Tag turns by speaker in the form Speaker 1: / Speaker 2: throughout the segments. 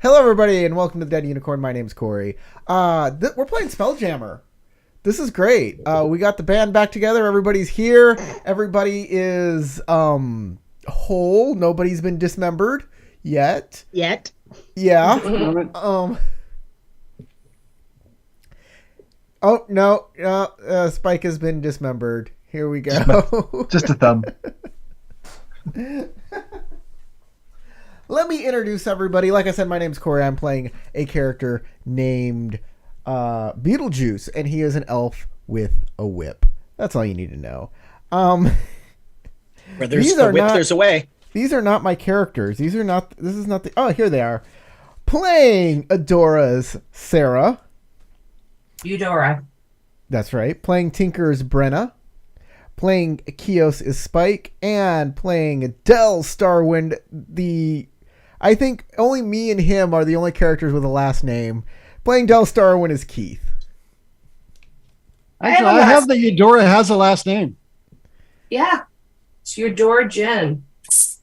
Speaker 1: Hello, everybody, and welcome to the Dead Unicorn. My name's Corey. We're playing Spelljammer. This is great. We got the band back together. Everybody's here. Everybody is whole. Nobody's been dismembered yet. Yeah. Oh no! Spike has been dismembered. Here we go.
Speaker 2: Just a thumb.
Speaker 1: Let me introduce everybody. Like I said, my name's Corey. I'm playing a character named Beetlejuice, and he is an elf with a whip. That's all you need to know.
Speaker 3: Where there's a whip, there's a way.
Speaker 1: These are not my characters. This is not the... Oh, here they are. Playing Adora's Sarah.
Speaker 4: Eudora.
Speaker 1: That's right. Playing Tinker's Brenna. Playing Kios is Spike. And playing Del Starwind, I think only me and him are the only characters with a last name. Playing Del Starwind is Keith.
Speaker 2: Actually, I have that Eudora has a last name.
Speaker 4: Yeah. It's Eudora Jen.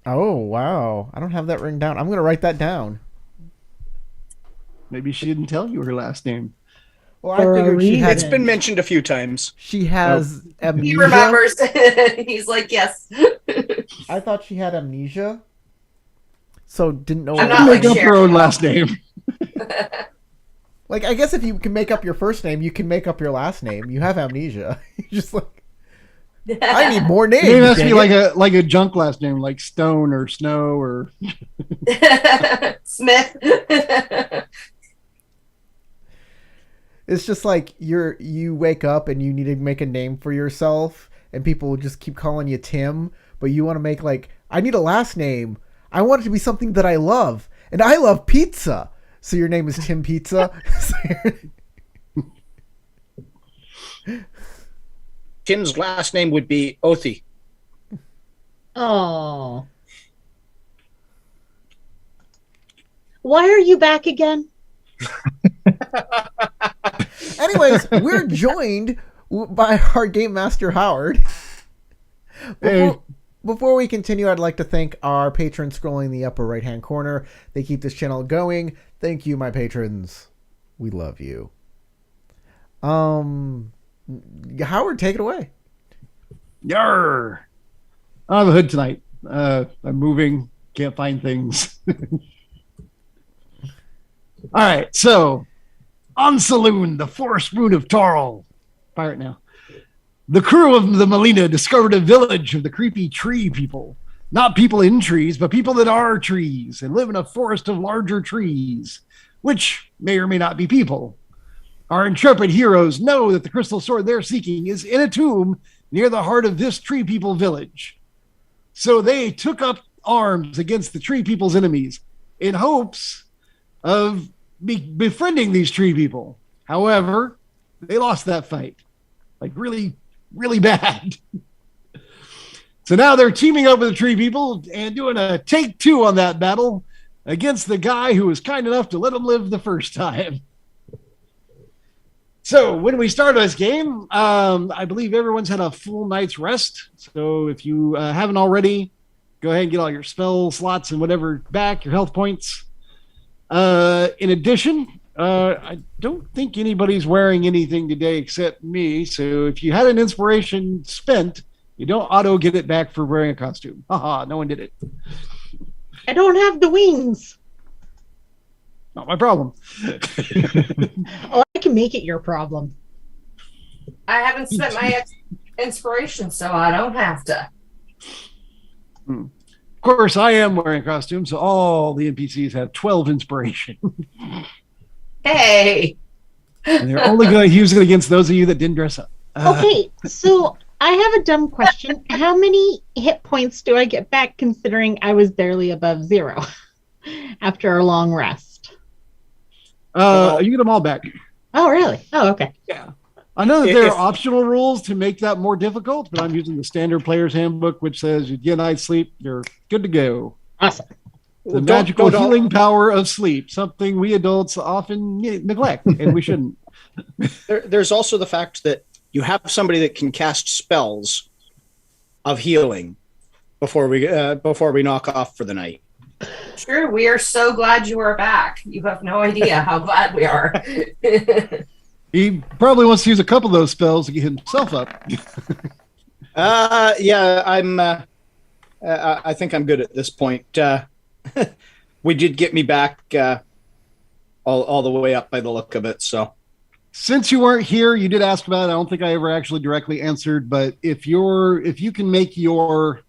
Speaker 1: Oh, wow. I don't have that written down. I'm going to write that down.
Speaker 2: Maybe she didn't tell you her last name.
Speaker 1: Well, I figured she had...
Speaker 3: It's been mentioned a few times.
Speaker 1: She has amnesia.
Speaker 4: He remembers. He's like, yes.
Speaker 1: I thought she had amnesia. So didn't know.
Speaker 4: I'm
Speaker 2: She
Speaker 4: not
Speaker 2: make
Speaker 4: like
Speaker 2: up her own last name.
Speaker 1: Like, I guess if you can make up your first name, you can make up your last name. You have amnesia. You're just like, I need more names.
Speaker 2: It has to be like a junk last name, like Stone or Snow or
Speaker 4: Smith.
Speaker 1: It's just like you wake up and you need to make a name for yourself, and people will just keep calling you Tim, but you want to make I need a last name. I want it to be something that I love, and I love pizza. So your name is Tim Pizza.
Speaker 3: Tim's last name would be Othi.
Speaker 5: Oh. Why are you back again?
Speaker 1: Anyways, we're joined by our Game Master Howard. Before we continue, I'd like to thank our patrons scrolling in the upper right-hand corner. They keep this channel going. Thank you, my patrons. We love you. Howard, take it away.
Speaker 2: Yarr. I have a hood tonight. I'm moving. Can't find things. All right, so on Saloon, the forest moon of Tarl. Pirate now. The crew of the Melina discovered a village of the creepy tree people. Not people in trees, but people that are trees and live in a forest of larger trees, which may or may not be people. Our intrepid heroes know that the crystal sword they're seeking is in a tomb near the heart of this tree people village. So they took up arms against the tree people's enemies in hopes of befriending these tree people. However, they lost that fight. Really bad. So now they're teaming up with the tree people and doing a take two on that battle against the guy who was kind enough to let them live the first time. So when we started this game, I believe everyone's had a full night's rest. So if you haven't already, go ahead and get all your spell slots and whatever back, your health points. In addition, I don't think anybody's wearing anything today except me. So if you had an inspiration spent, you don't auto get it back for wearing a costume. Haha, no one did it.
Speaker 5: I don't have the wings.
Speaker 2: Not my problem.
Speaker 5: Oh, I can make it your problem.
Speaker 4: I haven't spent my inspiration, so I don't have to.
Speaker 2: Of course, I am wearing a costume, so all the NPCs have 12 inspiration.
Speaker 4: Hey.
Speaker 2: And they're only going to use it against those of you that didn't dress up.
Speaker 5: Okay, so I have a dumb question. How many hit points do I get back considering I was barely above 0 after a long rest?
Speaker 2: You get them all back.
Speaker 5: Oh, really? Oh, okay.
Speaker 2: Yeah. I know that there are optional rules to make that more difficult, but I'm using the standard player's handbook, which says you get a night's sleep, you're good to go.
Speaker 5: Awesome.
Speaker 2: The magical healing power of sleep, something we adults often neglect, and we shouldn't.
Speaker 3: There's also the fact that you have somebody that can cast spells of healing before we knock off for the night.
Speaker 4: true. We are so glad you are back. You have no idea how glad we are.
Speaker 2: He probably wants to use a couple of those spells to get himself up.
Speaker 3: Yeah, I think I'm good at this point. We did get me back all the way up by the look of it. So,
Speaker 2: since you weren't here, you did ask about it. I don't think I ever actually directly answered, but if you can make your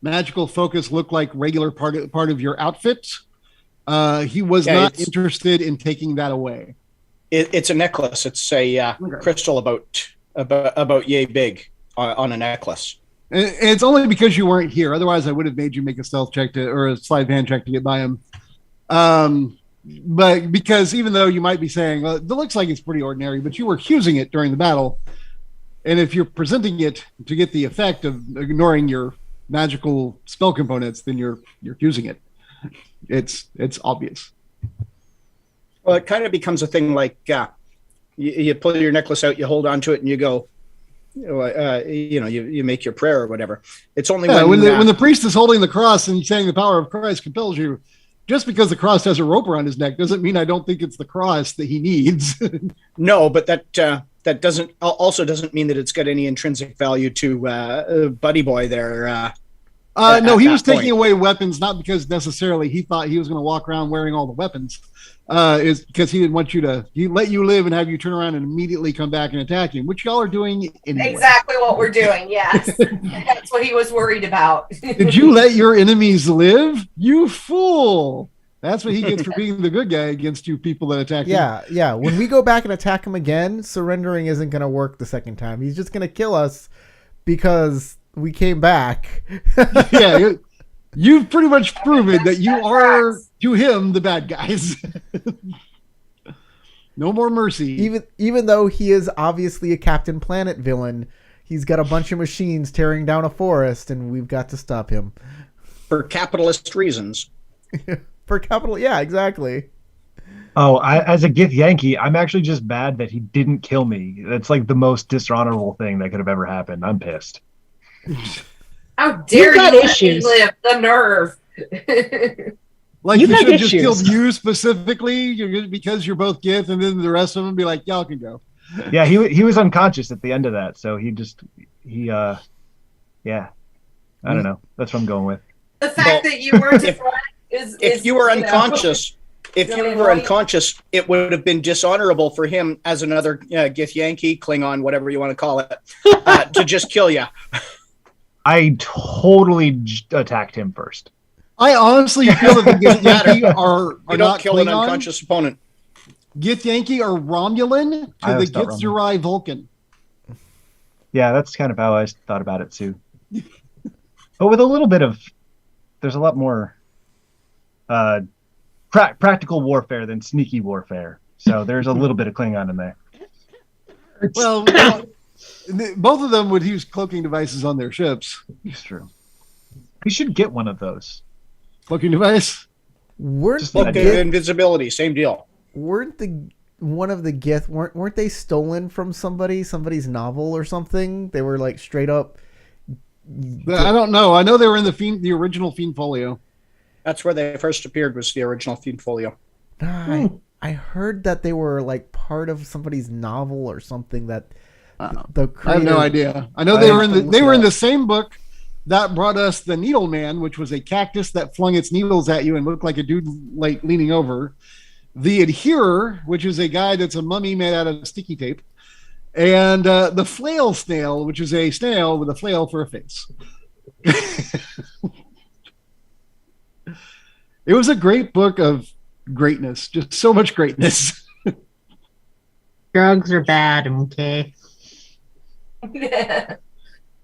Speaker 2: magical focus look like regular part of your outfit, he was not interested in taking that away.
Speaker 3: It's a necklace. It's a crystal about yay big on a necklace.
Speaker 2: And it's only because you weren't here. Otherwise, I would have made you make a stealth check or a sleight of hand check to get by him. But because even though you might be saying, well, it looks like it's pretty ordinary, but you were using it during the battle. And if you're presenting it to get the effect of ignoring your magical spell components, then you're using it. It's obvious.
Speaker 3: Well, it kind of becomes a thing like you pull your necklace out, you hold on to it, and you go, you make your prayer or whatever. It's only when
Speaker 2: the priest is holding the cross and saying the power of Christ compels you. Just because the cross has a rope around his neck doesn't mean I don't think it's the cross that he needs.
Speaker 3: No, but that doesn't mean that it's got any intrinsic value to Buddy Boy there.
Speaker 2: No, he was taking away weapons, not because necessarily he thought he was going to walk around wearing all the weapons. Is because he didn't want you to let you live and have you turn around and immediately come back and attack him, which y'all are doing anyway.
Speaker 4: Exactly what we're doing, yes. That's what he was worried about.
Speaker 2: Did you let your enemies live? You fool! That's what he gets for being the good guy against you people that attack him.
Speaker 1: Yeah. When we go back and attack him again, surrendering isn't going to work the second time. He's just going to kill us because we came back.
Speaker 2: Yeah, you've pretty much proven that you are, to him, the bad guys. No more mercy.
Speaker 1: Even though he is obviously a Captain Planet villain, he's got a bunch of machines tearing down a forest, and we've got to stop him.
Speaker 3: For capitalist reasons.
Speaker 1: Yeah, exactly.
Speaker 6: Oh, as a Gith Yankee, I'm actually just bad that he didn't kill me. That's like the most dishonorable thing that could have ever happened. I'm pissed.
Speaker 4: How dare
Speaker 5: got
Speaker 4: you
Speaker 5: issues.
Speaker 4: live? The nerve.
Speaker 2: Like
Speaker 5: You've
Speaker 2: you
Speaker 5: had
Speaker 2: should just
Speaker 5: issues.
Speaker 2: killed you specifically because you're both Gith, and then the rest of them be like, y'all can go.
Speaker 6: Yeah, he was unconscious at the end of that, so yeah. I don't know. That's what I'm going with.
Speaker 4: The fact that you weren't
Speaker 3: if you were unconscious, it would have been dishonorable for him as another Gith Yankee, Klingon, whatever you want to call it, to just kill you.
Speaker 6: I totally attacked him first.
Speaker 2: I honestly feel that the Gith Yankee are
Speaker 3: You don't
Speaker 2: not
Speaker 3: kill
Speaker 2: Klingon.
Speaker 3: an unconscious opponent.
Speaker 2: Gith Yankee are Romulan
Speaker 6: I
Speaker 2: to the
Speaker 6: always thought
Speaker 2: Gith
Speaker 6: Romulan.
Speaker 2: Zerai Vulcan.
Speaker 6: Yeah, that's kind of how I thought about it too. But with a little bit of, there's a lot more practical warfare than sneaky warfare. So there's a little bit of Klingon in there.
Speaker 2: Well, both of them would use cloaking devices on their ships.
Speaker 6: It's true. We should get one of those.
Speaker 2: Cloaking device?
Speaker 1: Weren't
Speaker 6: Just
Speaker 1: the
Speaker 6: like
Speaker 1: Gith,
Speaker 3: Invisibility, same deal.
Speaker 1: weren't the Gith weren't they stolen from somebody's novel or something? They were like straight up.
Speaker 2: I don't know. I know they were in the original Fiend Folio.
Speaker 3: That's where they first appeared, was the original Fiend Folio.
Speaker 1: I heard that they were like part of somebody's novel or something that the
Speaker 2: I have no
Speaker 1: creator-
Speaker 2: idea. I know
Speaker 1: I
Speaker 2: they
Speaker 1: have
Speaker 2: were
Speaker 1: to
Speaker 2: in the
Speaker 1: look
Speaker 2: they
Speaker 1: it
Speaker 2: were in
Speaker 1: up.
Speaker 2: the same book that brought us the Needle Man, which was a cactus that flung its needles at you and looked like a dude like leaning over. The Adherer, which is a guy that's a mummy made out of sticky tape, and the Flail Snail, which is a snail with a flail for a face. It was a great book of greatness, just so much greatness.
Speaker 5: Drugs are bad, okay?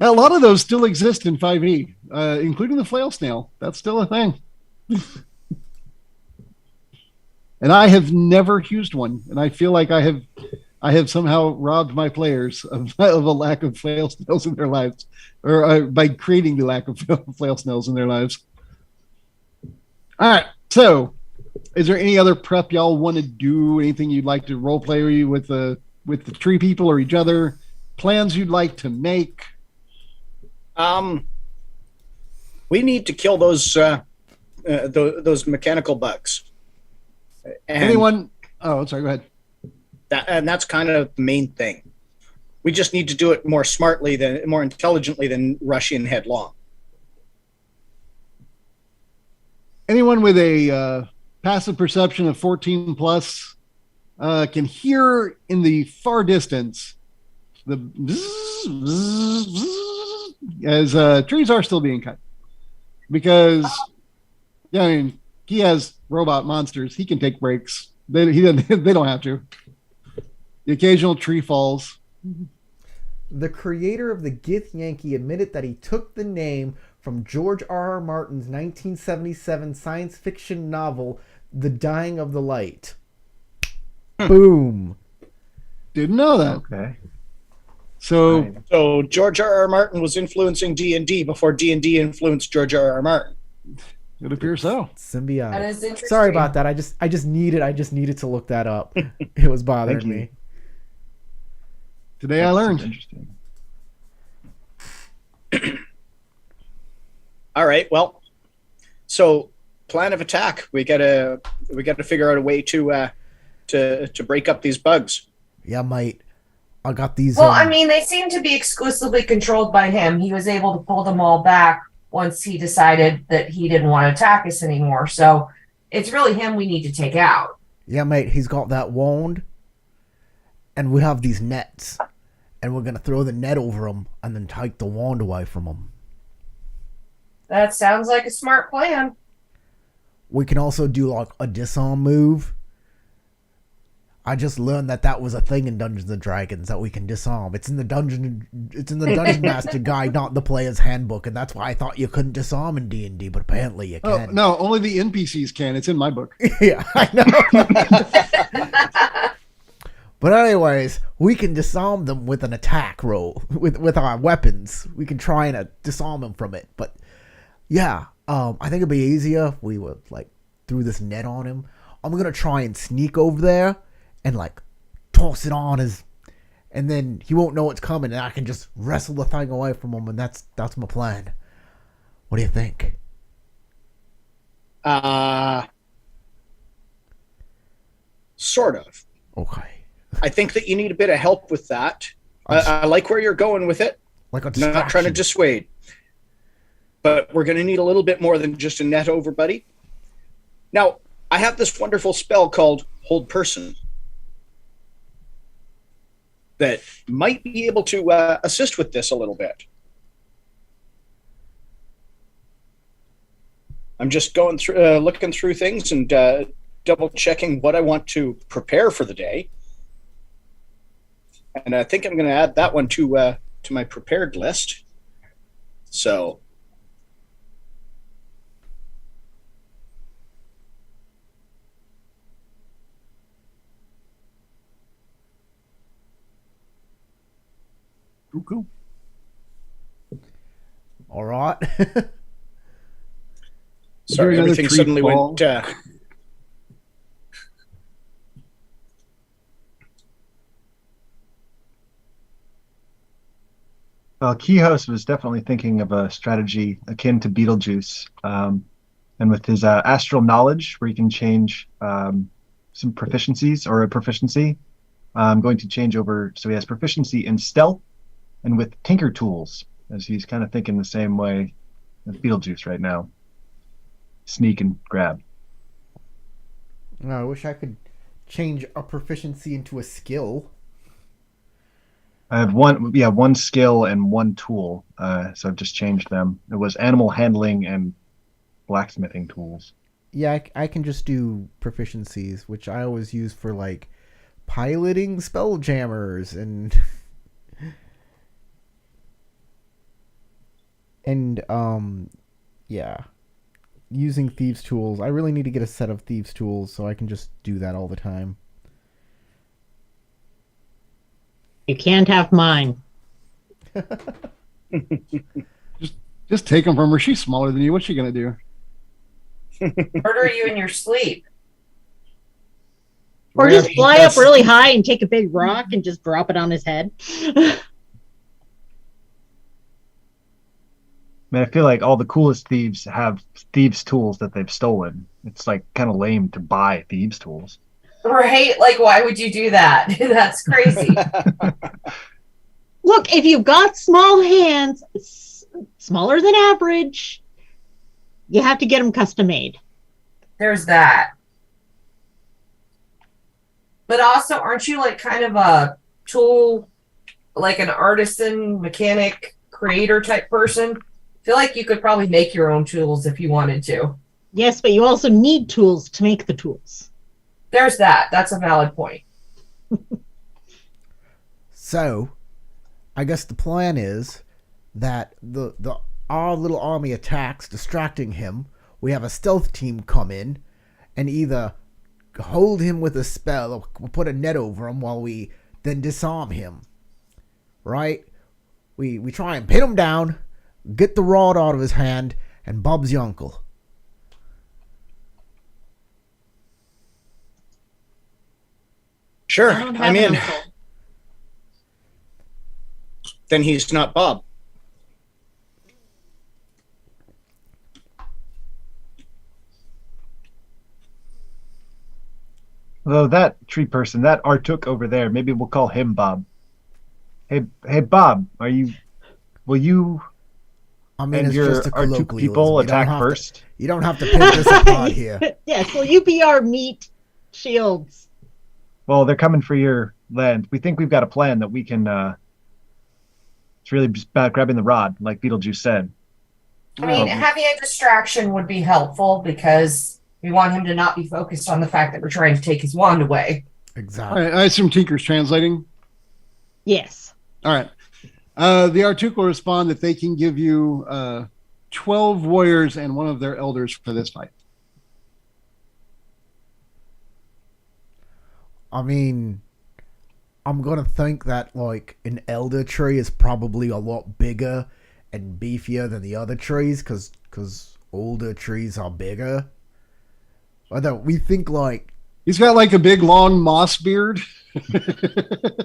Speaker 2: A lot of those still exist in 5e, including the Flail Snail. That's still a thing. And I have never used one, and I feel like I have somehow robbed my players of a lack of flail snails in their lives, or by creating the lack of flail snails in their lives. All right, so is there any other prep y'all want to do? Anything you'd like to role play with the tree people or each other? Plans you'd like to make?
Speaker 3: We need to kill those those mechanical bugs. And
Speaker 2: Anyone? Oh, sorry. Go ahead.
Speaker 3: that's kind of the main thing. We just need to do it more intelligently than rush in headlong.
Speaker 2: Anyone with a passive perception of 14 plus can hear in the far distance the as trees are still being cut, because I mean, he has robot monsters. He can take breaks. They don't have to. The occasional tree falls.
Speaker 1: The creator of the Gith Yankee admitted that he took the name from George R.R. Martin's 1977 science fiction novel, The Dying of the Light. Boom.
Speaker 2: Didn't know that.
Speaker 6: Okay.
Speaker 2: So
Speaker 3: George R.R. Martin was influencing D&D before D&D influenced George R.R. Martin.
Speaker 2: it appears so.
Speaker 1: Symbiotic.
Speaker 4: That is interesting.
Speaker 1: Sorry about that. I just needed to look that up. It was bothering
Speaker 6: Thank you.
Speaker 1: me.
Speaker 2: Today I learned.
Speaker 6: Interesting.
Speaker 3: All right. Well, so plan of attack. We gotta figure out a way to break up these bugs.
Speaker 1: Yeah, mate. I got these.
Speaker 4: Well, I mean, they seem to be exclusively controlled by him. He was able to pull them all back once he decided that he didn't want to attack us anymore. So it's really him we need to take out.
Speaker 1: Yeah, mate. He's got that wand, and we have these nets, and we're gonna throw the net over him, and then take the wand away from him.
Speaker 4: That sounds like a smart plan.
Speaker 1: We can also do like a disarm move. I just learned that was a thing in Dungeons and Dragons, that we can disarm. It's in the Dungeon Master Guide, not the Player's Handbook, and that's why I thought you couldn't disarm in D&D, but apparently you
Speaker 2: Oh
Speaker 1: can.
Speaker 2: no, only the NPCs can. It's in my book.
Speaker 1: Yeah, I know. But anyways, we can disarm them with an attack roll with our weapons. We can try and disarm them from it. But yeah, I think it'd be easier if we would like threw this net on him. I'm gonna try and sneak over there and like toss it on and then he won't know it's coming, and I can just wrestle the thing away from him, and that's my plan. What do you think?
Speaker 3: Sort of.
Speaker 1: Okay.
Speaker 3: I think that you need a bit of help with that. I like where you're going with it.
Speaker 1: Like a
Speaker 3: Not trying to dissuade. But we're going to need a little bit more than just a net over, buddy. Now, I have this wonderful spell called Hold Person that might be able to assist with this a little bit. I'm just going through, looking through things and double checking what I want to prepare for the day. And I think I'm going to add that one to my prepared list. So
Speaker 2: Cool.
Speaker 1: All right.
Speaker 3: sorry,
Speaker 2: Another
Speaker 3: everything
Speaker 2: tree
Speaker 3: suddenly
Speaker 2: fall.
Speaker 3: went.
Speaker 6: Well, Keyhouse was definitely thinking of a strategy akin to Beetlejuice. And with his astral knowledge, where he can change some proficiencies or a proficiency, I'm going to change over. So he has proficiency in stealth and with tinker tools, as he's kind of thinking the same way as Beetlejuice right now. Sneak and grab.
Speaker 1: I wish I could change a proficiency into a skill.
Speaker 6: I have one skill and one tool. So I've just changed them. It was animal handling and blacksmithing tools.
Speaker 1: Yeah, I can just do proficiencies, which I always use for like piloting spelljammers and yeah, using thieves tools. I really need to get a set of thieves tools so I can just do that all the time.
Speaker 5: You can't have mine.
Speaker 2: Just take them from her. She's smaller than you. What's she gonna do?
Speaker 4: Murder you in your sleep.
Speaker 5: Or just fly up really high and take a big rock and just drop it on his head.
Speaker 6: mean, I feel like all the coolest thieves have thieves' tools that they've stolen. It's like kind of lame to buy thieves' tools.
Speaker 4: Right? Like, why would you do that? That's crazy.
Speaker 5: Look, if you've got small hands, smaller than average, you have to get them custom made.
Speaker 4: There's that. But also, aren't you like kind of a tool, like an artisan, mechanic, creator type person? I feel like you could probably make your own tools if you wanted to.
Speaker 5: Yes, but you also need tools to make the tools.
Speaker 4: There's that. That's a valid point.
Speaker 1: So, I guess the plan is that our little army attacks, distracting him. We have a stealth team come in and either hold him with a spell or put a net over him while we then disarm him. Right? We try and pin him down, get the rod out of his hand, and Bob's your uncle.
Speaker 3: Sure,
Speaker 5: I don't have
Speaker 3: I'm
Speaker 5: an
Speaker 3: in.
Speaker 5: uncle.
Speaker 3: Then he's not Bob.
Speaker 6: Although that tree person, that Artuk over there, maybe we'll call him Bob. Hey, Bob, will you
Speaker 1: I mean,
Speaker 6: and
Speaker 1: it's
Speaker 6: your
Speaker 1: just a
Speaker 6: Artuk
Speaker 1: colloquialism.
Speaker 6: people attack
Speaker 1: to,
Speaker 6: first?
Speaker 1: you don't have to pick this apart here.
Speaker 5: Yes, will you be our meat shields?
Speaker 6: Well, they're coming for your land. We think we've got a plan that we can. It's really just about grabbing the rod, like Beetlejuice said.
Speaker 4: I mean, having a distraction would be helpful because we want him to not be focused on the fact that we're trying to take his wand away.
Speaker 1: Exactly.
Speaker 2: I assume Tinker's translating.
Speaker 5: Yes.
Speaker 2: All right. The Artuk will respond that they can give you 12 warriors and one of their elders for this fight.
Speaker 1: I mean, I'm gonna think that like an elder tree is probably a lot bigger and beefier than the other trees, because older trees are bigger. Although we think like
Speaker 2: He's got like a big long moss beard.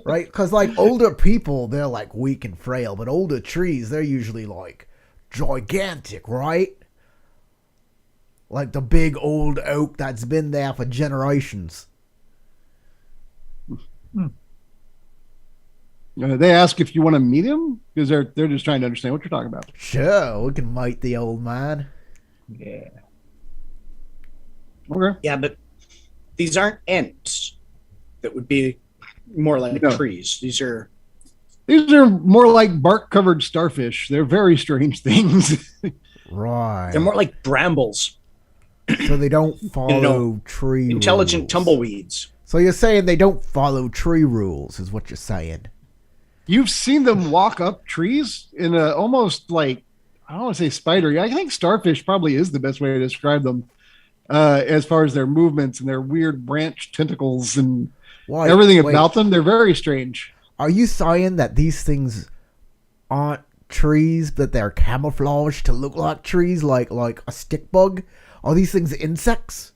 Speaker 1: right, because like older people they're like weak and frail, but older trees they're usually like gigantic, right? Like the big old oak that's been there for generations.
Speaker 2: They ask if you want to meet him because they're just trying to understand what you're talking about.
Speaker 1: Sure, we can meet the old man.
Speaker 6: Yeah.
Speaker 2: Okay.
Speaker 3: Yeah, but these aren't ents. That would be more like
Speaker 2: No.
Speaker 3: trees. These are
Speaker 2: These are more like bark-covered starfish. They're very strange things.
Speaker 1: Right.
Speaker 3: they're more like brambles,
Speaker 1: So they don't follow
Speaker 3: know,
Speaker 1: tree
Speaker 3: intelligent
Speaker 1: rules.
Speaker 3: tumbleweeds.
Speaker 1: So you're saying they don't follow tree rules, is what you're saying.
Speaker 2: You've seen them walk up trees in a almost like, I don't want to say spidery. I think starfish probably is the best way to describe them as far as their movements and their weird branch tentacles and
Speaker 1: Why,
Speaker 2: everything
Speaker 1: wait,
Speaker 2: about them. They're very strange.
Speaker 1: Are you saying that these things aren't trees, but they're camouflaged to look like trees, like a stick bug? Are these things insects?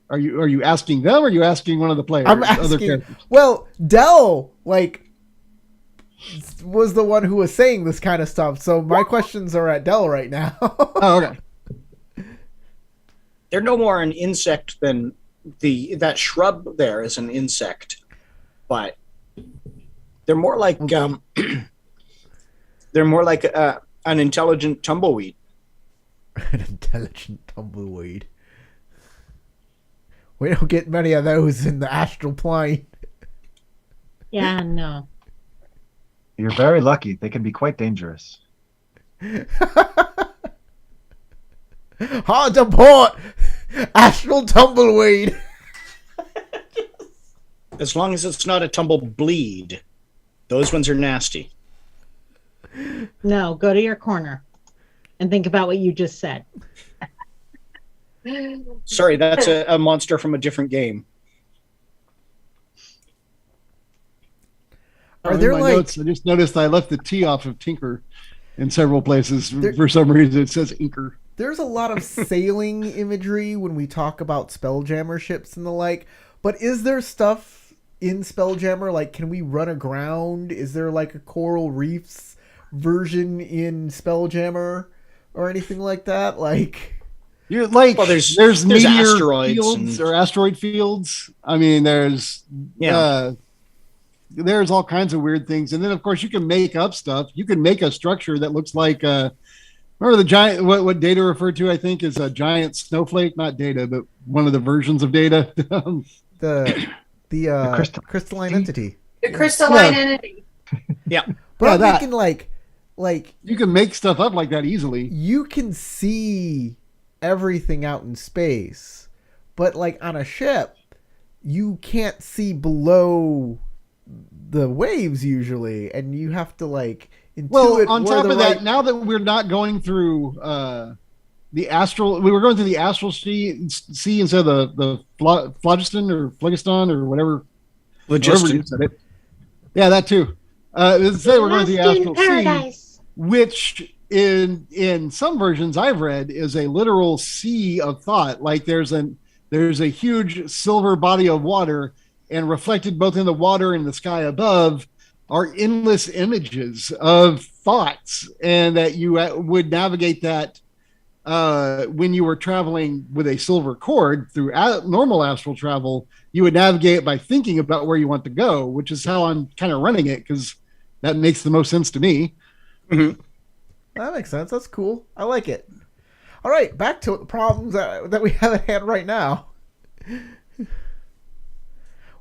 Speaker 2: Are you asking them or are you asking one of the players?
Speaker 1: I'm
Speaker 2: Other
Speaker 1: asking.
Speaker 2: characters?
Speaker 1: Well, Dell, was the one who was saying this kind of stuff. So my questions are at Dell right now.
Speaker 2: Oh, okay.
Speaker 3: They're no more an insect than that shrub there is an insect, but they're more like an intelligent tumbleweed.
Speaker 1: An intelligent tumbleweed. We don't get many of those in the astral plane.
Speaker 5: Yeah, no.
Speaker 6: You're very lucky. They can be quite dangerous.
Speaker 1: Hard to port! Astral tumbleweed!
Speaker 3: As long as it's not a tumblebleed, those ones are nasty.
Speaker 5: No, go to your corner and think about what you just said.
Speaker 3: Sorry, that's a monster from a different game.
Speaker 1: Are
Speaker 2: In
Speaker 1: there
Speaker 2: my
Speaker 1: like
Speaker 2: notes, I just noticed I left the T off of Tinker in several places.
Speaker 1: There-
Speaker 2: For some reason, it says Inker.
Speaker 1: there's a lot of sailing imagery when we talk about Spelljammer ships and the like, but is there stuff in Spelljammer like can we run aground? Is there like a coral reefs version in Spelljammer or anything like that? Like,
Speaker 2: You're like,
Speaker 3: Well, there's
Speaker 2: meteor
Speaker 3: asteroids
Speaker 2: fields
Speaker 3: and-
Speaker 2: or asteroid fields. I mean, there's there's all kinds of weird things, and then of course you can make up stuff. You can make a structure that looks like remember the giant what Data referred to, I think, is a giant snowflake, not Data, but one of the versions of Data.
Speaker 1: the crystalline entity.
Speaker 4: The crystalline
Speaker 2: Yeah.
Speaker 4: entity.
Speaker 3: Yeah.
Speaker 1: But
Speaker 2: Yeah,
Speaker 1: I'm
Speaker 2: that.
Speaker 1: thinking like
Speaker 2: You can make stuff up like that easily.
Speaker 1: you can see everything out in space, but like on a ship, you can't see below the waves usually, and you have to like intuit.
Speaker 2: Well, on
Speaker 1: where
Speaker 2: top
Speaker 1: the
Speaker 2: of that,
Speaker 1: right-
Speaker 2: now that we're not going through the astral, we were going through the astral sea instead of the phlogiston or phlogiston or whatever. However you said it. Yeah, that too. Instead, we're going to the astral sea, which in some versions I've read is a literal sea of thought. Like there's a huge silver body of water, and reflected both in the water and the sky above are endless images of thoughts, and that you would navigate that when you were traveling with a silver cord through normal astral travel. You would navigate it by thinking about where you want to go, which is how I'm kind of running it, because that makes the most sense to me.
Speaker 3: Mhm.
Speaker 1: That makes sense. That's cool. I like it. All right, back to the problems that we have at hand right now.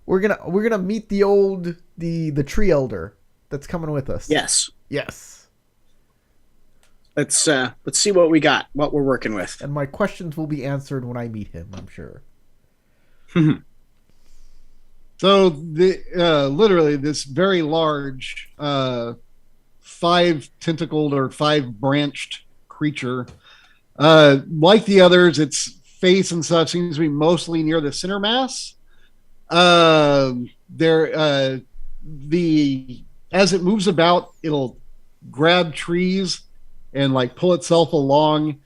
Speaker 1: We're gonna meet the tree elder that's coming with us.
Speaker 3: Yes.
Speaker 1: Yes.
Speaker 3: Let's see what we got, what we're working with.
Speaker 1: And my questions will be answered when I meet him, I'm sure.
Speaker 2: So literally this very large 5-tentacled or 5-branched creature, like the others, its face and stuff seems to be mostly near the center mass. As it moves about, it'll grab trees and like pull itself along.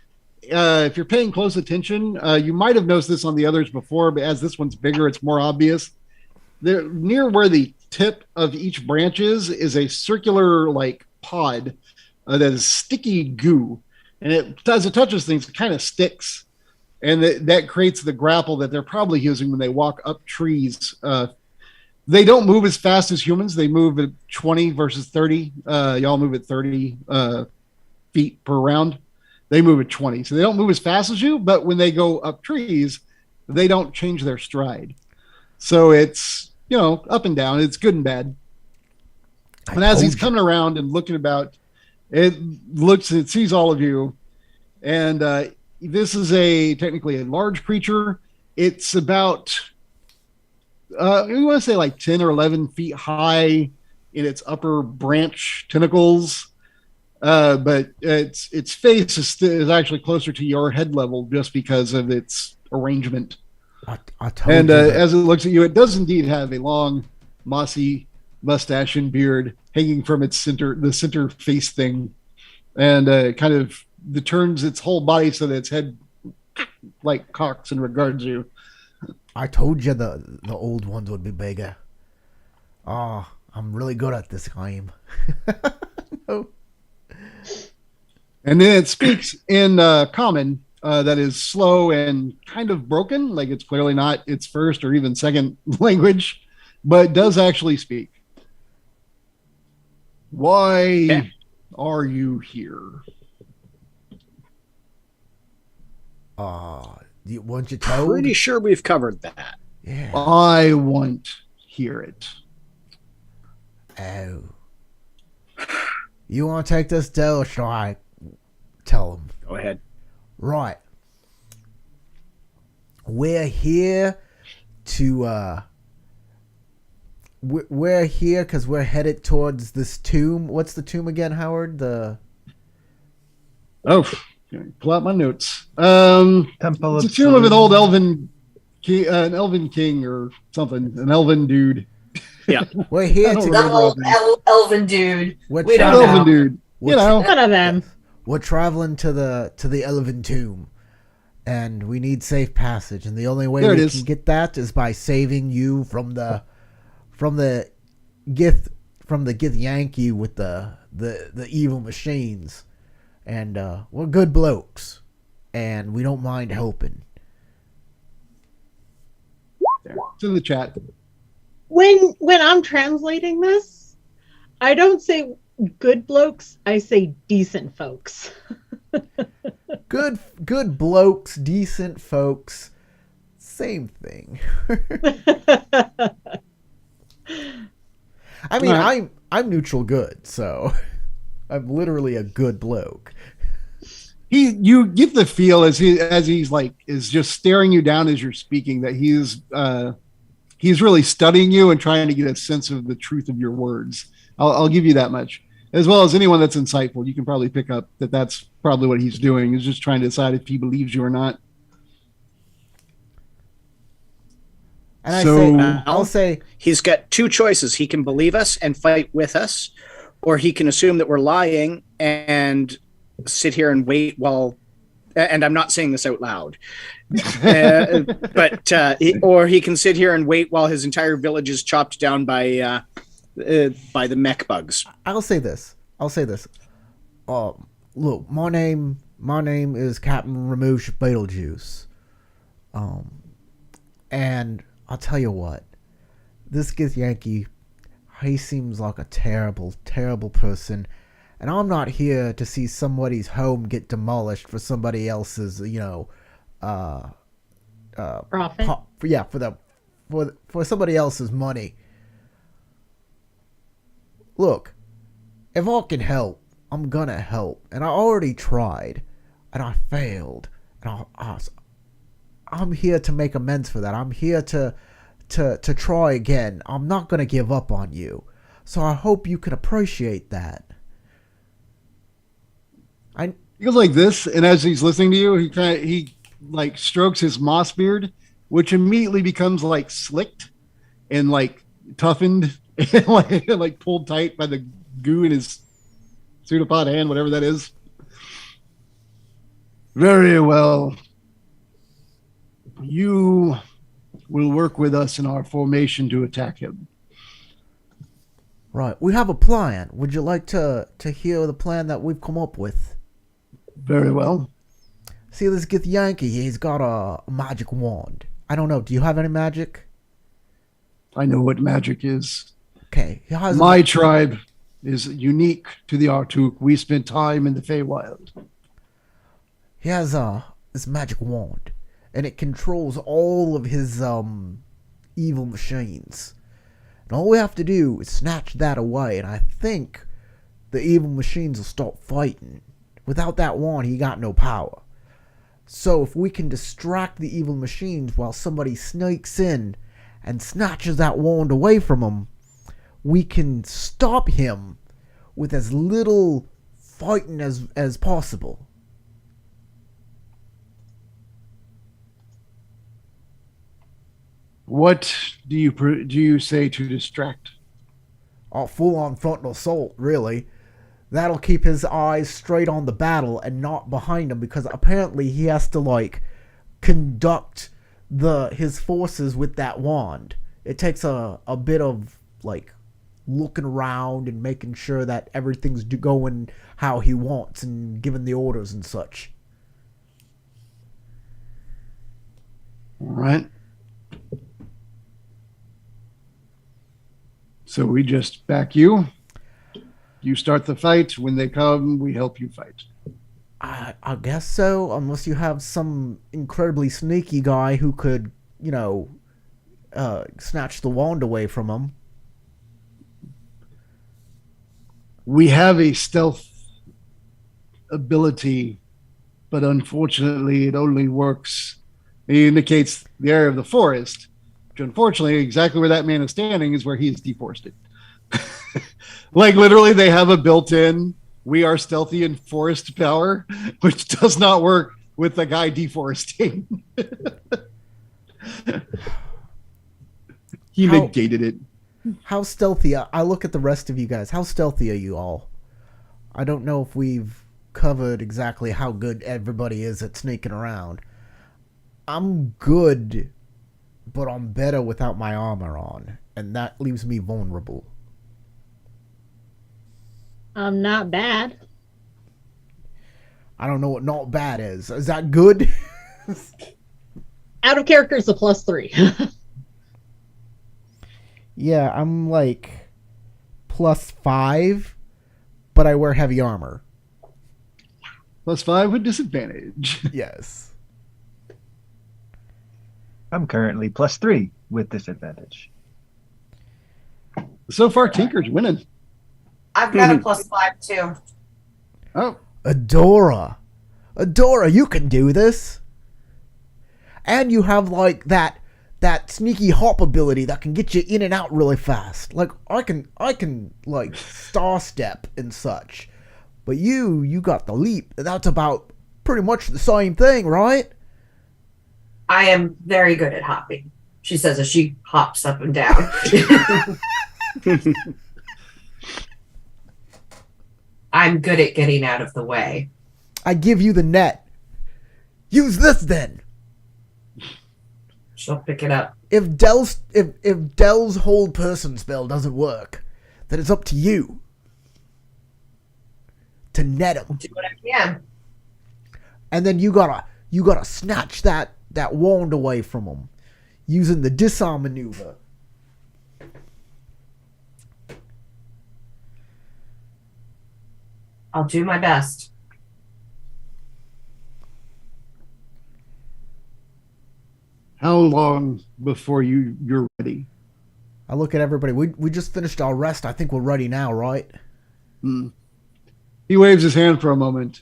Speaker 2: If you're paying close attention, you might have noticed this on the others before, but as this one's bigger, it's more obvious. There, near where the tip of each branch is a circular like pod that is sticky goo, and as it touches things, it kind of sticks, and that creates the grapple that they're probably using when they walk up trees. They don't move as fast as humans. They move at 20 versus 30. Y'all move at 30 feet per round. They move at 20. So they don't move as fast as you, but when they go up trees, they don't change their stride. So it's, up and down. It's good and bad. And as he's coming around and looking about, it sees all of you. And this is technically a large creature. It's about, we want to say like 10 or 11 feet high in its upper branch tentacles. But its face is actually closer to your head level just because of its arrangement. And as it looks at you, it does indeed have a long, mossy mustache and beard hanging from the center face thing, and kind of turns its whole body so that its head like cocks and regards you.
Speaker 1: I told you the old ones would be bigger. Oh, I'm really good at this game. No.
Speaker 2: And then it speaks in common that is slow and kind of broken, like it's clearly not its first or even second language, but does actually speak. Why are you here?
Speaker 1: Weren't you told?
Speaker 3: Pretty sure we've covered that.
Speaker 1: Yeah.
Speaker 2: I won't hear it.
Speaker 1: Oh. You want to take this deal, or shall I tell him?
Speaker 3: Go ahead.
Speaker 1: Right. We're here to, we're here because we're headed towards this tomb. What's the tomb again, Howard?
Speaker 2: Pull out my notes.
Speaker 6: Temple
Speaker 2: It's
Speaker 6: of
Speaker 2: a tomb of an
Speaker 6: Saloon.
Speaker 2: old elven king or something, an elven dude.
Speaker 3: Yeah.
Speaker 1: We're here
Speaker 2: I don't
Speaker 1: to
Speaker 2: remember.
Speaker 4: Little elven dude.
Speaker 1: We're
Speaker 4: We don't
Speaker 1: traveling-
Speaker 4: know.
Speaker 2: Elven dude. You know.
Speaker 5: One of them.
Speaker 1: We're traveling to the elven tomb, and we need safe passage. And the only way
Speaker 2: There it
Speaker 1: we
Speaker 2: is.
Speaker 1: can get that is by saving you from the Gith Yankee with the the evil machines, and we're good blokes, and we don't mind helping.
Speaker 2: There. It's in the chat.
Speaker 5: When I'm translating this, I don't say good blokes, I say decent folks.
Speaker 1: Good blokes, decent folks, same thing. I mean,
Speaker 2: Right.
Speaker 1: I'm neutral good, so I'm literally a good bloke.
Speaker 2: You get the feel as he's like is just staring you down as you're speaking that he's really studying you and trying to get a sense of the truth of your words. I'll give you that much. As well as anyone that's insightful, you can probably pick up that that's probably what he's doing. He's just trying to decide if he believes you or not.
Speaker 1: And
Speaker 2: So
Speaker 1: I'll say
Speaker 3: He's got two choices. He can believe us and fight with us, or he can assume that we're lying and sit here and wait while. And I'm not saying this out loud, or he can sit here and wait while his entire village is chopped down by the mech bugs.
Speaker 1: I'll say this. Look, my name is Captain Ramouche Beetlejuice. And I'll tell you what, this Githyanki, he seems like a terrible, terrible person. And I'm not here to see somebody's home get demolished for somebody else's,
Speaker 5: Profit.
Speaker 1: For somebody else's money. Look, if I can help, I'm gonna help. And I already tried, and I failed. And I'm here to make amends for that. I'm here to try again. I'm not gonna give up on you. So I hope you can appreciate that.
Speaker 2: he goes like this, and as he's listening to you, he like strokes his moss beard, which immediately becomes like slicked and like toughened and like pulled tight by the goo in his pseudopod hand, whatever that is. Very well. You will work with us in our formation to attack him.
Speaker 1: Right, we have a plan. Would you like to hear the plan that we've come up with?
Speaker 2: Very well.
Speaker 1: See, this Githyanki, he's got a magic wand. I don't know, do you have any magic?
Speaker 2: I know what magic is.
Speaker 1: Okay, he has
Speaker 2: My tribe is unique to the Artuk. We spent time in the Feywild.
Speaker 1: He has this magic wand, and it controls all of his evil machines. And all we have to do is snatch that away, and I think the evil machines will stop fighting. Without that wand, he got no power. So if we can distract the evil machines while somebody sneaks in and snatches that wand away from him, we can stop him with as little fighting as possible.
Speaker 2: What do you say to distract?
Speaker 1: Full on frontal assault, really. That'll keep his eyes straight on the battle and not behind him, because apparently he has to conduct his forces with that wand. It takes a bit of looking around and making sure that everything's going how he wants and giving the orders and such.
Speaker 2: All right. So we just back you. You start the fight. When they come, we help you fight.
Speaker 1: I guess so, unless you have some incredibly sneaky guy who could, snatch the wand away from him.
Speaker 2: We have a stealth ability, but unfortunately it only works. It indicates the area of the forest, which unfortunately exactly where that man is standing is where he is deforested. Literally they have a built-in we are stealthy in forest power, which does not work with the guy deforesting. He negated it.
Speaker 1: How stealthy? I look at the rest of you guys. How stealthy are you all? I don't know if we've covered exactly how good everybody is at sneaking around. I'm good, but I'm better without my armor on, and that leaves me vulnerable.
Speaker 5: Not bad.
Speaker 1: I don't know what not bad is. Is that good?
Speaker 5: Out of character is a +3.
Speaker 1: Yeah, I'm like +5, but I wear heavy armor.
Speaker 2: +5 with disadvantage.
Speaker 1: Yes.
Speaker 6: I'm currently +3 with disadvantage.
Speaker 2: So far, Tinker's winning.
Speaker 4: I've got a +5 too.
Speaker 2: Oh,
Speaker 1: Adora, you can do this. And you have like that sneaky hop ability that can get you in and out really fast. Like I can like star step and such. But you got the leap. That's about pretty much the same thing, right?
Speaker 4: I am very good at hopping, she says as she hops up and down. I'm good at getting out of the way.
Speaker 1: I give you the net. Use this then.
Speaker 4: She'll pick it up.
Speaker 1: If Dell's hold person spell doesn't work, then it's up to you to net him.
Speaker 4: Do what I can.
Speaker 1: And then you gotta snatch that wand away from him using the disarm maneuver.
Speaker 4: I'll do my best.
Speaker 2: how long before you're ready?
Speaker 1: I look at everybody. We just finished our rest. I think we're ready now, right?
Speaker 2: He waves his hand for a moment.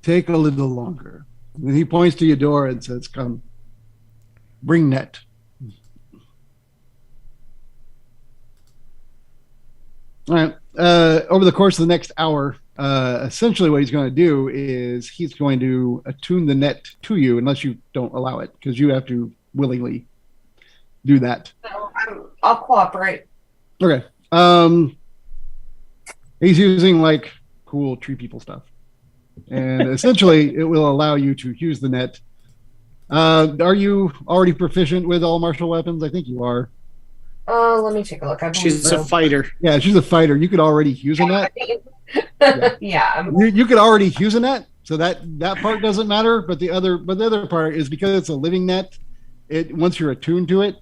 Speaker 2: Take a little longer. And he points to your door and says, come, bring net. All right. Over the course of the next hour, essentially what he's going to do is he's going to attune the net to you unless you don't allow it, because you have to willingly do that.
Speaker 4: So I'll cooperate.
Speaker 2: Okay. He's using like cool tree people stuff. And essentially it will allow you to use the net. Are you already proficient with all martial weapons? I think you are.
Speaker 4: Let me take a look.
Speaker 3: She's a fighter.
Speaker 2: Yeah, she's a fighter. You could already use a net.
Speaker 4: Yeah.
Speaker 2: You could already use a net, so that part doesn't matter. But the other part is because it's a living net. It once you're attuned to it,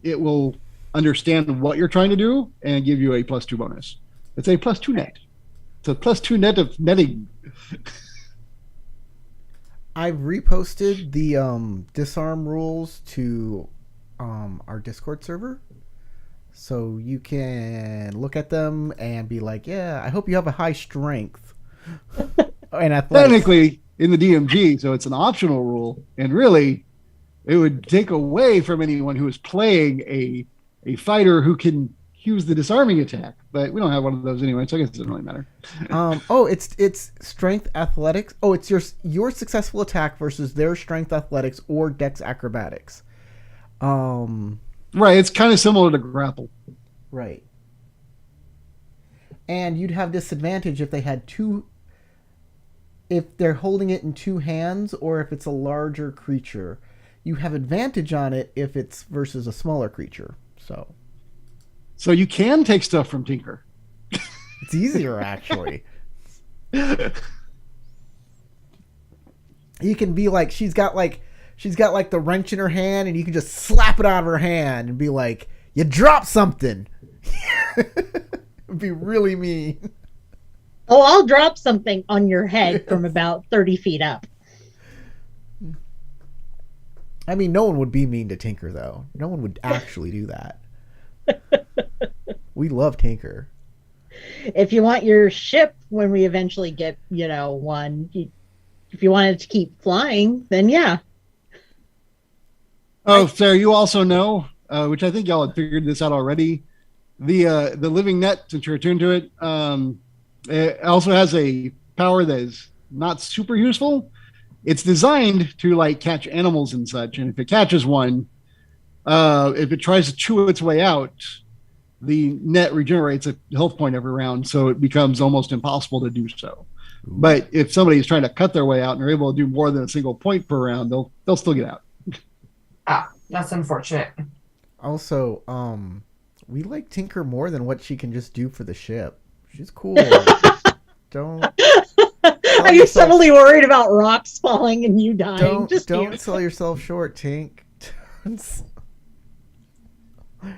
Speaker 2: it will understand what you're trying to do and give you a +2 bonus. It's a +2 net. It's a +2 net of netting.
Speaker 1: I've reposted the disarm rules to our Discord server, so you can look at them and be like, yeah, I hope you have a high strength and athletics.
Speaker 2: Technically in the DMG, so it's an optional rule, and really it would take away from anyone who is playing a fighter who can use the disarming attack, but we don't have one of those anyway, so I guess it doesn't really matter.
Speaker 1: It's strength athletics. Oh, it's your successful attack versus their strength athletics or dex acrobatics.
Speaker 2: Right, it's kind of similar to grapple.
Speaker 1: Right. And you'd have disadvantage if they had if they're holding it in two hands or if it's a larger creature. You have advantage on it if it's versus a smaller creature. So
Speaker 2: you can take stuff from Tinker.
Speaker 1: It's easier, actually. You can be like, she's got like the wrench in her hand, and you can just slap it out of her hand and be like, you dropped something. It'd be really mean.
Speaker 5: Oh, I'll drop something on your head from about 30 feet up.
Speaker 1: I mean, no one would be mean to Tinker, though. No one would actually do that. We love Tinker.
Speaker 5: If you want your ship, when we eventually get, one, if you want it to keep flying, then yeah.
Speaker 2: Oh, Sarah, you also know, which I think y'all had figured this out already. The living net, since you're attuned to it also has a power that is not super useful. It's designed to like catch animals and such, and if it catches one, if it tries to chew its way out, the net regenerates a health point every round, so it becomes almost impossible to do so. Ooh. But if somebody is trying to cut their way out and they're able to do more than a single point per round, they'll still get out.
Speaker 4: Ah, that's unfortunate.
Speaker 1: Also, We like Tinker more than what she can just do for the ship. She's cool. Don't.
Speaker 5: Are you suddenly worried about rocks falling and you dying?
Speaker 1: Don't sell yourself short, Tink.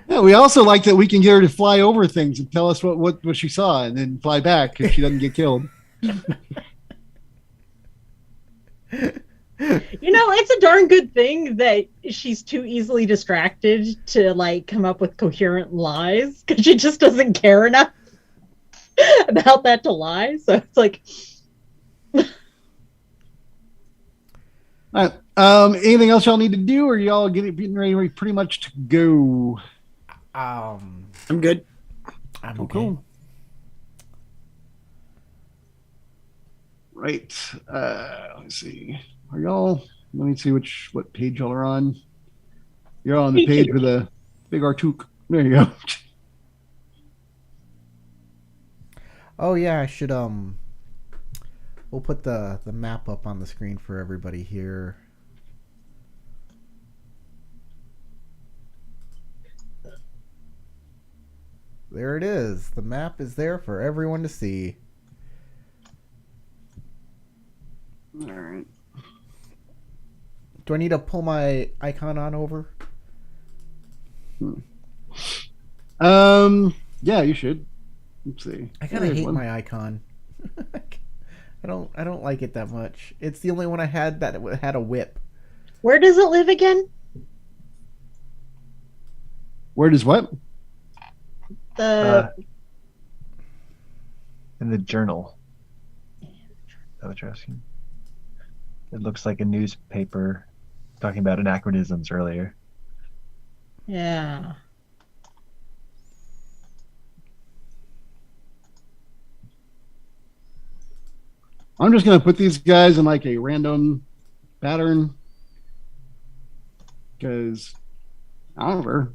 Speaker 2: Yeah, we also like that we can get her to fly over things and tell us what she saw and then fly back if she doesn't get killed.
Speaker 5: It's a darn good thing that she's too easily distracted to like come up with coherent lies because she just doesn't care enough about that to lie. So it's like,
Speaker 2: all right. Anything else y'all need to do, or y'all getting ready pretty much to go?
Speaker 3: I'm good.
Speaker 1: I'm okay.
Speaker 2: Cool. Right. Let's see. Are y'all? Let me see what page y'all are on. You're on the page with a big Artuk. There you go.
Speaker 1: Oh yeah, I should we'll put the map up on the screen for everybody here. There it is. The map is there for everyone to see.
Speaker 2: All right.
Speaker 1: Do I need to pull my icon on over?
Speaker 2: Yeah, you should. Let's see.
Speaker 1: I kind of hate my icon. I don't like it that much. It's the only one I had that had a whip.
Speaker 5: where does it live again?
Speaker 2: Where does what?
Speaker 5: The
Speaker 6: In the journal. Is that what you're asking? It looks like a newspaper talking about anachronisms earlier.
Speaker 5: yeah.
Speaker 2: I'm just gonna put these guys in like a random pattern because I don't know.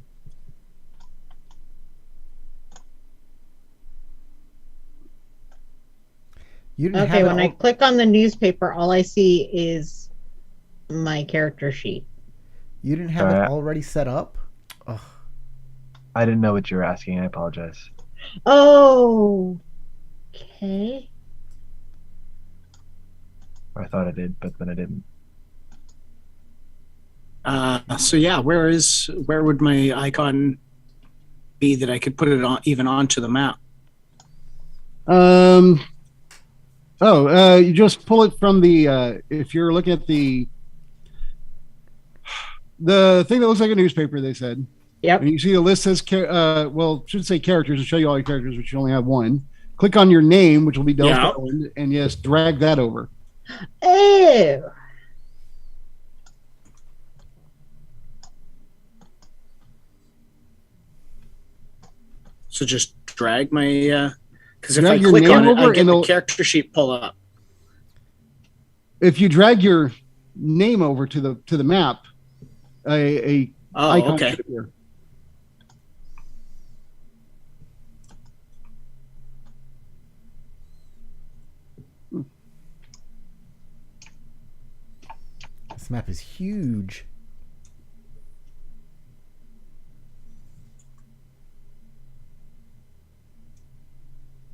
Speaker 1: You didn't
Speaker 5: Okay,
Speaker 1: have
Speaker 5: when I click on the newspaper, all I see is my character sheet.
Speaker 1: You didn't have it already set up? Ugh.
Speaker 6: I didn't know what you were asking. I apologize.
Speaker 5: Oh, okay.
Speaker 6: Or I thought I did, but then I didn't.
Speaker 3: So yeah, where would my icon be that I could put it on even onto the map?
Speaker 2: You just pull it from the if you're looking at the thing that looks like a newspaper, they said.
Speaker 5: Yep.
Speaker 2: And you see the list says should say characters and show you all your characters, which you only have one. Click on your name, which will be Delta, and yes, drag that over.
Speaker 5: Oh.
Speaker 3: So just drag my because if
Speaker 2: Drag
Speaker 3: I
Speaker 2: your
Speaker 3: click
Speaker 2: name
Speaker 3: on it,
Speaker 2: over
Speaker 3: I get
Speaker 2: and
Speaker 3: the
Speaker 2: it'll-
Speaker 3: character sheet pull up.
Speaker 2: If you drag your name over to the map, a
Speaker 3: Oh,
Speaker 2: icon
Speaker 3: okay.
Speaker 2: should appear.
Speaker 1: This map is huge.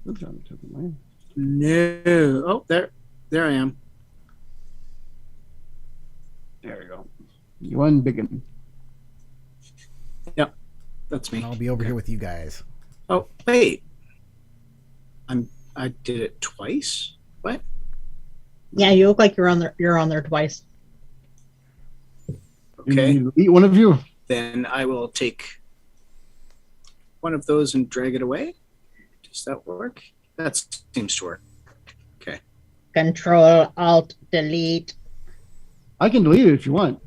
Speaker 2: Oops, I took mine.
Speaker 3: No. Oh, there I am.
Speaker 2: There you go. One big one.
Speaker 3: Yep, that's me.
Speaker 1: And I'll be over here with you guys.
Speaker 3: Oh, wait. I did it twice. What?
Speaker 5: Yeah, you look like you're on there twice.
Speaker 3: Okay.
Speaker 2: You eat one of you.
Speaker 3: Then I will take one of those and drag it away. Does that work? That seems to work. Okay.
Speaker 5: Control Alt Delete.
Speaker 2: I can delete it if you want.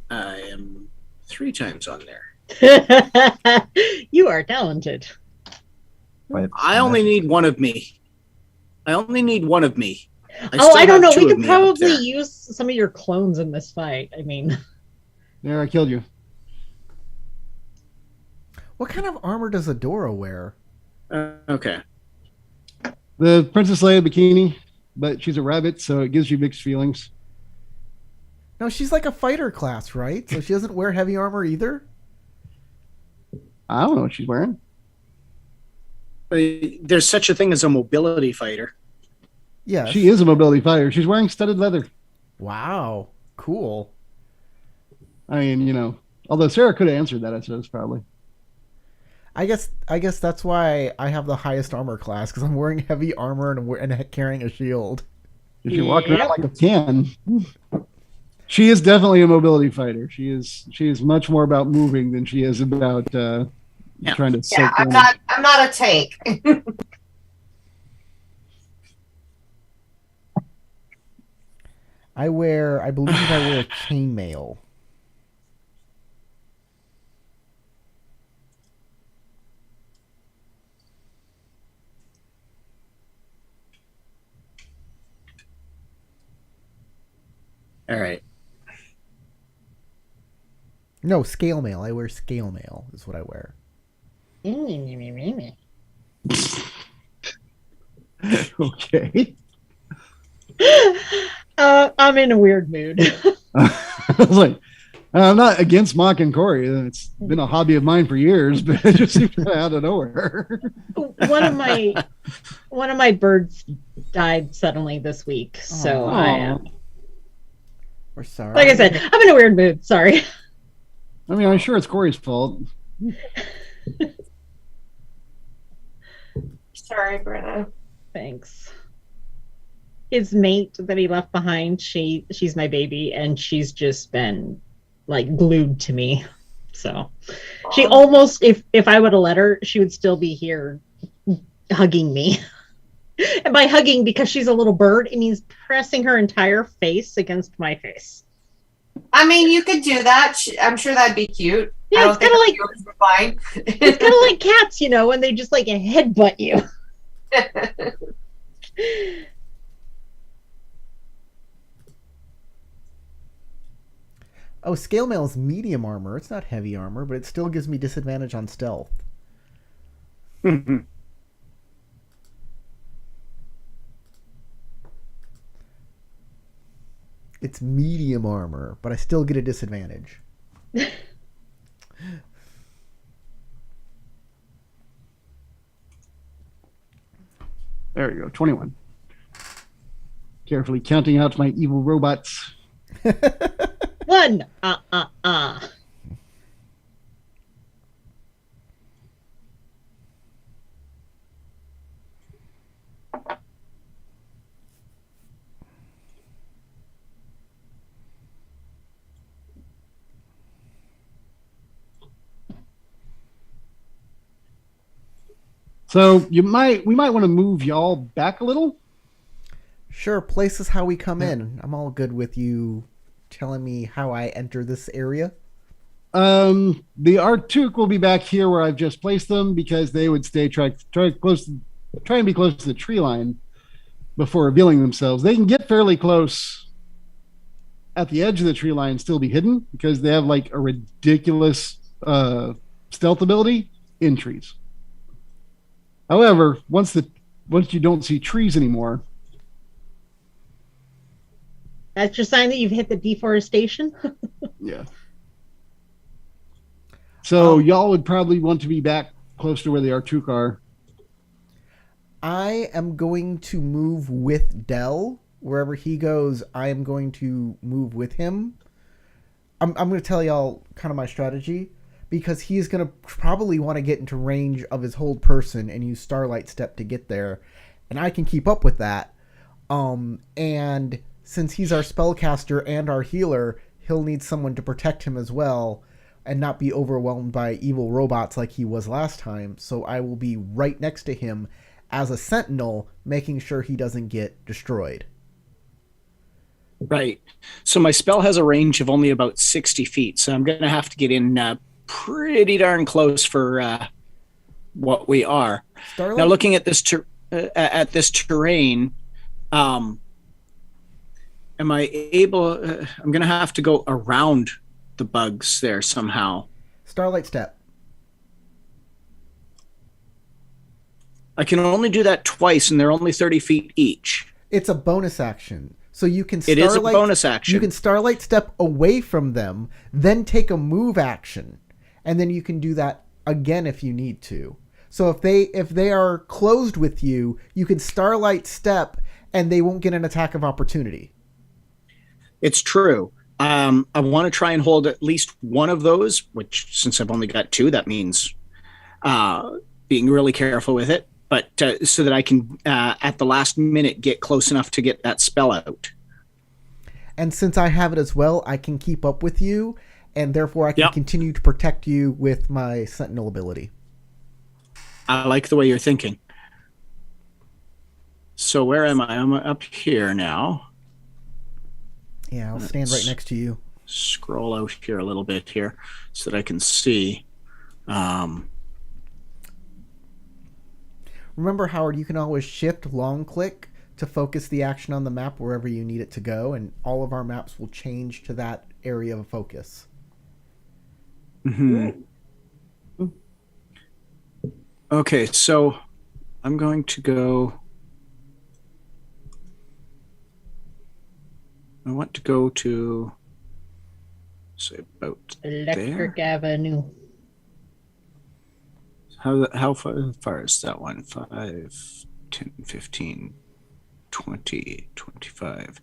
Speaker 3: I am 3 times on there.
Speaker 5: You are talented.
Speaker 3: I only need one of me. I only need one of me.
Speaker 5: I don't know.
Speaker 3: Two
Speaker 5: We
Speaker 3: of
Speaker 5: could
Speaker 3: me up
Speaker 5: probably
Speaker 3: there.
Speaker 5: use some of your clones in this fight. I mean,
Speaker 2: There, I killed you.
Speaker 1: What kind of armor does Adora wear?
Speaker 3: Okay.
Speaker 2: The Princess Leia bikini, but she's a rabbit, so it gives you mixed feelings.
Speaker 1: No, she's like a fighter class, right? So she doesn't wear heavy armor either?
Speaker 2: I don't know what she's wearing.
Speaker 3: There's such a thing as a mobility fighter.
Speaker 1: Yes.
Speaker 2: She is a mobility fighter. She's wearing studded leather.
Speaker 1: Wow. Cool.
Speaker 2: I mean, although Sarah could have answered that, I suppose, probably.
Speaker 1: I guess that's why I have the highest armor class, because I'm wearing heavy armor and carrying a shield.
Speaker 2: If you're walking around like a can. She is definitely a mobility fighter. She is much more about moving than she is about trying to.
Speaker 4: Yeah, I'm not a tank.
Speaker 1: I believe I wear chainmail.
Speaker 3: All right.
Speaker 1: No, scale mail. I wear scale mail is what I wear.
Speaker 2: Okay.
Speaker 5: I'm in a weird mood.
Speaker 2: I was like, I'm not against Mock and Corey. It's been a hobby of mine for years, but it just seems out of nowhere.
Speaker 5: one of my birds died suddenly this week, so
Speaker 1: We're sorry.
Speaker 5: like I said, I'm in a weird mood. Sorry.
Speaker 2: I mean, I'm sure it's Corey's fault.
Speaker 4: Sorry, Brenna.
Speaker 5: Thanks. His mate that he left behind, she's my baby, and she's just been like glued to me. So she almost, if I would have let her, she would still be here hugging me. And by hugging, because she's a little bird, it means pressing her entire face against my face.
Speaker 4: I mean, you could do that. I'm sure that'd be cute.
Speaker 5: Yeah, it's kind of like
Speaker 4: yours were fine.
Speaker 5: it's kind of like cats, when they just like headbutt you.
Speaker 1: Oh, scale mail is medium armor. It's not heavy armor, but it still gives me disadvantage on stealth. It's medium armor, but I still get a disadvantage.
Speaker 2: There we go, 21. Carefully counting out my evil robots.
Speaker 5: 1.
Speaker 2: So we might want to move y'all back a little.
Speaker 1: Sure, place is how we come in. I'm all good with you telling me how I enter this area.
Speaker 2: The Artuk will be back here where I've just placed them because they would try and be close to the tree line before revealing themselves. They can get fairly close at the edge of the tree line and still be hidden because they have like a ridiculous stealth ability in trees. However, once you don't see trees anymore,
Speaker 5: That's your sign that you've hit the deforestation.
Speaker 2: yeah. So y'all would probably want to be back close to where the Artuk are.
Speaker 1: I am going to move with Dell. Wherever he goes, I am going to move with him. I'm going to tell y'all kind of my strategy, because he's going to probably want to get into range of his hold person and use Starlight Step to get there. And I can keep up with that. And since he's our spellcaster and our healer, he'll need someone to protect him as well and not be overwhelmed by evil robots like he was last time. So I will be right next to him as a sentinel, making sure he doesn't get destroyed.
Speaker 3: Right. So my spell has a range of only about 60 feet. So I'm going to have to get in pretty darn close for what we are.
Speaker 1: Starlight?
Speaker 3: Now, looking at this terrain, am I able? I'm going to have to go around the bugs there somehow.
Speaker 1: Starlight Step.
Speaker 3: I can only do that twice, and they're only 30 feet each.
Speaker 1: It's a bonus action. So you can
Speaker 3: It is a bonus action.
Speaker 1: You can Starlight Step away from them, then take a move action, and then you can do that again if you need to. So if they are closed with you, you can Starlight Step, and they won't get an attack of opportunity.
Speaker 3: It's true. I want to try and hold at least one of those, which since I've only got two, that means being really careful with it. But so that I can, at the last minute, get close enough to get that spell out.
Speaker 1: And since I have it as well, I can keep up with you, and therefore I can continue to protect you with my Sentinel ability.
Speaker 3: I like the way you're thinking. So where am I? I'm up here now.
Speaker 1: Yeah, I'll stand right next to you.
Speaker 3: Scroll out here a little bit here so that I can see.
Speaker 1: Remember, Howard, you can always shift long click to focus the action on the map wherever you need it to go, and all of our maps will change to that area of focus.
Speaker 3: Mm-hmm. Okay, so I'm going to go. I want to go to, say, about
Speaker 5: Electric
Speaker 3: there.
Speaker 5: Avenue.
Speaker 3: How far is that one? 5, 10, 15, 20, 25,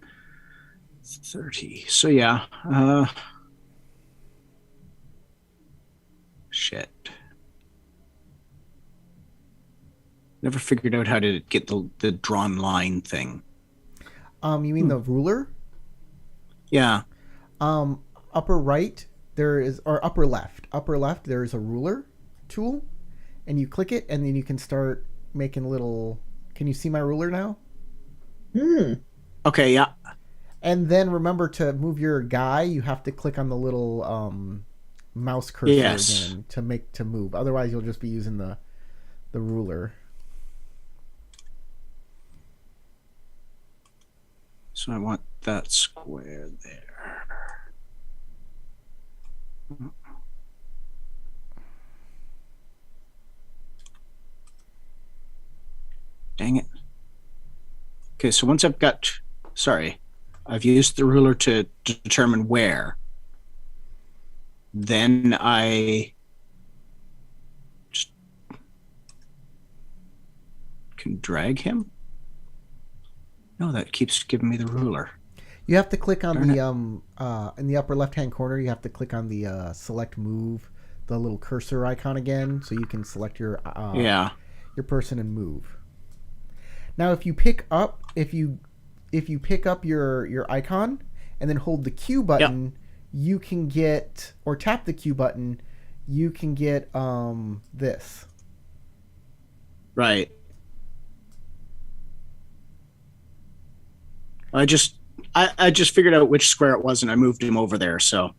Speaker 3: 30. So yeah. Shit. Never figured out how to get the drawn line thing.
Speaker 1: You mean the ruler?
Speaker 3: Yeah.
Speaker 1: Upper right there is, or upper left. Upper left there is a ruler tool, and you click it, and then you can start making little. Can you see my ruler now?
Speaker 3: Okay. Yeah.
Speaker 1: And then remember to move your guy. You have to click on the little mouse cursor again to move. Otherwise, you'll just be using the ruler.
Speaker 3: So I want that square there. Dang it. Okay, so once I've I've used the ruler to determine where. Then I just can drag him. No, that keeps giving me the ruler.
Speaker 1: You have to click on in the upper left-hand corner. You have to click on the select move, the little cursor icon again, so you can select your person and move. Now, if you pick up your icon and then hold the Q button, you can get, or tap the Q button, you can get this.
Speaker 3: Right. I just figured out which square it was, and I moved him over there. So.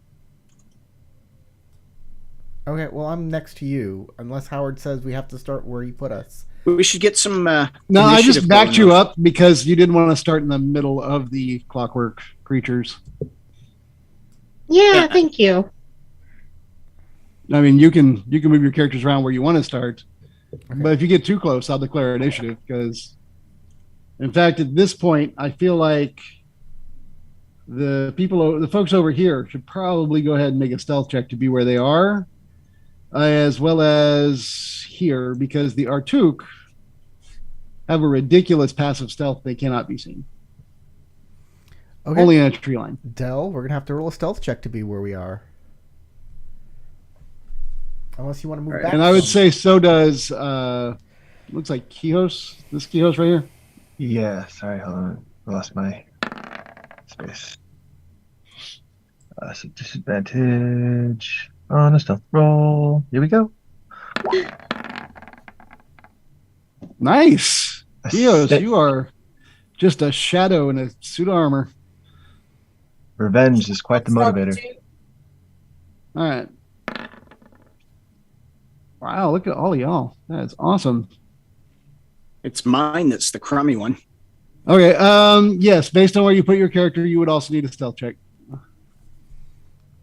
Speaker 1: Okay, well, I'm next to you. Unless Howard says we have to start where you put us.
Speaker 3: We should get some.
Speaker 2: No, I just backed you up because you didn't want to start in the middle of the clockwork creatures.
Speaker 5: Yeah, thank you.
Speaker 2: I mean, you can move your characters around where you want to start, but if you get too close, I'll declare initiative because, in fact, at this point, I feel like the folks over here should probably go ahead and make a stealth check to be where they are, as well as here, because the Artuk have a ridiculous passive stealth. They cannot be seen.
Speaker 1: Okay.
Speaker 2: Only in a tree line.
Speaker 1: Del, we're going to have to roll a stealth check to be where we are. Unless you want to move back.
Speaker 2: And I would say so does, looks like Kihos. This Kihos right here.
Speaker 6: Yeah, sorry, hold on. I lost my space. So disadvantage on a stealth roll. Here we go.
Speaker 2: Nice. Kihos, you are just a shadow in a suit of armor.
Speaker 6: Revenge is quite the motivator.
Speaker 2: All right. Wow, look at all of y'all. That is awesome.
Speaker 3: It's mine that's the crummy one.
Speaker 2: Okay. Yes, based on where you put your character, you would also need a stealth check.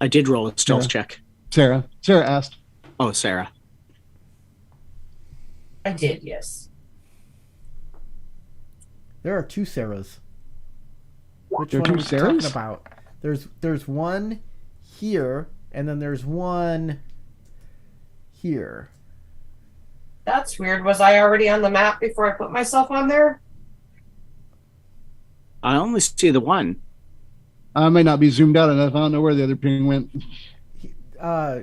Speaker 3: I did roll a stealth check.
Speaker 2: Sarah asked.
Speaker 3: Oh, Sarah.
Speaker 4: I did, yes.
Speaker 1: There are two Sarahs. Which
Speaker 2: there are
Speaker 1: one
Speaker 2: two
Speaker 1: are we
Speaker 2: Sarahs?
Speaker 1: talking about? There's one here, and then there's one here.
Speaker 4: That's weird. Was I already on the map before I put myself on there?
Speaker 3: I only see the one.
Speaker 2: I may not be zoomed out enough. I don't know where the other ping went.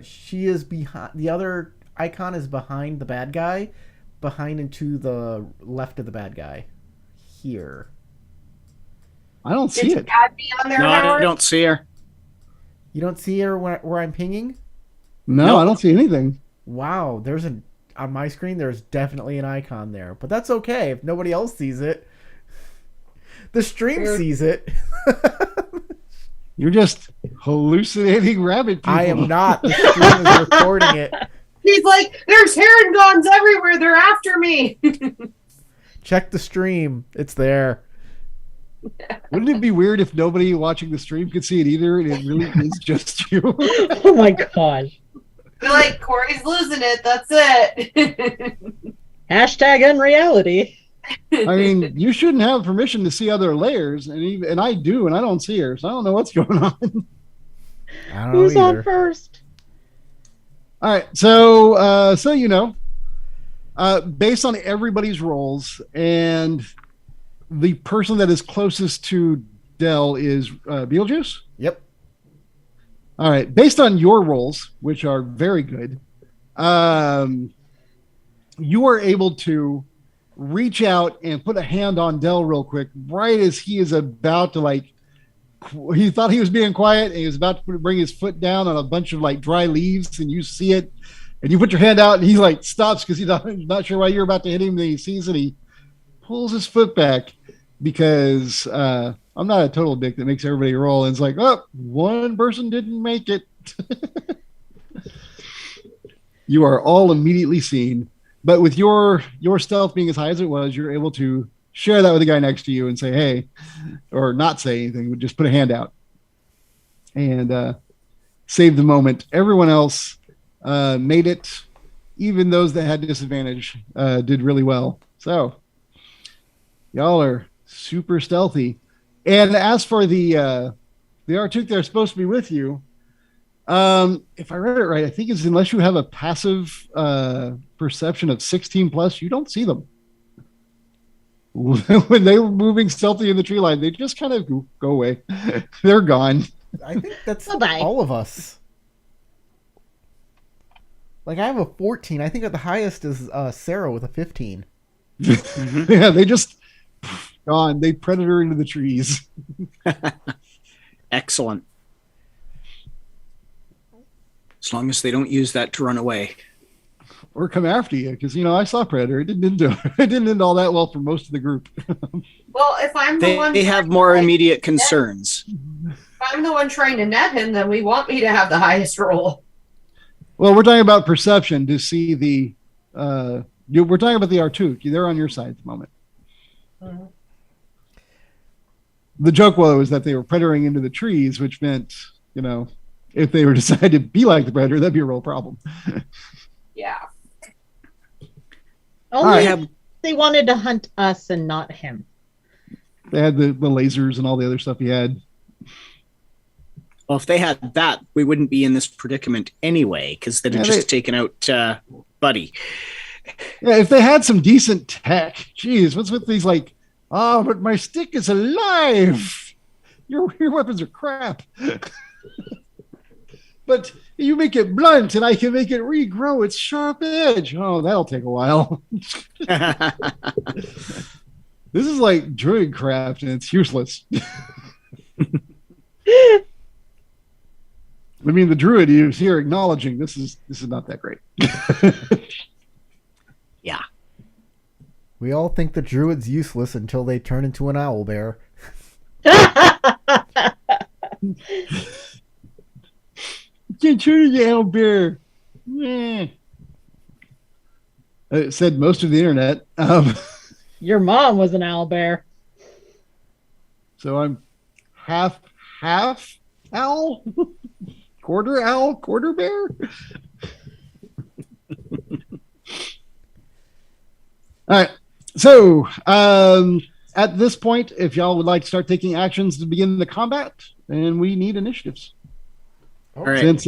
Speaker 1: She is behind. The other icon is behind the bad guy, behind and to the left of the bad guy. Here.
Speaker 2: I don't see
Speaker 4: Did you
Speaker 2: it.
Speaker 4: add me on there,
Speaker 3: No, I
Speaker 4: Howard?
Speaker 3: don't see her.
Speaker 1: You don't see her where I'm pinging?
Speaker 2: No,
Speaker 3: Nope.
Speaker 2: I don't see anything.
Speaker 1: Wow, on my screen there's definitely an icon there, but that's okay if nobody else sees it. The stream
Speaker 4: Weird.
Speaker 1: sees it.
Speaker 2: You're just hallucinating rabbit people.
Speaker 1: I am not. The stream is recording it.
Speaker 4: He's like, there's herringons everywhere. They're after me.
Speaker 1: Check the stream. It's there.
Speaker 2: Wouldn't it be weird if nobody watching the stream could see it either, and it really is just you?
Speaker 5: Oh my gosh.
Speaker 4: They're like, Corey's losing it. That's it.
Speaker 5: Hashtag unreality.
Speaker 2: I mean, you shouldn't have permission to see other layers, and I do, and I don't see her, so I don't know what's going on.
Speaker 1: I don't
Speaker 5: Who's
Speaker 1: know
Speaker 5: on
Speaker 1: either.
Speaker 5: first?
Speaker 2: All right, so based on everybody's roles, and the person that is closest to Dell is Beetlejuice.
Speaker 1: Yep.
Speaker 2: All right, based on your roles, which are very good, you are able to reach out and put a hand on Dell real quick, right as he is about to he thought he was being quiet and he was about to bring his foot down on a bunch of dry leaves, and you see it, and you put your hand out, and he stops because he's not sure why you're about to hit him. And he sees it, he pulls his foot back because I'm not a total dick that makes everybody roll, and it's like, oh, one person didn't make it. You are all immediately seen. But with your stealth being as high as it was, you're able to share that with the guy next to you and say, hey, or not say anything, just put a hand out and save the moment. Everyone else made it. Even those that had disadvantage did really well. So y'all are super stealthy. And as for the Artuk that are supposed to be with you, if I read it right, I think it's unless you have a passive perception of 16 plus, you don't see them. When they were moving stealthy in the tree line, they just kind of go away. They're gone.
Speaker 1: I think that's
Speaker 5: Bye-bye.
Speaker 1: all of us. I have a 14. I think that the highest is Sarah with a 15.
Speaker 2: Yeah, they just gone. They predator into the trees.
Speaker 3: Excellent. As long as they don't use that to run away.
Speaker 2: Or come after you, because I saw Predator. It didn't end all that well for most of the group.
Speaker 4: Well, if I'm the one
Speaker 3: They have more immediate concerns.
Speaker 4: if I'm the one trying to net him, then we want me to have the highest roll.
Speaker 2: Well, we're talking about perception to see the. We're talking about the Artuk. They're on your side at the moment.
Speaker 4: Mhm.
Speaker 2: The joke was that they were predating into the trees, which meant, if they were decided to be like the predator, that'd be a real problem.
Speaker 4: Yeah.
Speaker 5: Only
Speaker 3: have-
Speaker 5: if they wanted to hunt us and not him.
Speaker 2: They had the lasers and all the other stuff he had.
Speaker 3: Well, if they had that, we wouldn't be in this predicament anyway, because they'd have
Speaker 2: Yeah,
Speaker 3: just taken out Buddy.
Speaker 2: Yeah, if they had some decent tech, geez, what's with these but my stick is alive. Your weapons are crap. But you make it blunt and I can make it regrow its sharp edge. Oh, that'll take a while. This is like druid craft and it's useless. I mean, the druid is here acknowledging this is not that great.
Speaker 3: Yeah.
Speaker 1: We all think the druid's useless until they turn into an owl bear.
Speaker 2: Can't turn into owl bear. It said most of the internet.
Speaker 5: Your mom was an owlbear.
Speaker 2: So I'm half owl, quarter bear. All right. So at this point, if y'all would like to start taking actions to begin the combat, then we need initiatives.
Speaker 3: All right.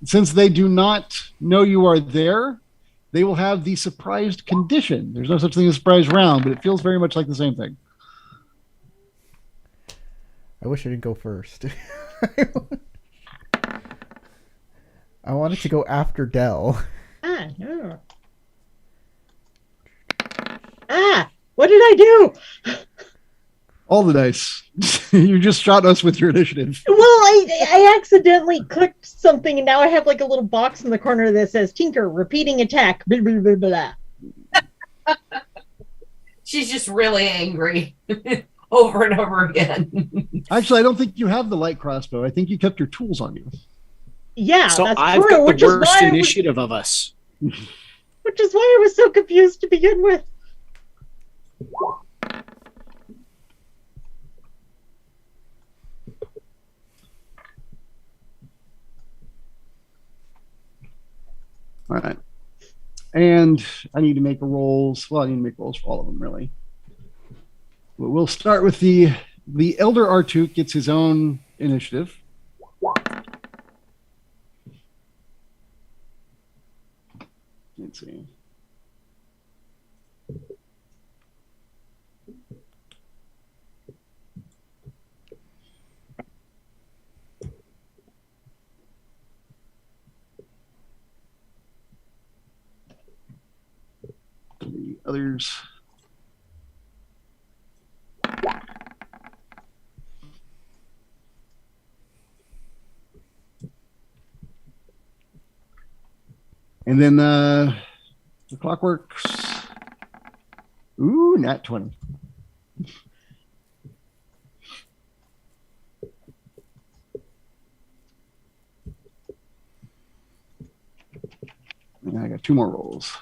Speaker 2: Since they do not know you are there, they will have the surprised condition. There's no such thing as surprise round, but it feels very much like the same thing.
Speaker 1: I wish I didn't go first. I wanted to go after Dell.
Speaker 5: Ah, no. Ah, what did I do?
Speaker 2: All the dice. You just shot us with your initiative.
Speaker 5: Well, I accidentally clicked something, and now I have like a little box in the corner that says Tinker, repeating attack, blah, blah, blah, blah.
Speaker 4: She's just really angry over and over again.
Speaker 2: Actually, I don't think you have the light crossbow. I think you kept your tools on you.
Speaker 5: Yeah,
Speaker 3: So
Speaker 5: that's
Speaker 3: I've
Speaker 5: true,
Speaker 3: got the worst initiative of us.
Speaker 5: which is why I was so confused to begin with.
Speaker 2: All right. And I need to make rolls. Well, I need to make rolls for all of them, really. But we'll start with the Elder Artuk gets his own initiative. Let's see. The others. And then the clock works. Ooh, nat 20. And I got 2 more rolls.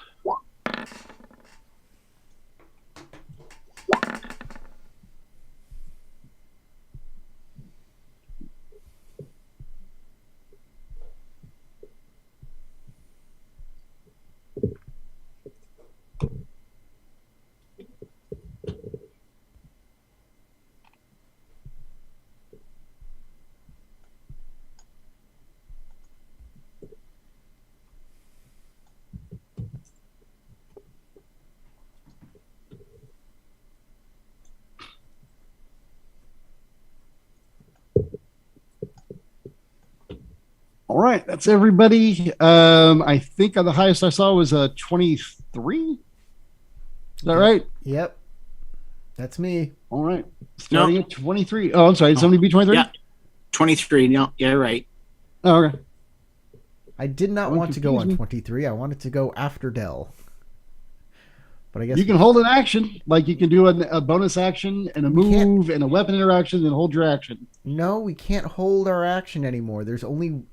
Speaker 2: All right, that's everybody. I think the highest I saw was a 23. Is that right?
Speaker 1: Yep. That's me.
Speaker 2: All right. Starting at 23. Oh, I'm sorry. Did somebody be 23?
Speaker 3: Yeah. 23. No, yeah, right.
Speaker 2: Oh, okay.
Speaker 1: I did not want to go
Speaker 2: confuse
Speaker 1: on
Speaker 2: me.
Speaker 1: 23. I wanted to go after Dell. But I guess
Speaker 2: You can hold an action, like you can do a bonus action and a move and a weapon interaction and hold your action.
Speaker 1: no, we can't hold our action anymore. There's only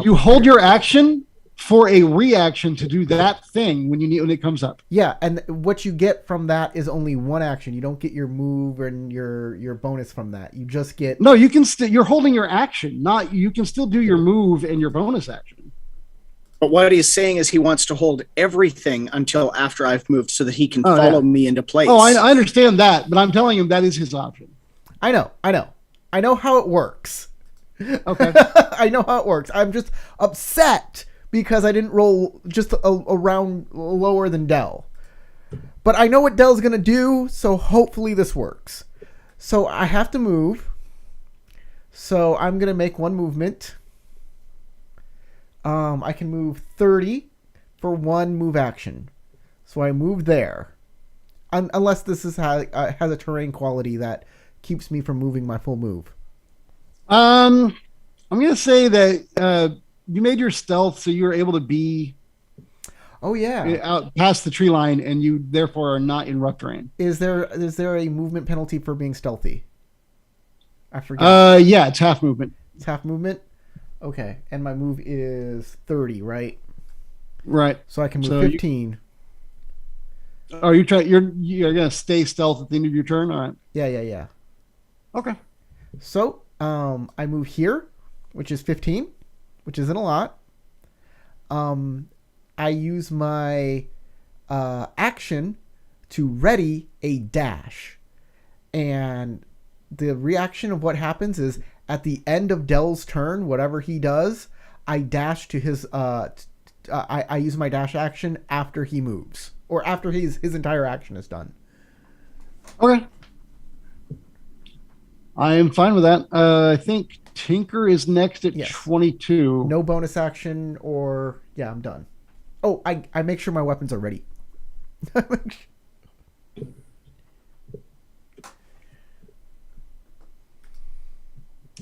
Speaker 2: You hold your action for a reaction to do that thing when it comes up.
Speaker 1: Yeah, and what you get from that is only one action. You don't get your move and your bonus from that. You just get
Speaker 2: No, you can you're holding your action, not you can still do your move and your bonus action.
Speaker 3: But what he's saying is he wants to hold everything until after I've moved so that he can follow me into place.
Speaker 2: Oh, I understand that, but I'm telling him that is his option.
Speaker 1: I know how it works.
Speaker 2: Okay.
Speaker 1: I know how it works. I'm just upset because I didn't roll just a round lower than Dell. But I know what Dell's going to do, so hopefully this works. So I have to move. So I'm going to make one movement. I can move 30 for one move action. So I move there. Unless this has a terrain quality that keeps me from moving my full move.
Speaker 2: I'm going to say that you made your stealth so you were able to be out past the tree line, and you therefore are not in rough terrain.
Speaker 1: Is there a movement penalty for being stealthy? I forget.
Speaker 2: Yeah, it's half movement.
Speaker 1: It's half movement? Okay. And my move is 30, right?
Speaker 2: Right.
Speaker 1: So I can move
Speaker 2: So
Speaker 1: 15.
Speaker 2: You're gonna stay stealth at the end of your turn? All right.
Speaker 1: Yeah.
Speaker 2: Okay.
Speaker 1: So I move here, which is 15, which isn't a lot. I use my action to ready a dash. And the reaction of what happens is at the end of Dell's turn, whatever he does, I dash to his. I use my dash action after he moves, or after his entire action is done.
Speaker 2: Okay. I am fine with that. I think Tinker is next at 22.
Speaker 1: No bonus action, or yeah, I'm done. Oh, I make sure my weapons are ready.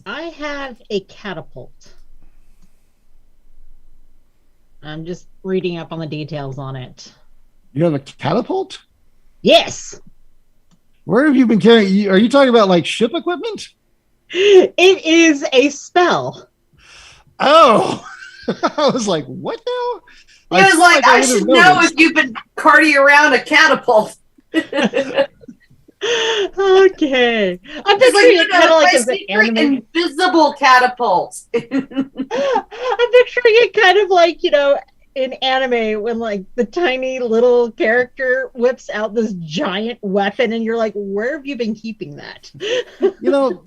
Speaker 5: I have a catapult. I'm just reading up on the details on it.
Speaker 2: You have a catapult?
Speaker 5: Yes.
Speaker 2: Where have you been carrying? Are you talking about like ship equipment?
Speaker 5: It is a spell.
Speaker 2: Oh, I was like, what now?
Speaker 4: He was like, I should know if you've been carting around a catapult.
Speaker 5: Okay. I'm
Speaker 4: Just
Speaker 5: picturing
Speaker 4: like,
Speaker 5: it kind of like as an
Speaker 4: secret
Speaker 5: anime.
Speaker 4: invisible catapult.
Speaker 5: I'm picturing it kind of like, in anime when like the tiny little character whips out this giant weapon and you're like, where have you been keeping that?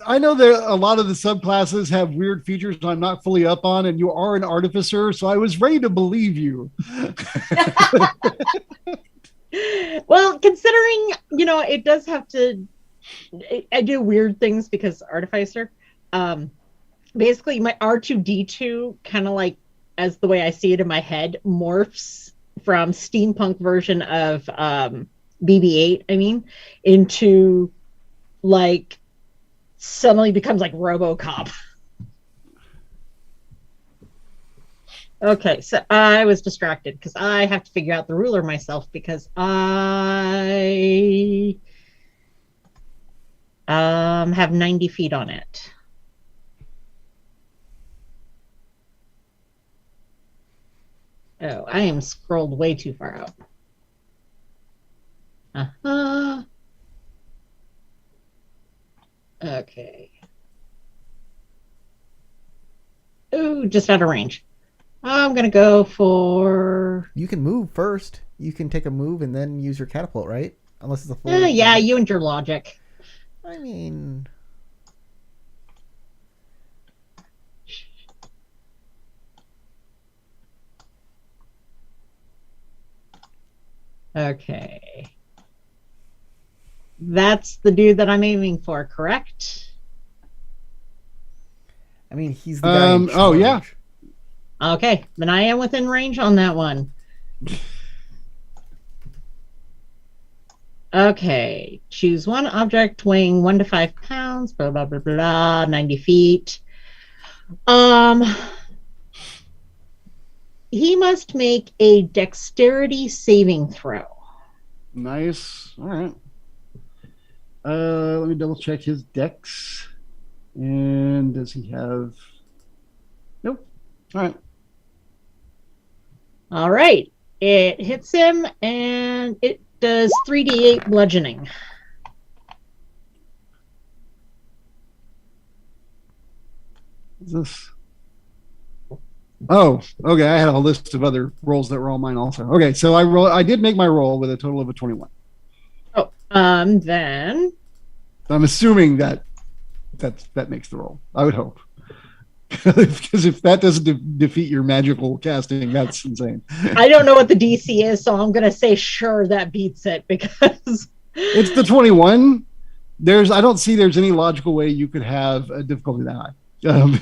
Speaker 2: I know that a lot of the subclasses have weird features I'm not fully up on, and you are an artificer, so I was ready to believe you.
Speaker 5: Well, considering, it does have to, I do weird things because artificer. Basically, my R2D2 kind of like, as the way I see it in my head, morphs from steampunk version of BB-8, into like suddenly becomes like RoboCop. Okay, so I was distracted because I have to figure out the ruler myself because I have 90 feet on it. Oh, I am scrolled way too far out. Uh-huh. Okay. Ooh, just out of range. I'm going to go for...
Speaker 1: You can move first. You can take a move and then use your catapult, right? Unless it's a full...
Speaker 5: yeah, you and your logic.
Speaker 1: I mean...
Speaker 5: Okay. That's the dude that I'm aiming for, correct?
Speaker 1: I mean, he's the guy in charge.
Speaker 2: Oh, yeah.
Speaker 5: Okay, then I am within range on that one. Okay, choose one object weighing 1 to 5 pounds, blah, blah, blah, blah, 90 feet. He must make a dexterity saving throw.
Speaker 2: Nice. All right. Let me double check his dex. And does he have... Nope. All right.
Speaker 5: All right. It hits him, and it does 3d8 bludgeoning.
Speaker 2: What's this? Oh, okay. I had a list of other rolls that were all mine also. Okay, so I did make my roll with a total of a 21.
Speaker 5: Oh, then
Speaker 2: I'm assuming that makes the roll. I would hope. Because if that doesn't defeat your magical casting, that's insane.
Speaker 5: I don't know what the DC is, so I'm gonna say sure that beats it because
Speaker 2: it's the 21. I don't see there's any logical way you could have a difficulty that high.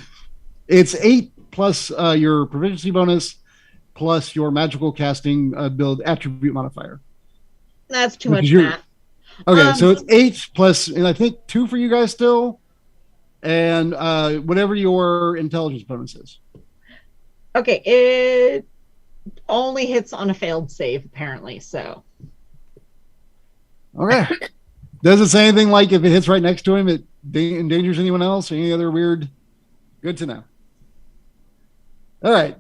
Speaker 2: It's 8 plus your proficiency bonus plus your magical casting build attribute modifier.
Speaker 5: That's too much math.
Speaker 2: Okay, so it's 8 plus, and I think 2 for you guys still, and whatever your intelligence bonus is.
Speaker 5: Okay, it only hits on a failed save, apparently, so.
Speaker 2: Okay. Does it say anything like if it hits right next to him, it endangers anyone else or any other weird? Good to know. All right.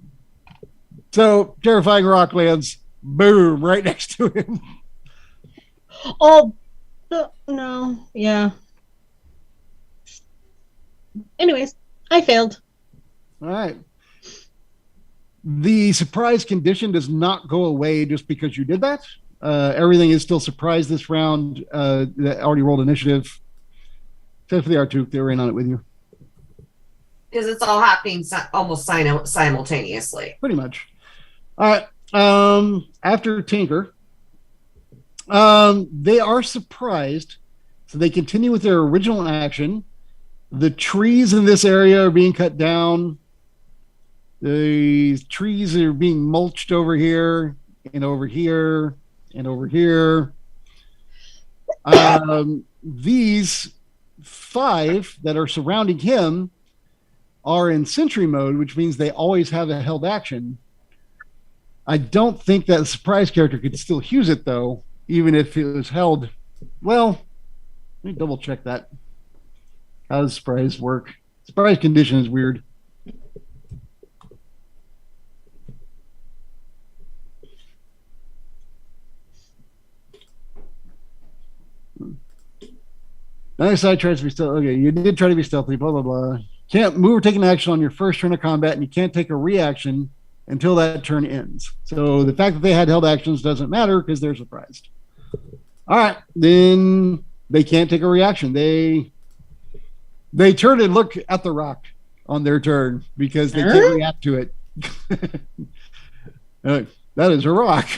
Speaker 2: So, terrifying rock lands, boom, right next to him.
Speaker 5: Oh, no, yeah. Anyways, I failed.
Speaker 2: All right. The surprise condition does not go away just because you did that. Everything is still surprise this round. That already rolled initiative. Except for the Artuk, they were in on it with you.
Speaker 4: Because it's all happening almost simultaneously.
Speaker 2: Pretty much. All right. After Tinker, they are surprised, so they continue with their original action. The trees in this area are being cut down. The trees are being mulched over here and over here and over here. These 5 that are surrounding him are in sentry mode, which means they always have a held action. I don't think that surprise character could still use it, though, even if it was held. Well, let me double check that. How does surprise work? Surprise condition is weird. Nice side tries to be stealthy. Okay, you did try to be stealthy, blah, blah, blah. Can't move or take an action on your first turn of combat, and you can't take a reaction until that turn ends. So the fact that they had held actions doesn't matter because they're surprised. All right, then they can't take a reaction. They turn and look at the rock on their turn because they can't react to it. That is a rock.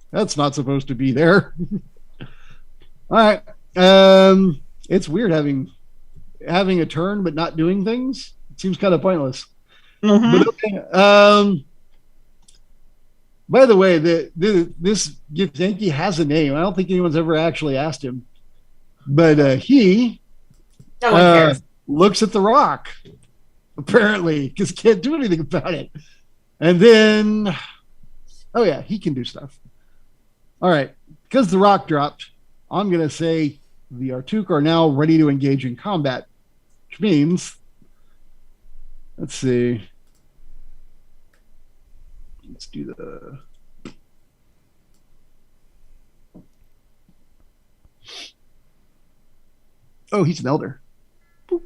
Speaker 2: That's not supposed to be there. All right. It's weird having a turn but not doing things. It seems kind of pointless.
Speaker 5: Mhm.
Speaker 2: But okay. By the way, this Githyanki has a name. I don't think anyone's ever actually asked him. But he
Speaker 4: No one cares.
Speaker 2: looks at the rock, apparently, because he can't do anything about it. And then, oh yeah, he can do stuff. All right. Because the rock dropped, I'm going to say the Artuk are now ready to engage in combat, which means, let's see. Let's do the. Oh, he's an elder. Boop.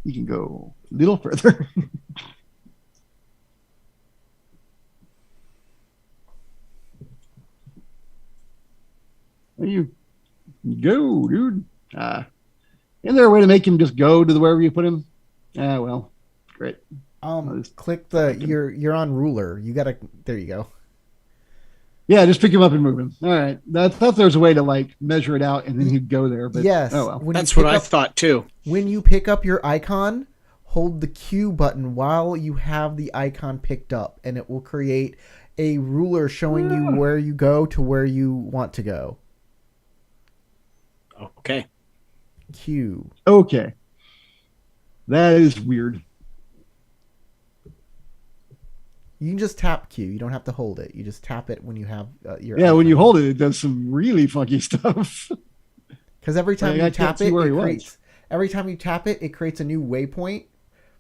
Speaker 2: He can go a little further. You go, dude. Isn't there a way to make him just go to the wherever you put him? Well, great.
Speaker 1: Click the you're on ruler. You gotta. There you go.
Speaker 2: Yeah, just pick him up and move him. All right. I thought there was a way to like measure it out and then he'd go there. But
Speaker 1: Yes.
Speaker 2: Oh well.
Speaker 3: That's what I thought too.
Speaker 1: When you pick up your icon, hold the Q button while you have the icon picked up, and it will create a ruler showing you where you go to where you want to go.
Speaker 3: Okay.
Speaker 1: Q.
Speaker 2: Okay. That is weird.
Speaker 1: You can just tap Q. You don't have to hold it. You just tap it when you have your.
Speaker 2: Yeah, when
Speaker 1: icon.
Speaker 2: you hold it, it does some really funky stuff.
Speaker 1: Because every time
Speaker 2: I
Speaker 1: you
Speaker 2: can't
Speaker 1: tap
Speaker 2: see
Speaker 1: it,
Speaker 2: where he
Speaker 1: it
Speaker 2: was.
Speaker 1: creates. Every time you tap it, it creates a new waypoint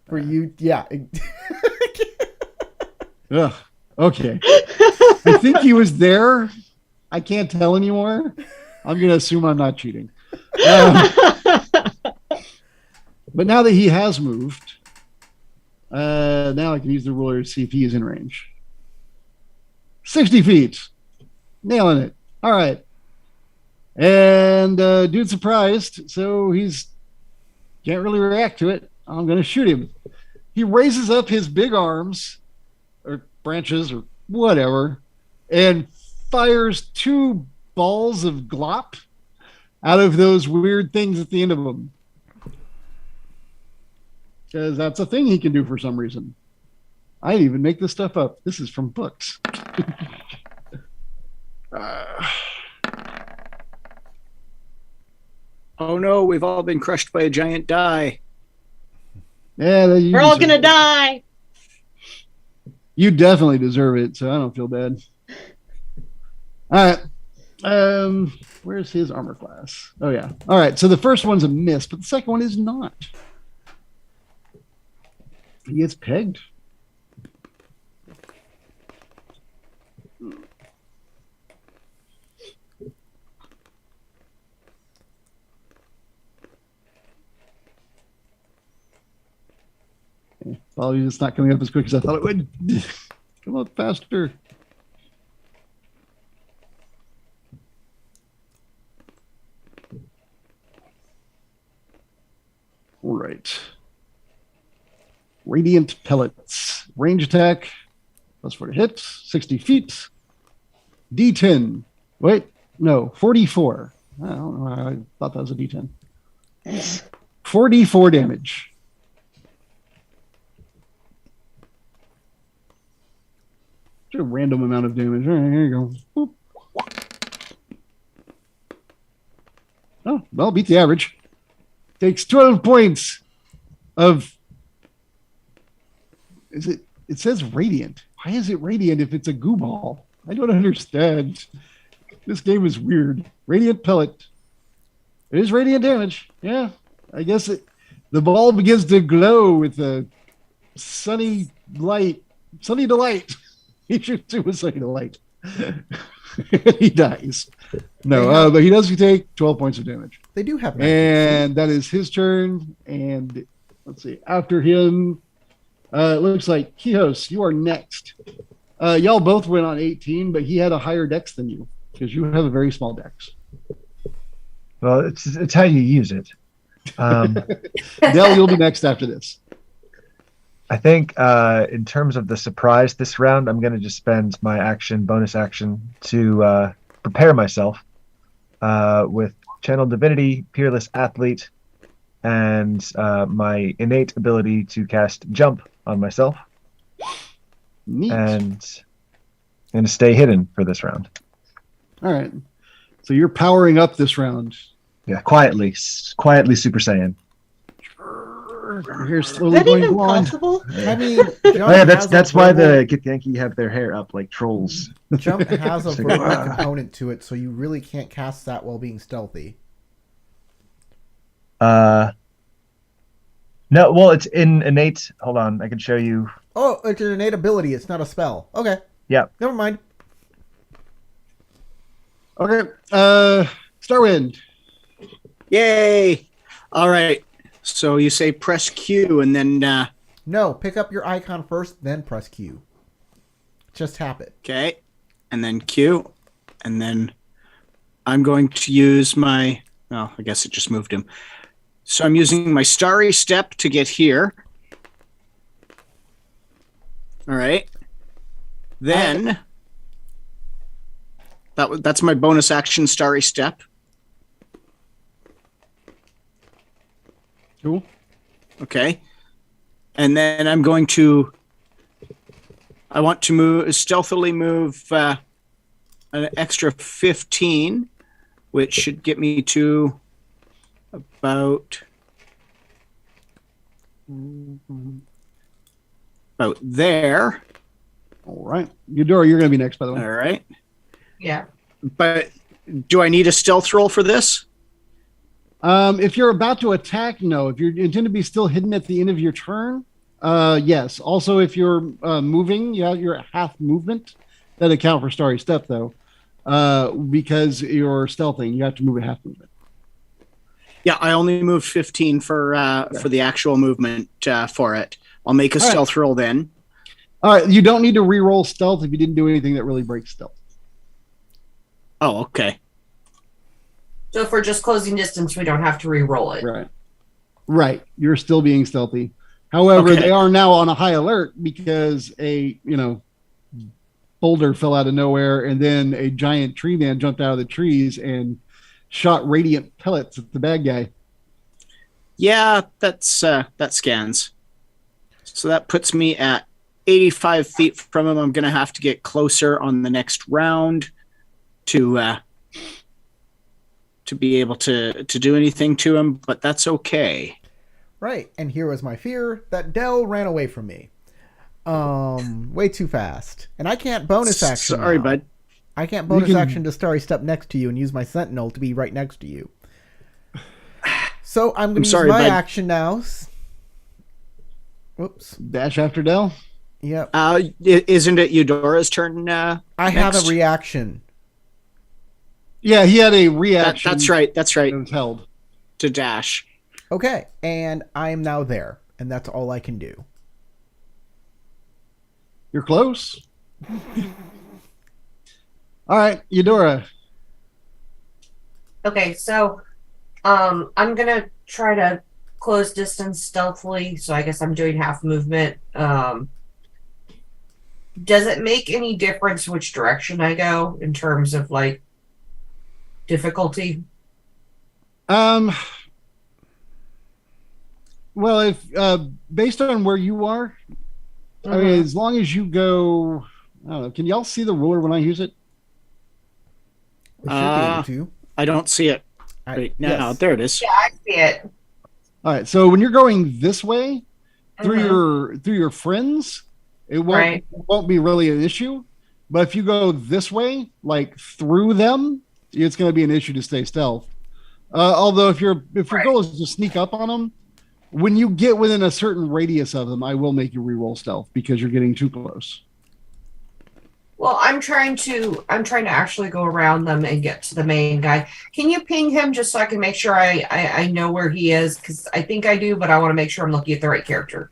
Speaker 1: for you. Yeah.
Speaker 2: Ugh. Okay. I think he was there. I can't tell anymore. I'm going to assume I'm not cheating. But now that he has moved, now I can use the ruler to see if he is in range. 60 feet. Nailing it. All right. And dude's surprised, so he's can't really react to it. I'm going to shoot him. He raises up his big arms or branches or whatever and fires 2 balls of glop out of those weird things at the end of them. Because that's a thing he can do for some reason. I didn't even make this stuff up. This is from books.
Speaker 3: Oh no, we've all been crushed by a giant die.
Speaker 2: Yeah,
Speaker 5: We're all gonna die.
Speaker 2: You definitely deserve it, so I don't feel bad. All right. Where's his armor class? Oh yeah. All right. So the first one's a miss, but the second one is not. He gets pegged. Apologies, it's not coming up as quick as I thought it would. Come up faster. All right. Radiant pellets. Range attack. +4 to hit. 60 feet. D10. Wait, no, 44. I don't know. I thought that was a D10. 44 damage. Just a random amount of damage. All right, here you go. Boop. Oh, well, beat the average. Takes 12 points of. Is it? It says radiant. Why is it radiant if it's a goo ball? I don't understand. This game is weird. Radiant pellet. It is radiant damage. Yeah, I guess it. The ball begins to glow with a sunny light. Sunny delight. He shoots to a sunny delight. He dies. No, but he does take 12 points of damage.
Speaker 1: They do have magic.
Speaker 2: And that is his turn. And let's see. After him, it looks like Kihos, you are next. Y'all both went on 18, but he had a higher dex than you because you have a very small dex.
Speaker 6: Well, it's how you use it.
Speaker 2: Dell, you'll be next after this.
Speaker 6: I think in terms of the surprise this round, I'm going to just spend my bonus action to prepare myself with Channel Divinity, Peerless Athlete, and my innate ability to cast Jump on myself.
Speaker 2: Neat.
Speaker 6: And I'm going to stay hidden for this round.
Speaker 2: All right. So you're powering up this round.
Speaker 6: Yeah, quietly Super Saiyan.
Speaker 2: You're
Speaker 5: Is
Speaker 2: slowly
Speaker 5: that
Speaker 2: going
Speaker 5: even
Speaker 2: blonde.
Speaker 5: possible?
Speaker 1: I mean,
Speaker 6: Oh, yeah, that's why the Githyanki have their hair up like trolls.
Speaker 1: Jump has a
Speaker 6: It's like,
Speaker 1: verbal
Speaker 6: "Ah."
Speaker 1: component to it, so you really can't cast that while being stealthy.
Speaker 6: No, well, it's in innate. Hold on, I can show you.
Speaker 1: Oh, it's an innate ability. It's not a spell. Okay.
Speaker 6: Yeah.
Speaker 1: Never mind.
Speaker 2: Okay. Starwind.
Speaker 3: Yay! All right. So you say press Q and then
Speaker 1: No, pick up your icon first, then press Q. Just tap it.
Speaker 3: okay, and then Q, and then I'm going to use my. Oh, I guess it just moved him. So I'm using my Starry Step to get here. All right. Then that's my bonus action, Starry Step.
Speaker 2: Cool.
Speaker 3: Okay. And then I'm going to. I want to stealthily move an extra 15, which should get me to about there.
Speaker 2: All right. Eudora, you're going to be next, by the way.
Speaker 3: All right.
Speaker 4: Yeah.
Speaker 3: But do I need a stealth roll for this?
Speaker 2: If you're about to attack, no. If you intend to be still hidden at the end of your turn, yes. Also, if you're moving, you have your half movement. That account for Starry Step, though, because you're stealthing, you have to move a half movement.
Speaker 3: Yeah, I only moved 15 for the actual movement for it. I'll make a
Speaker 2: All right.
Speaker 3: stealth roll then.
Speaker 2: All right. You don't need to re-roll stealth if you didn't do anything that really breaks stealth.
Speaker 3: Oh, okay.
Speaker 4: So if we're just closing distance, we don't have to re-roll it.
Speaker 2: Right. Right. You're still being stealthy. However,
Speaker 3: Okay.
Speaker 2: they are now on a high alert because a boulder fell out of nowhere, and then a giant tree man jumped out of the trees and shot radiant pellets at the bad guy.
Speaker 3: Yeah, that scans. So that puts me at 85 feet from him. I'm going to have to get closer on the next round to be able to do anything to him, but that's okay.
Speaker 1: Right, and here was my fear that Dell ran away from me. Way too fast. And I can't bonus action.
Speaker 3: Sorry,
Speaker 1: now.
Speaker 3: bud.
Speaker 1: I can't bonus
Speaker 2: can-
Speaker 1: action to Starry Step next to you and use my Sentinel to be right next to you. So I'm going to use
Speaker 3: sorry,
Speaker 1: my
Speaker 3: bud.
Speaker 1: action now. Whoops.
Speaker 2: Dash after Dell.
Speaker 1: Yep.
Speaker 3: Isn't it Eudora's turn?
Speaker 1: I have
Speaker 3: next?
Speaker 1: a reaction.
Speaker 2: Yeah, he had a reaction.
Speaker 3: That's right. That's right.
Speaker 2: That was held.
Speaker 3: To dash.
Speaker 1: Okay, and I am now there, and that's all I can do.
Speaker 2: You're close. All right, Eudora.
Speaker 4: Okay, so I'm gonna try to close distance stealthily, so I guess I'm doing half movement. Does it make any difference which direction I go in terms of like difficulty?
Speaker 2: Well, if based on where you are, I mean, as long as you go, I don't know. Can y'all see the ruler when I use it?
Speaker 1: We should be able to.
Speaker 3: I don't see it
Speaker 1: I-
Speaker 3: right now.
Speaker 1: yes.
Speaker 3: There it is.
Speaker 4: Yeah, I see it.
Speaker 2: All right. So when you're going this way
Speaker 4: Mhm.
Speaker 2: through your friends, it
Speaker 4: Right.
Speaker 2: won't be really an issue. But if you go this way, like through them, it's going to be an issue to stay stealth. Although if your
Speaker 4: Right.
Speaker 2: goal is to sneak up on them, when you get within a certain radius of them, I will make you reroll stealth because you're getting too close.
Speaker 4: Well, I'm trying to actually go around them and get to the main guy. Can you ping him just so I can make sure I know where he is? Because I think I do, but I want to make sure I'm looking at the right character.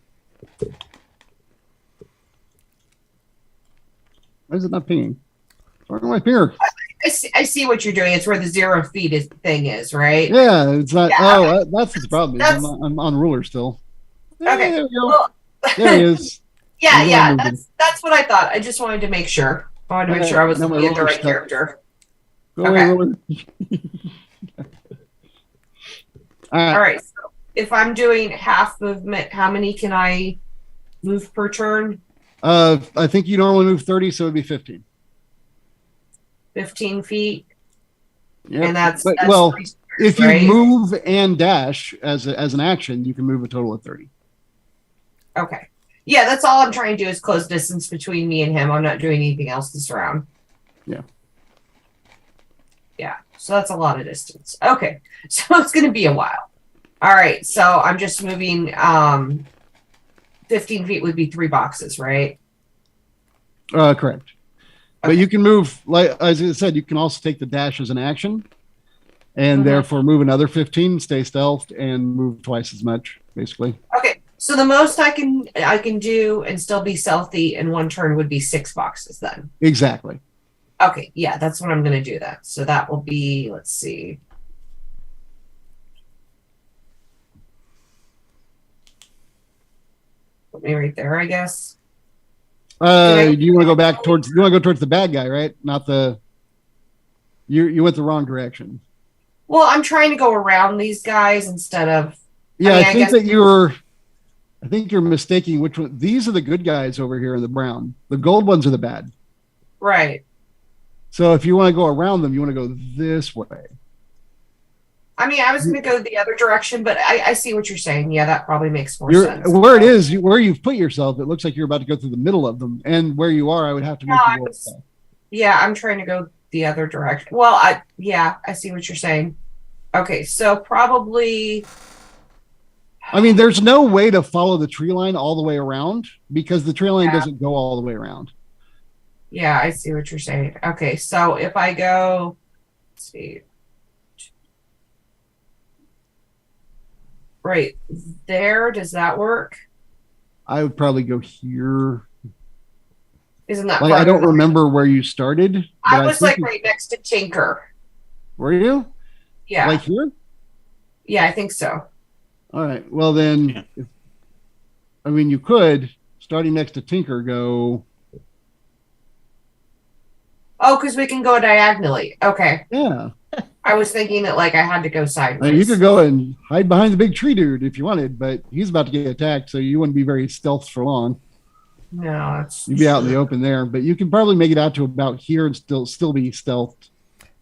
Speaker 2: Why is it not pinging? Where's my finger?
Speaker 4: I see what you're doing. It's where the 0 feet thing is, right?
Speaker 2: Yeah, it's not.
Speaker 4: Yeah,
Speaker 2: oh, that's the problem.
Speaker 4: that's-
Speaker 2: I'm on ruler still.
Speaker 4: Okay.
Speaker 2: There we go.
Speaker 4: Well,
Speaker 2: There he is.
Speaker 4: yeah,
Speaker 2: He's
Speaker 4: yeah.
Speaker 2: not moving.
Speaker 4: That's what I thought. I just wanted to make sure. I wanted to make
Speaker 2: Okay,
Speaker 4: sure I was
Speaker 2: now my
Speaker 4: looking at the
Speaker 2: ruler's
Speaker 4: right
Speaker 2: stuck.
Speaker 4: character.
Speaker 2: Go away,
Speaker 4: Okay.
Speaker 2: ruler. All
Speaker 4: All
Speaker 2: right.
Speaker 4: right. So if I'm doing half movement, how many can I move per turn?
Speaker 2: I think you normally move 30, so it'd be 15.
Speaker 4: 15 feet.
Speaker 2: Yeah.
Speaker 4: And that's
Speaker 2: well,
Speaker 4: 3 squares,
Speaker 2: if you
Speaker 4: right?
Speaker 2: move and dash as an action, you can move a total of 30.
Speaker 4: Okay. Yeah, that's all I'm trying to do is close distance between me and him. I'm not doing anything else this round.
Speaker 2: Yeah.
Speaker 4: Yeah. So that's a lot of distance. Okay. So it's going to be a while. All right. So I'm just moving 15 feet would be 3 boxes, right?
Speaker 2: Correct. But
Speaker 4: Okay.
Speaker 2: you can move, like as I said, you can also take the dash as an action, and
Speaker 4: Mhm.
Speaker 2: therefore move another 15, stay stealthed, and move twice as much, basically.
Speaker 4: Okay. So the most I can do and still be stealthy in one turn would be 6 boxes then.
Speaker 2: Exactly.
Speaker 4: Okay, yeah, that's what I'm going to do then. So that will be, let's see. Put me right there, I guess.
Speaker 2: You want to go back towards? You want to go towards the bad guy, right? Not the. You went the wrong direction.
Speaker 4: Well, I'm trying to go around these guys instead of.
Speaker 2: Yeah,
Speaker 4: mean,
Speaker 2: I
Speaker 4: I
Speaker 2: think
Speaker 4: guess-
Speaker 2: that you're. I think you're mistaking which one. These are the good guys over here in the brown. The gold ones are the bad.
Speaker 4: Right.
Speaker 2: So if you want to go around them, you want to go this way.
Speaker 4: I mean, I was going to go the other direction, but I see what you're saying. Yeah, that probably makes more
Speaker 2: You're,
Speaker 4: sense.
Speaker 2: where it is, where you've put yourself, it looks like you're about to go through the middle of them. And where you are, I would have to make
Speaker 4: No,
Speaker 2: you
Speaker 4: I
Speaker 2: roll.
Speaker 4: was- Yeah, I'm trying to go the other direction. Well, I see what you're saying. Okay, so probably.
Speaker 2: I mean, there's no way to follow the tree line all the way around because the tree line
Speaker 4: Yeah.
Speaker 2: doesn't go all the way around.
Speaker 4: Yeah, I see what you're saying. Okay, so if I go, let's see, right there, does that work?
Speaker 2: I would probably go here.
Speaker 4: Isn't that
Speaker 2: Like, I
Speaker 4: farther
Speaker 2: don't
Speaker 4: than-
Speaker 2: remember where you started.
Speaker 4: I
Speaker 2: but
Speaker 4: was
Speaker 2: think
Speaker 4: like right next to Tinker.
Speaker 2: Were you?
Speaker 4: Yeah,
Speaker 2: Like here?
Speaker 4: yeah, I think so.
Speaker 2: All right. Well, then, I mean, you could, starting next to Tinker, go,
Speaker 4: Oh, because we can go diagonally. Okay,
Speaker 2: yeah.
Speaker 4: I was thinking that like I had to go
Speaker 2: I
Speaker 4: sideways.
Speaker 2: mean, you could go and hide behind the big tree dude if you wanted, but he's about to get attacked, so you wouldn't be very stealth for long.
Speaker 4: No, that's
Speaker 2: You'd be out in the open there, but you can probably make it out to about here and still be stealthed.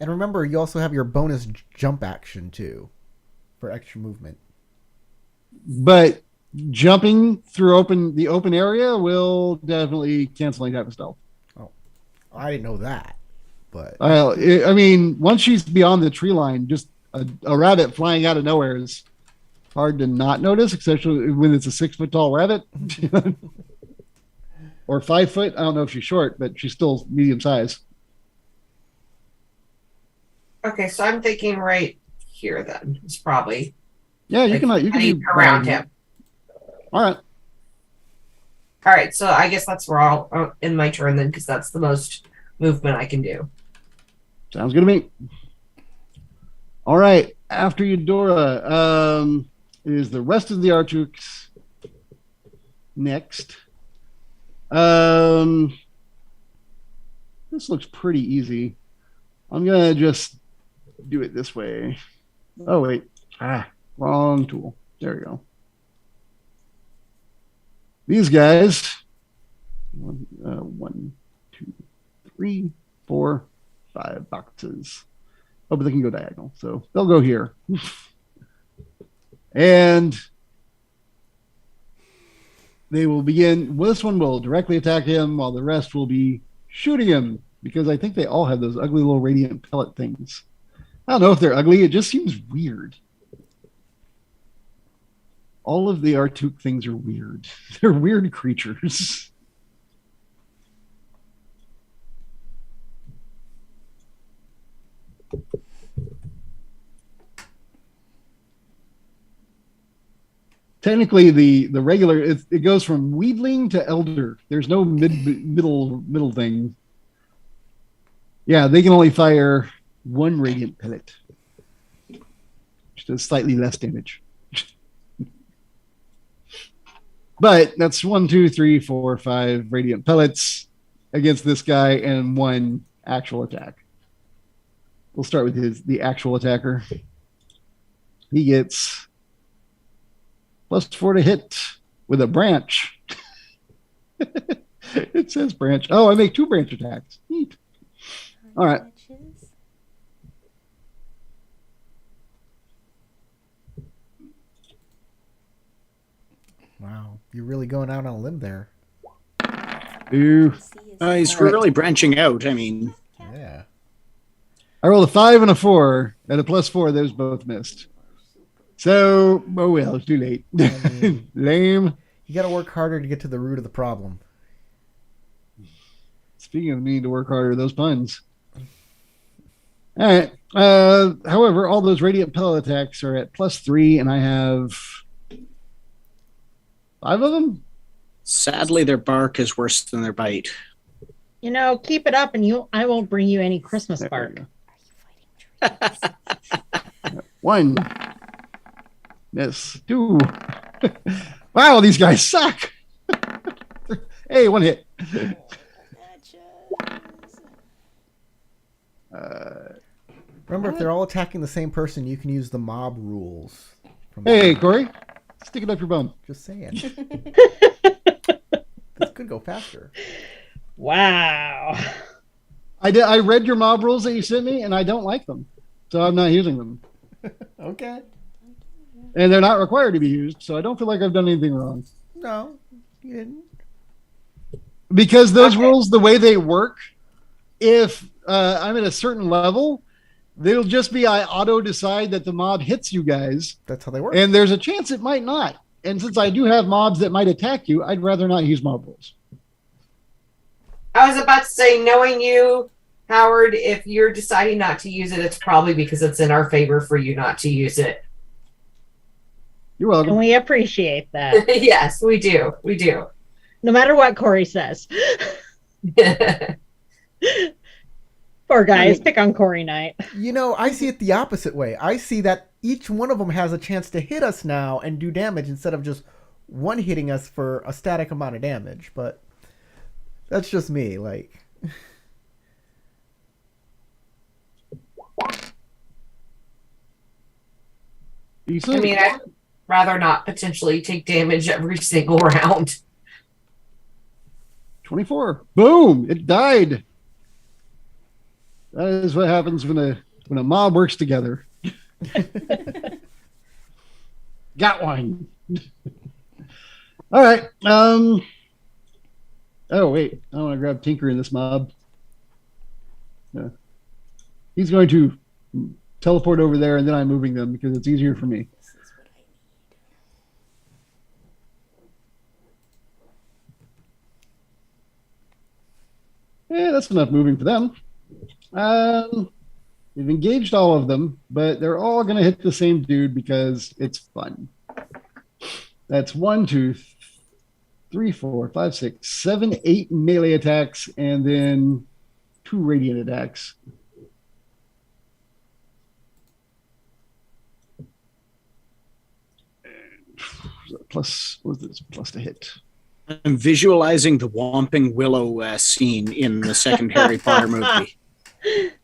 Speaker 1: And remember, you also have your bonus jump action too, for extra movement.
Speaker 2: But jumping through the open area will definitely cancel any type of stealth.
Speaker 1: I didn't know that, but
Speaker 2: I mean, once she's beyond the tree line, just a rabbit flying out of nowhere is hard to not notice, especially when it's a 6 foot tall rabbit. Or 5 foot. I don't know if she's short, but she's still medium size.
Speaker 4: okay. So I'm thinking right here. Then it's probably
Speaker 2: Yeah, you
Speaker 4: like,
Speaker 2: can do
Speaker 4: heading around him.
Speaker 2: All right.
Speaker 4: All right, so I guess that's where I'll in my turn then, because that's the most movement I can do.
Speaker 2: Sounds good to me. All right. After Eudora, It is the rest of the Archooks next. This looks pretty easy. I'm gonna just do it this way. Oh wait, wrong tool. There we go. These guys, 1, 2, 3, 4, 5 boxes. Oh, but they can go diagonal, so they'll go here. And they will begin. Well, this one will directly attack him, while the rest will be shooting him, because I think they all have those ugly little radiant pellet things. I don't know if they're ugly. It just seems weird. All of the Artuk things are weird. They're weird creatures. Technically, the regular it goes from weedling to elder. There's no middle thing. Yeah, they can only fire 1 radiant pellet, which does slightly less damage. But that's 1, 2, 3, 4, 5 radiant pellets against this guy and 1 actual attack. We'll start with the actual attacker. He gets +4 to hit with a branch. It says branch. Oh, I make 2 branch attacks. Neat. All right.
Speaker 1: Wow, you're really going out on a limb there.
Speaker 2: Ooh.
Speaker 3: He's really branching out. I mean,
Speaker 1: Yeah.
Speaker 2: I rolled a 5 and a 4, and a +4. Those both missed. So, oh well, it's too late. Lame.
Speaker 1: You got to work harder to get to the root of the problem.
Speaker 2: Speaking of needing to work harder, those puns. All right. However, all those radiant pellet attacks are at +3, and I have 5 of them.
Speaker 3: sadly, their bark is worse than their bite.
Speaker 5: You know, keep it up, and I won't bring you any Christmas bark.
Speaker 2: 1. Miss. 2. Wow, these guys suck. Hey, 1 hit.
Speaker 1: Remember, if they're all attacking the same person, you can use the mob rules.
Speaker 2: Hey, Corey, stick it up your bum.
Speaker 1: Just saying. This could go faster.
Speaker 5: Wow.
Speaker 2: I read your mob rules that you sent me, and I don't like them, so I'm not using them.
Speaker 1: Okay.
Speaker 2: And they're not required to be used, so I don't feel like I've done anything wrong.
Speaker 1: No, you didn't.
Speaker 2: Because those rules, the way they work, if I'm at a certain level, they'll just be I auto decide that the mob hits you guys.
Speaker 1: That's how they work.
Speaker 2: And there's a chance it might not. And since I do have mobs that might attack you, I'd rather not use mob rules.
Speaker 4: I was about to say, knowing you, Howard, if you're deciding not to use it, it's probably because it's in our favor for you not to use it.
Speaker 2: You're welcome.
Speaker 5: And we appreciate that.
Speaker 4: Yes, we do. We do.
Speaker 5: No matter what Corey says. Poor guys, pick on Corey night.
Speaker 1: You know, I see it the opposite way. I see that each one of them has a chance to hit us now and do damage instead of just one hitting us for a static amount of damage. But that's just me. Like,
Speaker 4: I mean, I'd rather not potentially take damage every single round.
Speaker 2: 24. Boom! It died. That is what happens when a mob works together. Got one. All right. Oh wait, I want to grab Tinker in this mob. Yeah. He's going to teleport over there, and then I'm moving them because it's easier for me. Yeah, that's enough moving for them. We've engaged all of them, but they're all going to hit the same dude because it's fun. That's 1, 2, 3, 4, 5, 6, 7, 8 melee attacks, and then 2 radiant attacks. plus, what was this? Plus to hit.
Speaker 3: I'm visualizing the Whomping Willow scene in the second Harry Potter movie.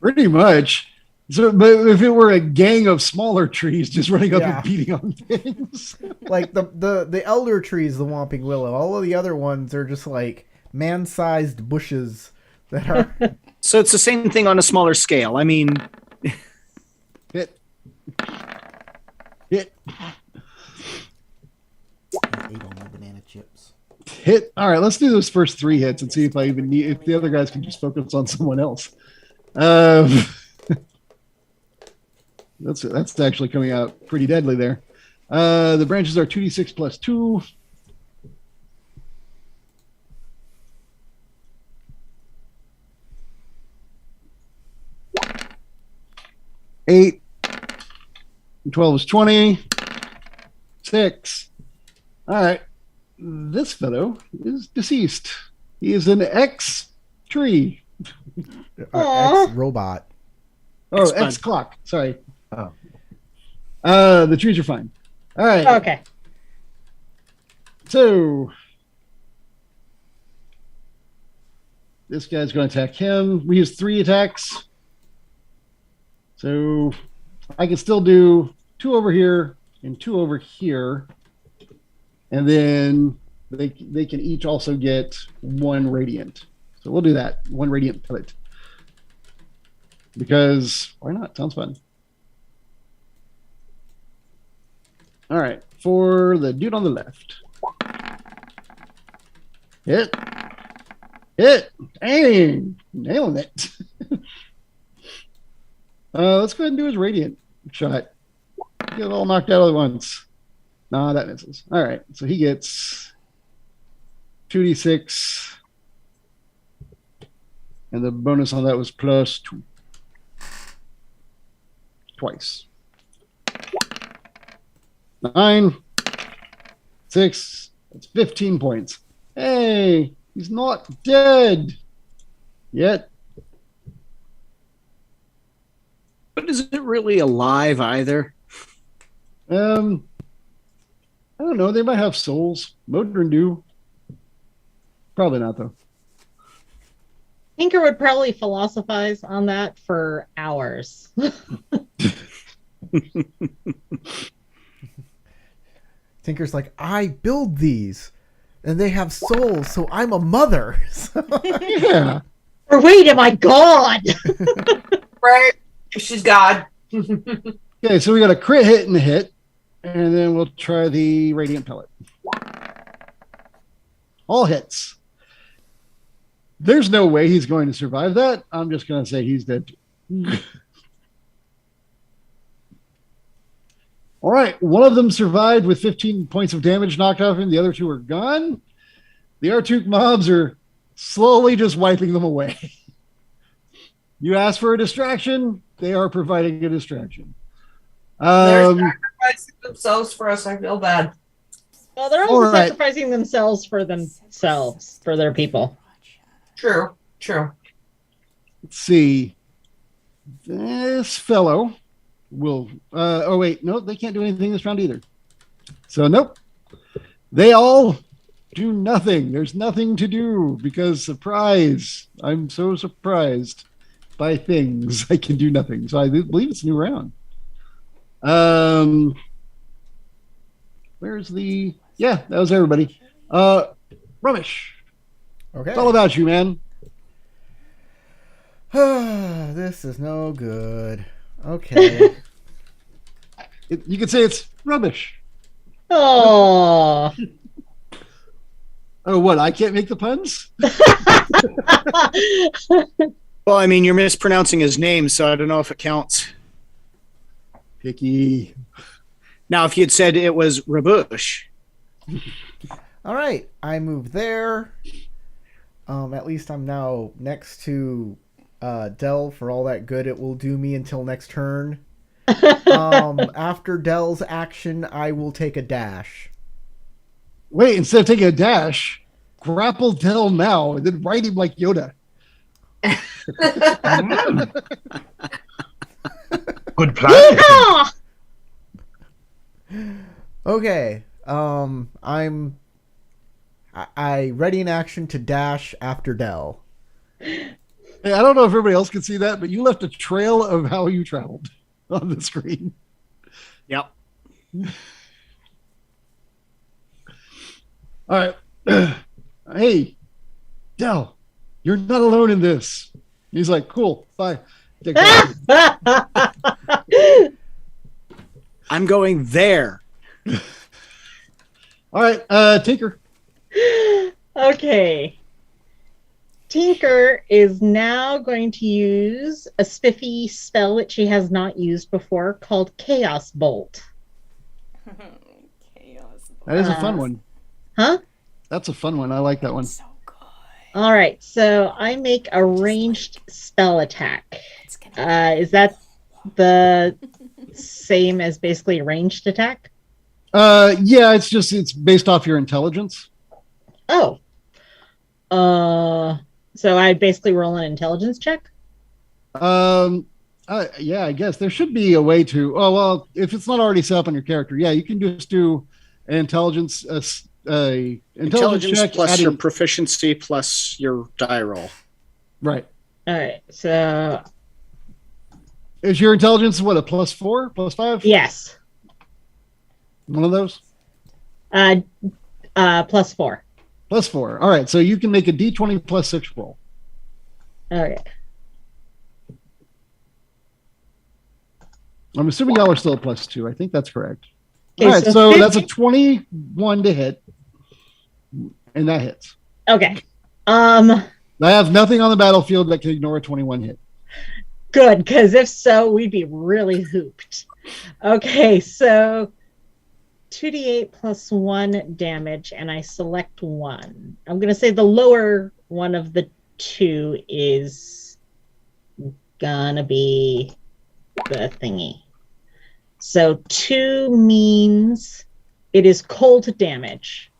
Speaker 2: Pretty much. So, but if it were a gang of smaller trees just running up
Speaker 1: Yeah.
Speaker 2: and beating on things.
Speaker 1: Like the elder tree is the Whomping Willow. All of the other ones are just like man-sized bushes that are.
Speaker 3: So it's the same thing on a smaller scale. I mean,
Speaker 2: Hit. Hit.
Speaker 1: I ate all my banana chips.
Speaker 2: Hit. All right, let's do those first 3 hits and see if I even need, if the other guys can just focus on someone else. That's actually coming out pretty deadly there. The branches are 2d6 plus 2. Eight. 12 is 20. 6. All right. This fellow is deceased. He is an X tree.
Speaker 1: Ex-robot.
Speaker 2: Oh,
Speaker 3: X-Bud.
Speaker 2: X clock. Sorry.
Speaker 6: Oh.
Speaker 2: The trees are fine. All right.
Speaker 5: Okay.
Speaker 2: So this guy's going to attack him. We use 3 attacks. So I can still do 2 over here and 2 over here. And then they can each also get 1 radiant. So we'll do that. 1 radiant pellet. Because why not? Sounds fun. All right. For the dude on the left. Hit. Hit. Dang. Nailing it. Let's go ahead and do his radiant shot. Get it all knocked out at once. Nah, that misses. All right. So he gets 2d6. And the bonus on that was plus 2. Twice. 9. 6. That's 15 points. Hey, he's not dead yet.
Speaker 3: but is it really alive either?
Speaker 2: I don't know. They might have souls. Modron do. Probably not, though.
Speaker 5: Tinker would probably philosophize on that for hours.
Speaker 1: Tinker's like, I build these, and they have souls, so I'm a mother.
Speaker 2: Yeah.
Speaker 5: Or wait, am I God?
Speaker 4: Right? She's God.
Speaker 2: Okay, so we got a crit hit and a hit, and then we'll try the radiant pellet. All hits. There's no way he's going to survive that. I'm just going to say he's dead. All right, one of them survived with 15 points of damage knocked off him. The other 2 are gone. The Artuk mobs are slowly just wiping them away. You asked for a distraction, they are providing a distraction.
Speaker 4: They're sacrificing themselves for us. I feel bad.
Speaker 5: Well, they're
Speaker 2: All
Speaker 5: also
Speaker 2: right.
Speaker 5: sacrificing themselves, for their people.
Speaker 4: True. True.
Speaker 2: Let's see. This fellow will. Oh, wait. No, they can't do anything this round either. So, nope. They all do nothing. There's nothing to do because, surprise. I'm so surprised by things. I can do nothing. So, I believe it's a new round. Where's the. Yeah, that was everybody. Rubbish.
Speaker 1: Okay.
Speaker 2: It's all about you, man.
Speaker 1: This is no good. Okay.
Speaker 2: You could say it's rubbish.
Speaker 5: Oh.
Speaker 2: Oh, what? I can't make the puns?
Speaker 3: Well, I mean, you're mispronouncing his name, so I don't know if it counts.
Speaker 2: Picky.
Speaker 3: Now, if you'd said it was Rabush,
Speaker 1: All right. I move there. At least I'm now next to Dell for all that good it will do me until next turn. After Dell's action, I will take a dash.
Speaker 2: Wait, instead of taking a dash, grapple Dell now and then ride him like Yoda.
Speaker 6: Good plan.
Speaker 5: Yeehaw!
Speaker 1: Okay. I ready in action to dash after Dell.
Speaker 2: Hey, I don't know if everybody else can see that, but you left a trail of how you traveled on the screen.
Speaker 3: Yep.
Speaker 2: All right. Hey, Dell, you're not alone in this. He's like, cool, bye. Take care.
Speaker 3: I'm going there.
Speaker 2: All right, Tinker.
Speaker 5: Okay. Tinker is now going to use a spiffy spell that she has not used before called Chaos Bolt.
Speaker 7: Chaos.
Speaker 2: That is a fun one.
Speaker 5: Huh?
Speaker 2: That's a fun one. I like that one.
Speaker 7: So good.
Speaker 5: All right, so I make a ranged spell attack. Is that the same as basically a ranged attack?
Speaker 2: Yeah, it's based off your intelligence.
Speaker 5: Oh. So I basically roll an intelligence check?
Speaker 2: Yeah, I guess there should be a way to. Oh well, if it's not already set up on your character, yeah, you can just do an intelligence check
Speaker 3: plus
Speaker 2: adding,
Speaker 3: your proficiency plus your die roll.
Speaker 2: right.
Speaker 5: All right, so
Speaker 2: Is your intelligence what, a +4, +5?
Speaker 5: yes.
Speaker 2: One of those?
Speaker 5: +4.
Speaker 2: +4. All right, so you can make a D20 +6 roll.
Speaker 5: Okay.
Speaker 2: I'm assuming y'all are still at +2. I think that's correct.
Speaker 5: Okay,
Speaker 2: All right,
Speaker 5: so
Speaker 2: so
Speaker 5: 50
Speaker 2: that's a 21 to hit, and that hits.
Speaker 5: Okay.
Speaker 2: I have nothing on the battlefield that can ignore a 21 hit.
Speaker 5: Good, because if so, we'd be really hooped. Okay, so 2d8 plus 1 damage, and I select 1. I'm going to say the lower one of the two is gonna be the thingy. So 2 means it is cold damage.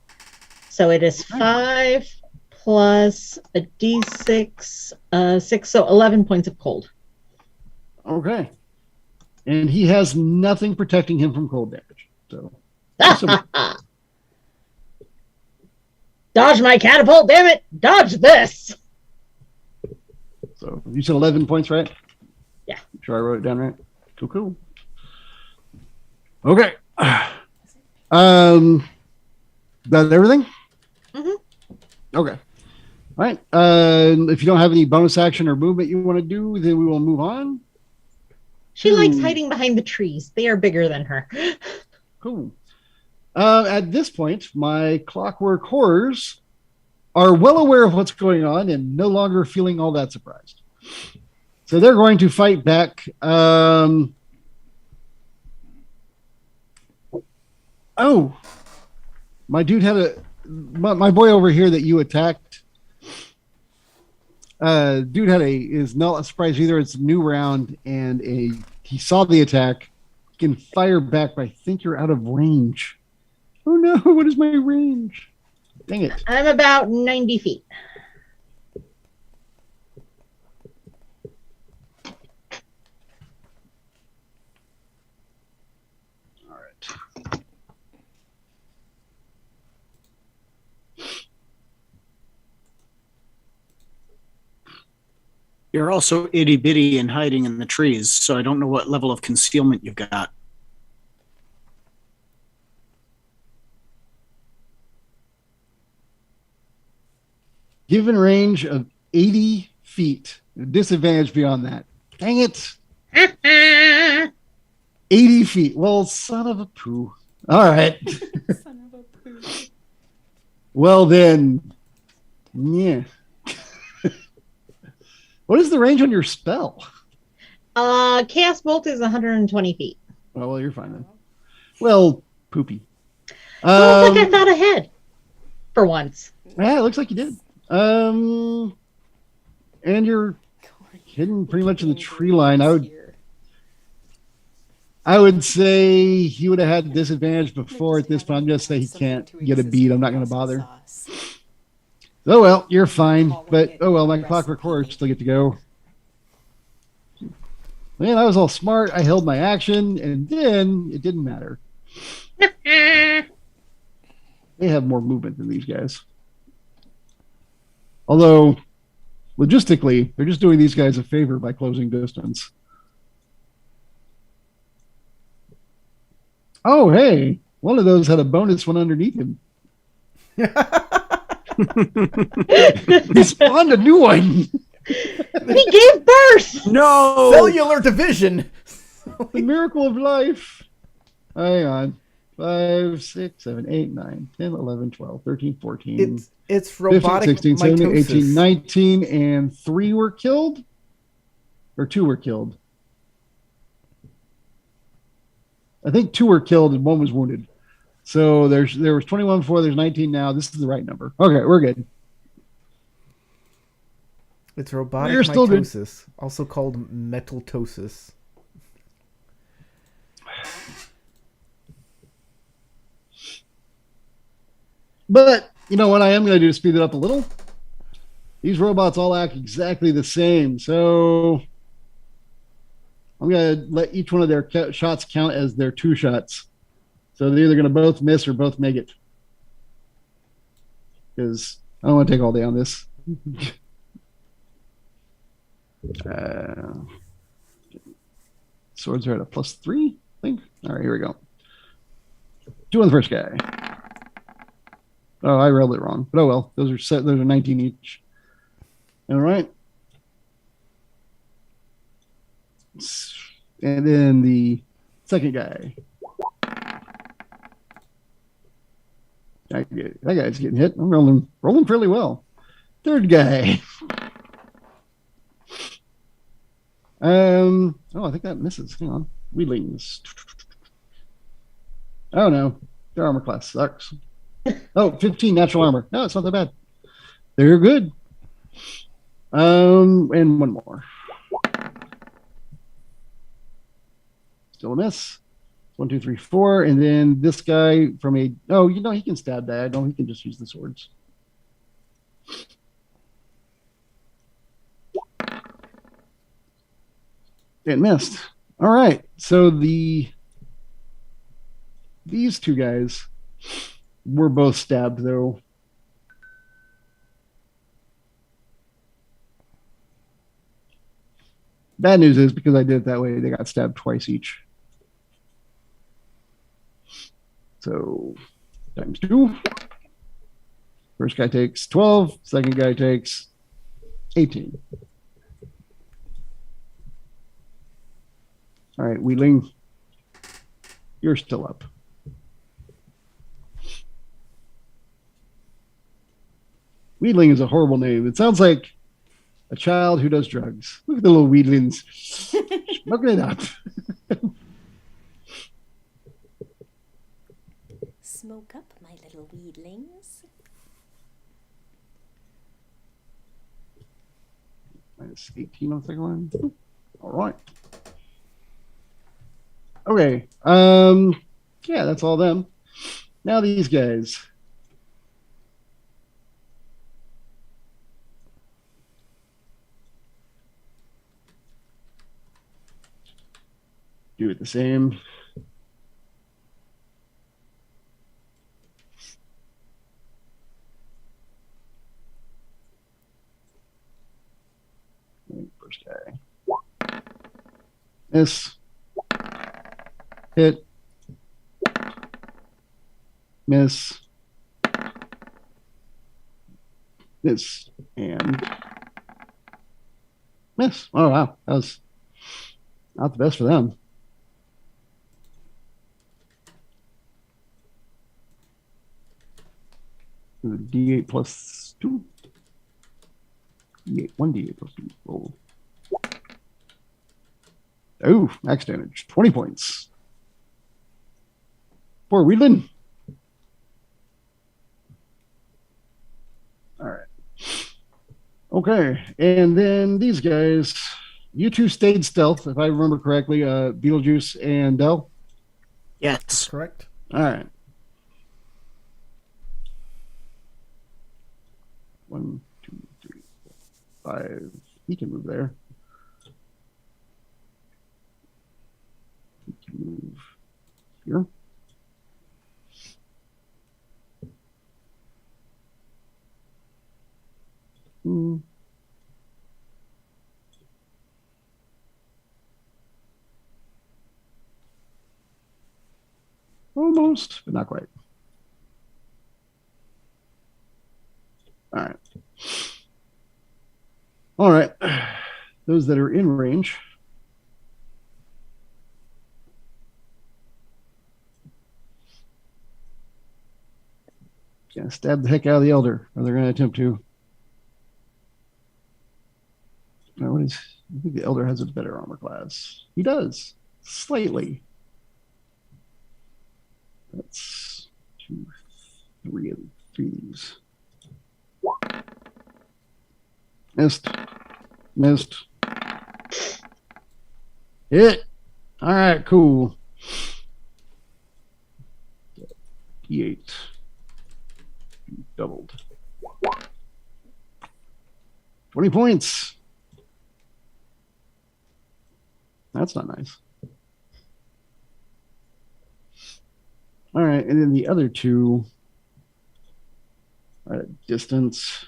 Speaker 5: So it is 5 plus a d6, 6, so 11 points of cold.
Speaker 2: Okay. And he has nothing protecting him from cold damage. So
Speaker 5: Dodge my catapult, damn it! Dodge this!
Speaker 2: So you said 11 points, right?
Speaker 5: Yeah.
Speaker 2: Make sure I wrote it down right. Cool. Okay. That everything?
Speaker 5: Mhm.
Speaker 2: Okay. All right. If you don't have any bonus action or movement you want to do, then we will move on.
Speaker 5: She likes hiding behind the trees. They are bigger than her.
Speaker 2: Cool. At this point, my clockwork horrors are well aware of what's going on and no longer feeling all that surprised. So they're going to fight back. Oh, my dude had my boy over here that you attacked. Dude is not a surprise either. It's a new round, and he saw the attack. Can fire back, but I think you're out of range. Oh no! What is my range? Dang it!
Speaker 5: I'm about 90 feet.
Speaker 2: All right.
Speaker 3: You're also itty bitty and hiding in the trees, so I don't know what level of concealment you've got.
Speaker 2: Given range of 80 feet. Disadvantage beyond that. Dang it. 80 feet. Well, son of a poo. All right.
Speaker 7: Son of a poo.
Speaker 2: Well, then. Yeah. What is the range on your spell?
Speaker 5: Chaos Bolt is 120 feet.
Speaker 2: Oh, well, you're fine then. Well, poopy.
Speaker 5: Well, it's like I thought ahead. For once.
Speaker 2: Yeah, it looks like you did. And you're hidden pretty much in the tree line. I would say he would have had disadvantage before at this point. I'm just saying he can't get a beat. I'm not going to bother. Oh, well, you're fine. But, oh, well, my clockwork horse still get to go. Man, I was all smart. I held my action, and then it didn't matter. They have more movement than these guys. Although, logistically, they're just doing these guys a favor by closing distance. Oh, hey, one of those had a bonus one underneath him. He spawned a new one.
Speaker 5: He gave birth.
Speaker 3: No.
Speaker 1: Cellular division.
Speaker 2: The miracle of life. Hang on. 5, 6, 7, 8, 9, 10, 11, 12, 13, 14.
Speaker 1: It's
Speaker 2: 15,
Speaker 1: robotic
Speaker 2: 16, 17,
Speaker 1: mitosis.
Speaker 2: 18, 19, and 3 were killed? Or 2 were killed? I think 2 were killed and 1 was wounded. So there was 21 before, there's 19 now. This is the right number. Okay, we're good.
Speaker 1: It's robotic
Speaker 2: You're still good.
Speaker 1: mitosis, also called metaltosis.
Speaker 2: But you know what I am going to do to speed it up a little? These robots all act exactly the same. So I'm going to let each one of their shots count as their 2 shots. So they're either going to both miss or both make it. Because I don't want to take all day on this. Swords are at a +3, I think. All right, here we go. 2 on the first guy. Oh, I rolled it wrong. But oh well. Those are set. Those are 19 each. All right. And then the second guy. That guy's getting hit. I'm rolling fairly well. Third guy. Oh, I think that misses. Hang on. Wheelings. Oh no. Their armor class sucks. Oh, 15 natural armor. No, it's not that bad. They're good. And one more. Still a miss. 1, 2, 3, 4. And then this guy from he can stab that. No, he can just use the swords. It missed. All right. So these 2 guys were both stabbed, though. Bad news is because I did it that way, they got stabbed twice each. So times 2. First guy takes 12. Second guy takes 18. All right, Wheeling, you're still up. Wheedling is a horrible name. It sounds like a child who does drugs. Look at the little Wheedlings smoking it up.
Speaker 7: Smoke up, my little weedlings.
Speaker 2: Minus 18 on the second one. All right. Okay. Yeah, that's all them. Now these guys. Do it the same. First guy. Miss. Hit. Miss. Miss. And miss. Oh, wow. That was not the best for them. D8 plus 2. D8, 1d8 plus 2. Roll. Oh, max damage. 20 points. Poor Wheedlin. All right. Okay. And then these guys, you 2 stayed stealth, if I remember correctly, Beetlejuice and Dell.
Speaker 3: Yes.
Speaker 1: Correct.
Speaker 2: All right. 1, 2, 3, 4, 5. He can move there. He can move here. Almost, but not quite. All right. All right. Those that are in range. Gonna stab the heck out of the elder, or they're gonna attempt to. Now, what is? I think the elder has a better armor class. He does slightly. That's 2, 3 of these. Missed. Hit. All right, cool. P8. Doubled. 20 points. That's not nice. All right, and then the other two are at distance.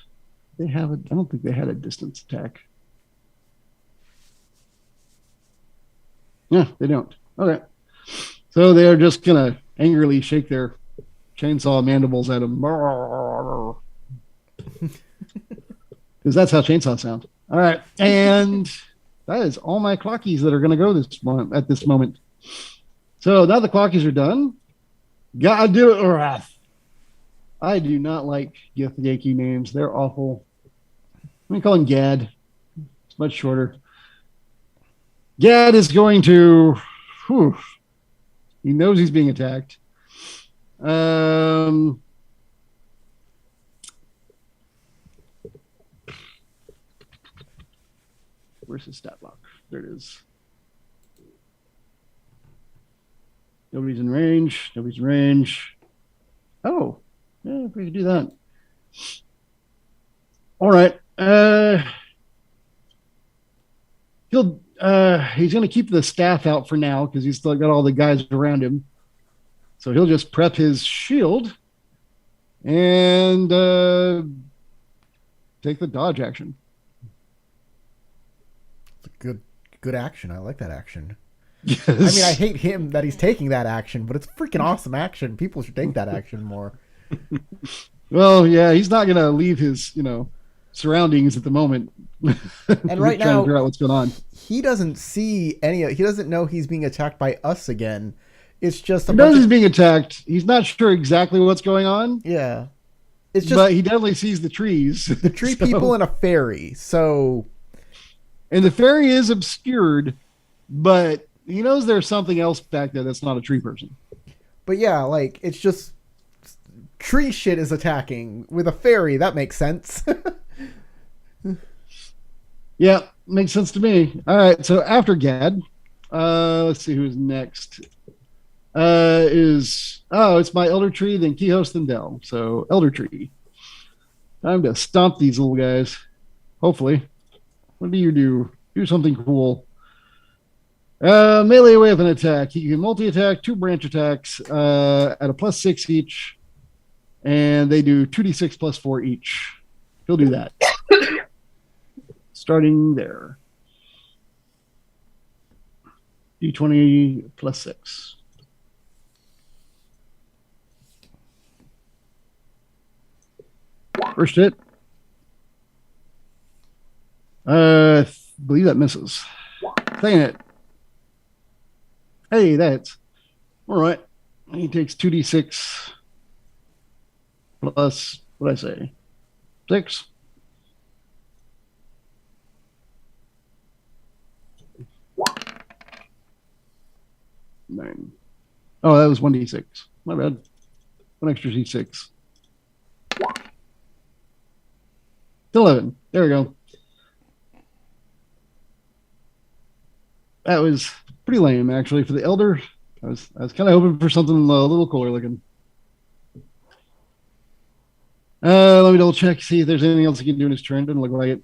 Speaker 2: I don't think they had a distance attack. Yeah, they don't. Okay. So they are just going to angrily shake their chainsaw mandibles at him. Because that's how chainsaws sound. All right. And that is all my clockies that are going to go at this moment. So now the clockies are done. Gotta do it, Wrath. I do not like Githyanki names. They're awful. Let me call him Gad. It's much shorter. Gad is going to. He knows he's being attacked. Where's his stat block? There it is. Nobody's in range. Oh, yeah, if we could do that. All right. He's going to keep the staff out for now because he's still got all the guys around him. So he'll just prep his shield and take the dodge action.
Speaker 1: It's a good action. I like that action.
Speaker 2: Yes.
Speaker 1: I mean, I hate him that he's taking that action, but it's freaking awesome action. People should take that action more.
Speaker 2: Well, yeah, he's not going to leave his, surroundings at the moment.
Speaker 1: And right
Speaker 2: trying
Speaker 1: now,
Speaker 2: to figure out what's going on.
Speaker 1: He doesn't see he doesn't know he's being attacked by us again. It's just
Speaker 2: he knows he's being attacked. He's not sure exactly what's going on.
Speaker 1: Yeah. It's just,
Speaker 2: but he definitely sees the trees.
Speaker 1: The tree people and a fairy. So,
Speaker 2: and the fairy is obscured, but he knows there's something else back there that's not a tree person.
Speaker 1: But yeah, like, it's just tree shit is attacking with a fairy. That makes sense.
Speaker 2: Yeah, makes sense to me. All right, so after Gad, let's see who's next. It's my Elder Tree, then Kihos, then Del. So Elder Tree. Time to stomp these little guys. Hopefully. What do you do? Do something cool. Melee weapon attack. You can multi-attack, 2 branch attacks at a +6 each. And they do 2d6 +4 each. He'll do that. Starting there. D20 +6. First hit. I believe that misses. Dang it. Hey, that's all right. He takes 2d6 plus, what did I say? 6. Nine. Oh, that was 1d6. My bad. 1 extra d6. 11. There we go. That was pretty lame, actually, for the elder. I was kind of hoping for something a little cooler looking. Let me double check, see if there's anything else he can do in his turn. Doesn't look like it.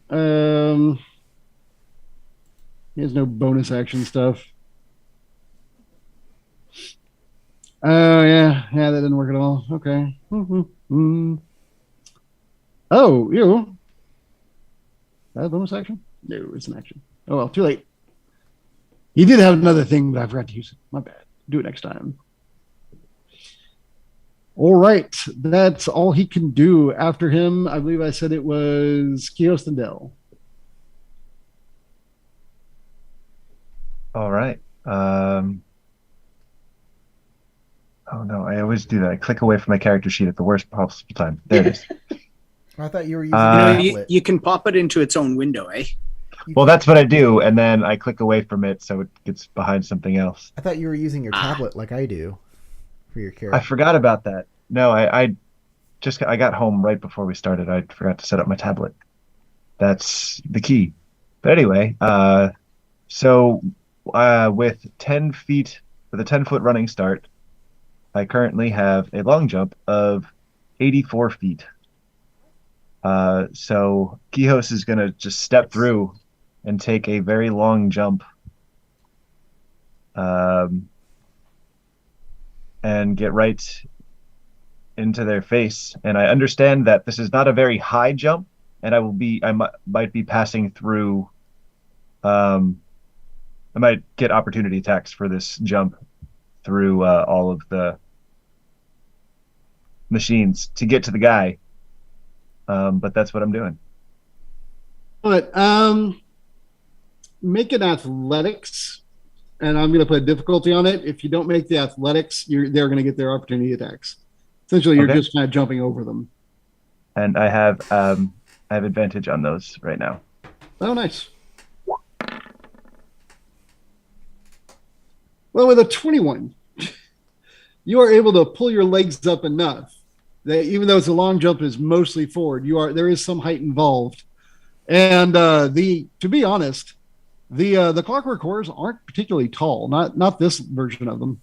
Speaker 2: He has no bonus action stuff. Oh, yeah, that didn't work at all. Okay. Oh, you. Is that a bonus action? No, it's an action. Oh, well, too late. He did have another thing, but I forgot to use it. My bad. Do it next time. All right. That's all he can do. After him, I believe I said it was Kiostendel.
Speaker 6: All right. Oh no, I always do that. I click away from my character sheet at the worst possible time. There it is.
Speaker 1: I thought you were using
Speaker 3: You know,
Speaker 1: your
Speaker 3: you,
Speaker 1: tablet.
Speaker 3: you can pop it into its own window, eh?
Speaker 6: Well, that's what I do, and then I click away from it so it gets behind something else.
Speaker 1: I thought you were using your tablet like I do for your
Speaker 6: I
Speaker 1: character.
Speaker 6: forgot about that. No, I got home right before we started. I forgot to set up my tablet. That's the key. But anyway, so with 10 feet, with a 10-foot running start, I currently have a long jump of 84 feet. So Quijos is going to just step through and take a very long jump. And get right into their face. And I understand that this is not a very high jump, and I might be passing through. I might get opportunity attacks for this jump through all of the machines to get to the guy. But that's what I'm doing.
Speaker 2: But make it athletics, and I'm going to put a difficulty on it. If you don't make the athletics, they're going to get their opportunity attacks. Essentially, you're just kind of jumping over them.
Speaker 6: And I have advantage on those right now.
Speaker 2: Oh, nice. Well, with a 21, you are able to pull your legs up enough that even though it's a long jump is mostly forward, there is some height involved. And to be honest, the clockwork horrors aren't particularly tall, not this version of them.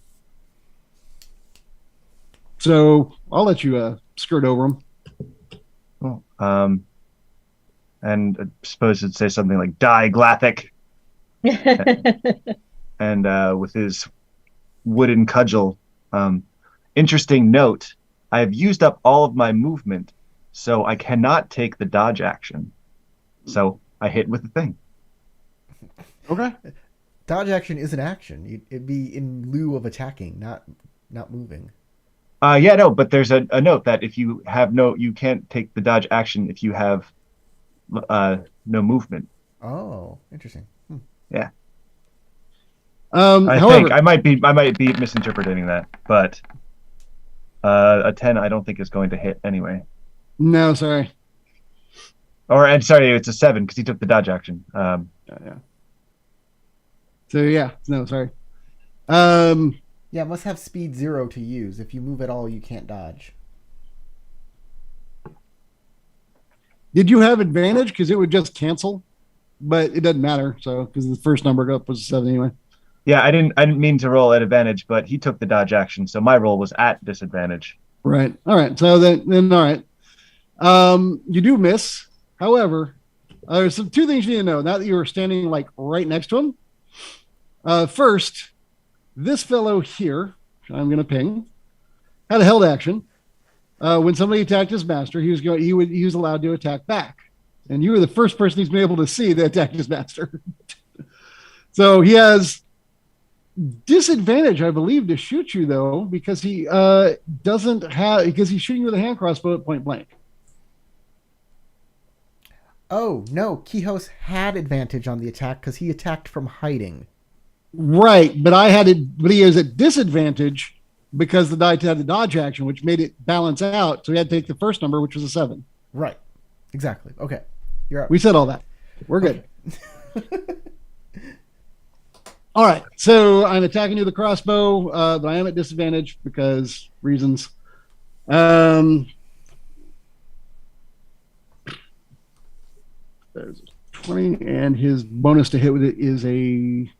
Speaker 2: So I'll let you skirt over them.
Speaker 6: Cool. And I suppose it'd say something like "Die, Glathic," and with his wooden cudgel. Interesting note: I have used up all of my movement, so I cannot take the dodge action. So I hit with the thing.
Speaker 2: Okay.
Speaker 1: Dodge action is an action. It'd be in lieu of attacking, not moving.
Speaker 6: Yeah, no, but there's a note that if you have you can't take the dodge action if you have no movement.
Speaker 1: Oh, interesting.
Speaker 6: Yeah.
Speaker 2: However,
Speaker 6: think I might be misinterpreting that, but a 10 I don't think is going to hit anyway.
Speaker 2: No, sorry.
Speaker 6: And sorry, it's a 7 because he took the dodge action.
Speaker 2: Yeah. So yeah, no, sorry.
Speaker 1: Yeah, it must have speed 0 to use. If you move at all, you can't dodge.
Speaker 2: Did you have advantage? Because it would just cancel, but it doesn't matter. So because the first number up was a 7 anyway.
Speaker 6: Yeah, I didn't mean to roll at advantage, but he took the dodge action, so my roll was at disadvantage.
Speaker 2: Right. All right. So then all right. You do miss. However, there's two things you need to know. Now that you were standing like right next to him. First, this fellow here, I'm going to ping, had a held action. When somebody attacked his master, he was allowed to attack back, and you were the first person he's been able to see that attacked his master. So he has disadvantage, I believe, to shoot you though, because he because he's shooting with a hand crossbow at point blank.
Speaker 1: Oh no, Quijos had advantage on the attack because he attacked from hiding.
Speaker 2: Right, but he is at disadvantage because the die had the dodge action, which made it balance out. So he had to take the first number, which was a 7.
Speaker 1: Right, exactly. Okay, you're up.
Speaker 2: We said all that. We're good. All right, so I'm attacking you with the crossbow, but I am at disadvantage because reasons. There's 20, and his bonus to hit with it is a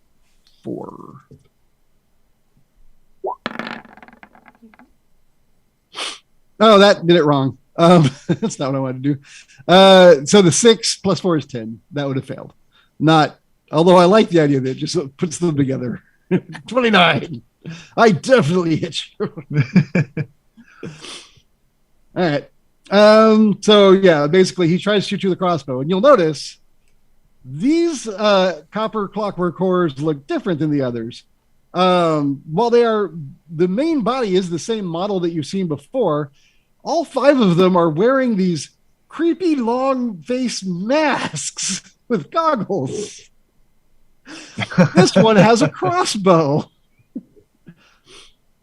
Speaker 2: 4. Oh, that did it wrong. That's not what I wanted to do. So the 6 plus 4 is 10. That would have failed. Although I like the idea that it just puts them together. 29. I definitely hit you. All right. So yeah, basically he tries to shoot you with a crossbow, and you'll notice these copper clockwork horrors look different than the others. While the main body is the same model that you've seen before, all 5 of them are wearing these creepy long face masks with goggles. This one has a crossbow.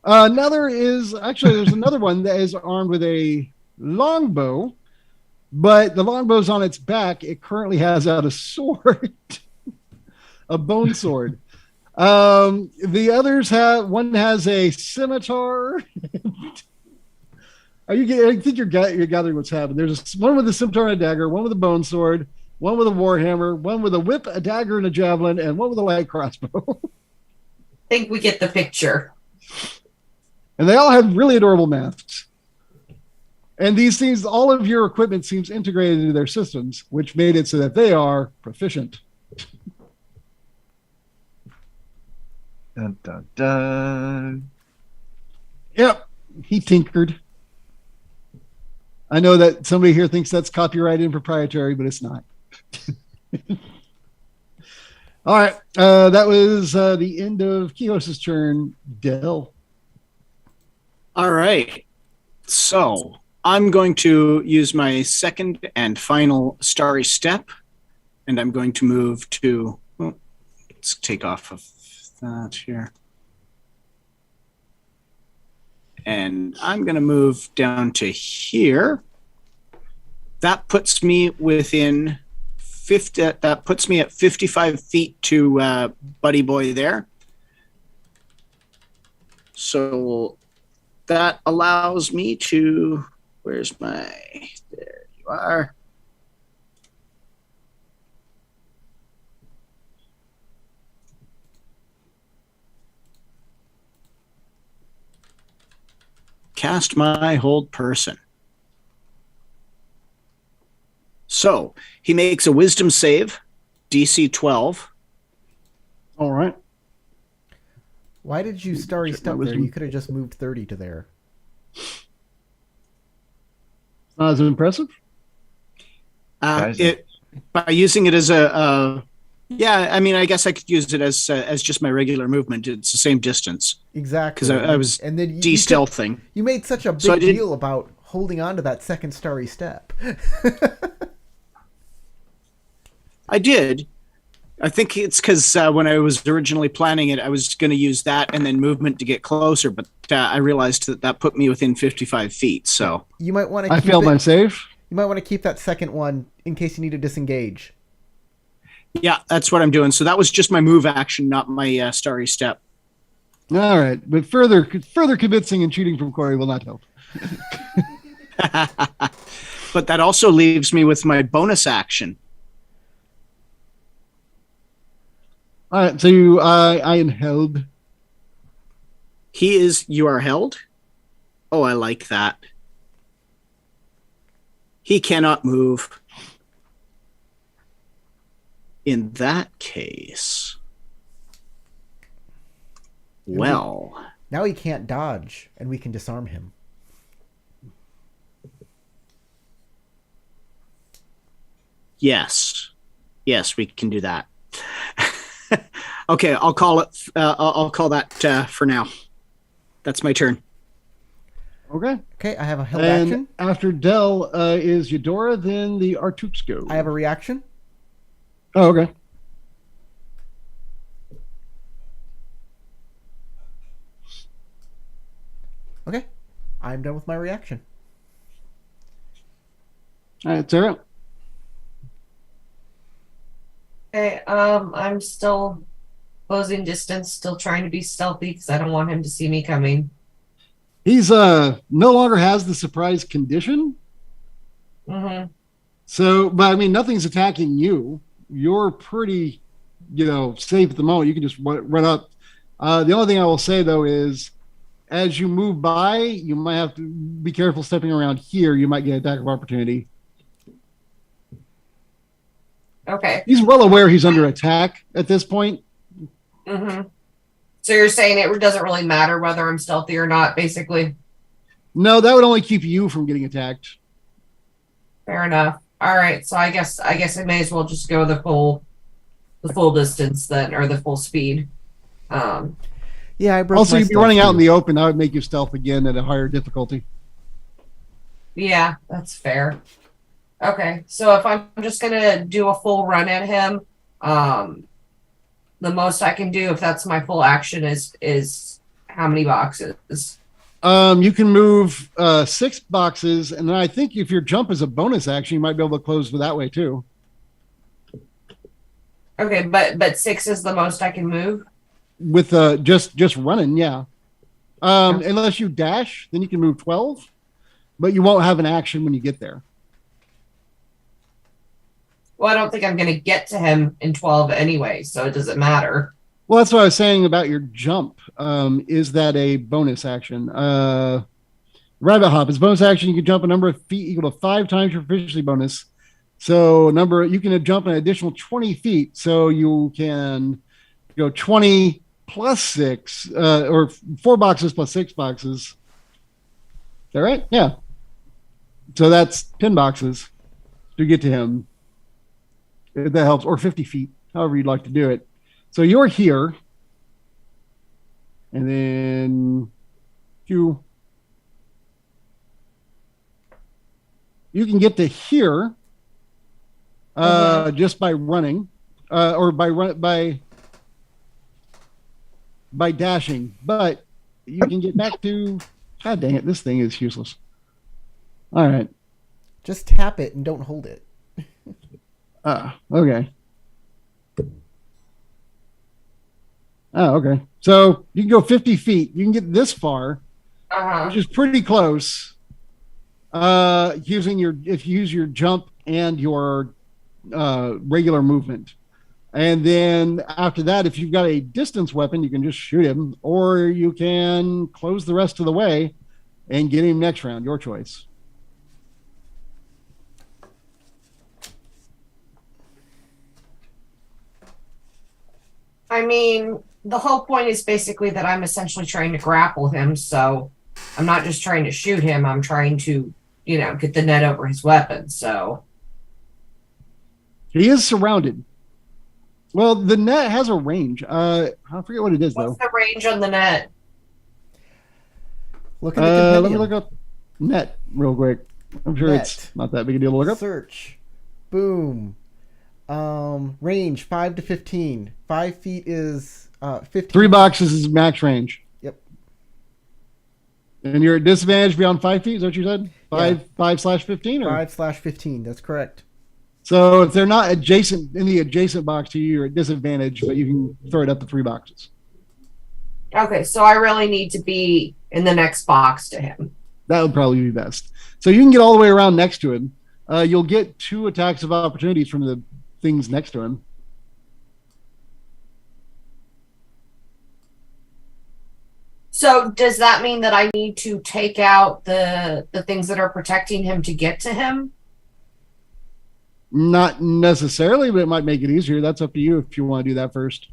Speaker 2: There's another one that is armed with a longbow, but the longbow's on its back. It currently has out a sword, a bone sword. The others one has a scimitar. I think you're gathering what's happening. There's one with a scimitar and a dagger, one with a bone sword, one with a warhammer, one with a whip, a dagger, and a javelin, and one with a light crossbow.
Speaker 4: I think we get the picture.
Speaker 2: And they all have really adorable masks. And these things, all of your equipment seems integrated into their systems, which made it so that they are proficient.
Speaker 6: Dun, dun, dun.
Speaker 2: Yep, he tinkered. I know that somebody here thinks that's copyrighted and proprietary, but it's not. All right, that was the end of Kihos's turn. Del.
Speaker 3: All right. So I'm going to use my second and final starry step, and I'm going to move to. Let's take off of that here. And I'm going to move down to here. That puts me within 50. That puts me at 55 feet to Buddy Boy there. So that allows me to. Where's my? There you are. Cast my hold person. So he makes a wisdom save, DC 12.
Speaker 2: All right.
Speaker 1: Why did you starry step there? You could have just moved 30 to there.
Speaker 2: Not as impressive.
Speaker 3: By using it as I guess I could use it as just my regular movement. It's the same distance.
Speaker 1: Exactly.
Speaker 3: Because I was
Speaker 1: and then
Speaker 3: de-stealthing.
Speaker 1: You made such a big deal about holding on to that second starry step.
Speaker 3: I did. I think it's because when I was originally planning it, I was going to use that and then movement to get closer, but I realized that put me within 55 feet. So
Speaker 1: you might want to.
Speaker 2: I failed my save.
Speaker 1: You might want to keep that second one in case you need to disengage.
Speaker 3: Yeah, that's what I'm doing. So that was just my move action, not my starry step.
Speaker 2: All right, but further convincing and cheating from Corey will not help.
Speaker 3: But that also leaves me with my bonus action.
Speaker 2: All right, so I am held.
Speaker 3: You are held? Oh, I like that. He cannot move. In that case, well.
Speaker 1: Now he can't dodge, and we can disarm him.
Speaker 3: Yes, we can do that. Okay, I'll call it. I'll call that for now. That's my turn.
Speaker 2: Okay.
Speaker 1: Okay, I have a held
Speaker 2: and
Speaker 1: action.
Speaker 2: After Del is Eudora, then the Artux go.
Speaker 1: I have a reaction.
Speaker 2: Oh, okay.
Speaker 1: Okay, I'm done with my reaction.
Speaker 2: All right, Sarah.
Speaker 4: Okay, I'm still closing distance, still trying to be stealthy because I don't want him to see me coming.
Speaker 2: He's no longer has the surprise condition.
Speaker 4: Mm-hmm.
Speaker 2: So, but I mean, nothing's attacking you. You're pretty, safe at the moment. You can just run up. The only thing I will say though is, as you move by, you might have to be careful stepping around here. You might get an attack of opportunity.
Speaker 4: Okay.
Speaker 2: He's well aware he's under attack at this point.
Speaker 4: Mm-hmm. So you're saying it doesn't really matter whether I'm stealthy or not, basically?
Speaker 2: No, that would only keep you from getting attacked.
Speaker 4: Fair enough. All right, so I guess I may as well just go the full distance then, or the full speed.
Speaker 1: Yeah, I broke
Speaker 2: Also,
Speaker 1: my
Speaker 2: you'd be
Speaker 1: stealth
Speaker 2: running out in
Speaker 1: too.
Speaker 2: the open. I would make you stealth again at a higher difficulty.
Speaker 4: Yeah, that's fair. Okay, so if I'm just gonna do a full run at him, the most I can do if that's my full action is how many boxes?
Speaker 2: You can move 6 boxes, and then I think if your jump is a bonus action, you might be able to close that way too.
Speaker 4: Okay, but 6 is the most I can move.
Speaker 2: With just running, yeah. Unless you dash, then you can move 12, but you won't have an action when you get there.
Speaker 4: Well, I don't think I'm gonna get to him in 12 anyway, so it doesn't matter.
Speaker 2: Well, that's what I was saying about your jump. Is that a bonus action? Rabbit hop is bonus action. You can jump a number of feet equal to 5 times your proficiency bonus. So you can jump an additional 20 feet. So you can go 20 plus 6, or 4 boxes plus 6 boxes. Is that right? Yeah. So that's 10 boxes to get to him. If that helps, or 50 feet, however you'd like to do it. So you're here, and then you can get to here just by running, or by dashing. But you can get back to. God dang it! This thing is useless. All right.
Speaker 1: Just tap it and don't hold it.
Speaker 2: Okay. Oh, okay. So you can go 50 feet. You can get this far, which is pretty close. If you use your jump and your regular movement. And then after that, if you've got a distance weapon, you can just shoot him, or you can close the rest of the way and get him next round. Your choice.
Speaker 4: I mean, the whole point is basically that I'm essentially trying to grapple him, so I'm not just trying to shoot him, I'm trying to, get the net over his weapon, so.
Speaker 2: He is surrounded. Well, the net has a range. I forget what it is, though.
Speaker 4: What's the range on the net?
Speaker 1: Look at the compendium.
Speaker 2: Let me look up net real quick. I'm sure
Speaker 1: Net.
Speaker 2: it's not that big a deal to look up.
Speaker 1: Search. Boom. Range 5 to 15. 5 feet is 15.
Speaker 2: 3 boxes is max range.
Speaker 1: Yep.
Speaker 2: And you're at disadvantage beyond 5 feet. Is that what you said?
Speaker 1: Yeah.
Speaker 2: 5/15?
Speaker 1: 5/15. That's correct.
Speaker 2: So if they're not adjacent in the adjacent box to you, you're at disadvantage, but you can throw it up to 3 boxes.
Speaker 4: Okay, so I really need to be in the next box to him.
Speaker 2: That would probably be best. So you can get all the way around next to him. You'll get 2 attacks of opportunities from the things next to him.
Speaker 4: So does that mean that I need to take out the things that are protecting him to get to him?
Speaker 2: Not necessarily, but it might make it easier. That's up to you if you want to do that first.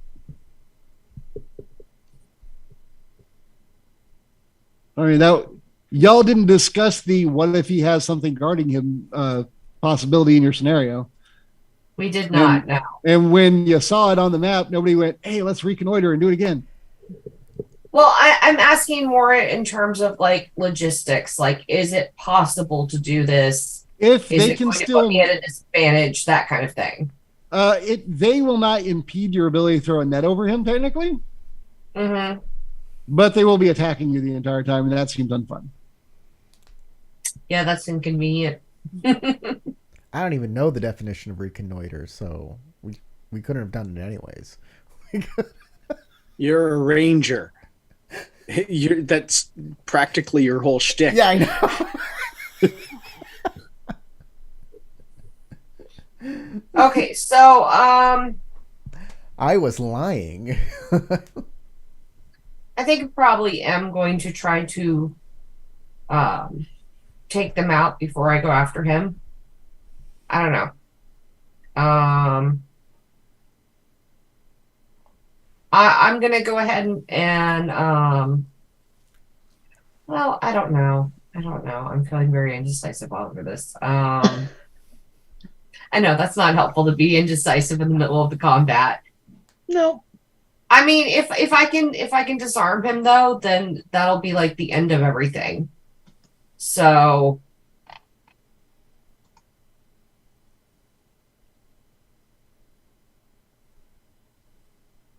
Speaker 2: I mean, y'all didn't discuss the what if he has something guarding him possibility in your scenario.
Speaker 4: We did not, no.
Speaker 2: And when you saw it on the map, nobody went, hey, let's reconnoiter and do it again.
Speaker 4: Well, I'm asking more in terms of like logistics. Like, is it possible to do this?
Speaker 2: If
Speaker 4: Is
Speaker 2: they
Speaker 4: it
Speaker 2: can
Speaker 4: going to
Speaker 2: still
Speaker 4: put me at a disadvantage, that kind of thing?
Speaker 2: They will not impede your ability to throw a net over him, technically.
Speaker 4: Mm-hmm.
Speaker 2: But they will be attacking you the entire time, and that seems unfun.
Speaker 4: Yeah, that's inconvenient.
Speaker 1: I don't even know the definition of reconnoiter, so we couldn't have done it anyways.
Speaker 3: You're a ranger. That's practically your whole shtick.
Speaker 1: Yeah, I know.
Speaker 4: Okay, so
Speaker 1: I was lying.
Speaker 4: I think I probably am going to try to take them out before I go after him. I don't know. I'm gonna go ahead and well, I don't know. I'm feeling very indecisive over this. I know that's not helpful to be indecisive in the middle of the combat.
Speaker 5: No.
Speaker 4: I mean, if I can disarm him though, then that'll be like the end of everything. So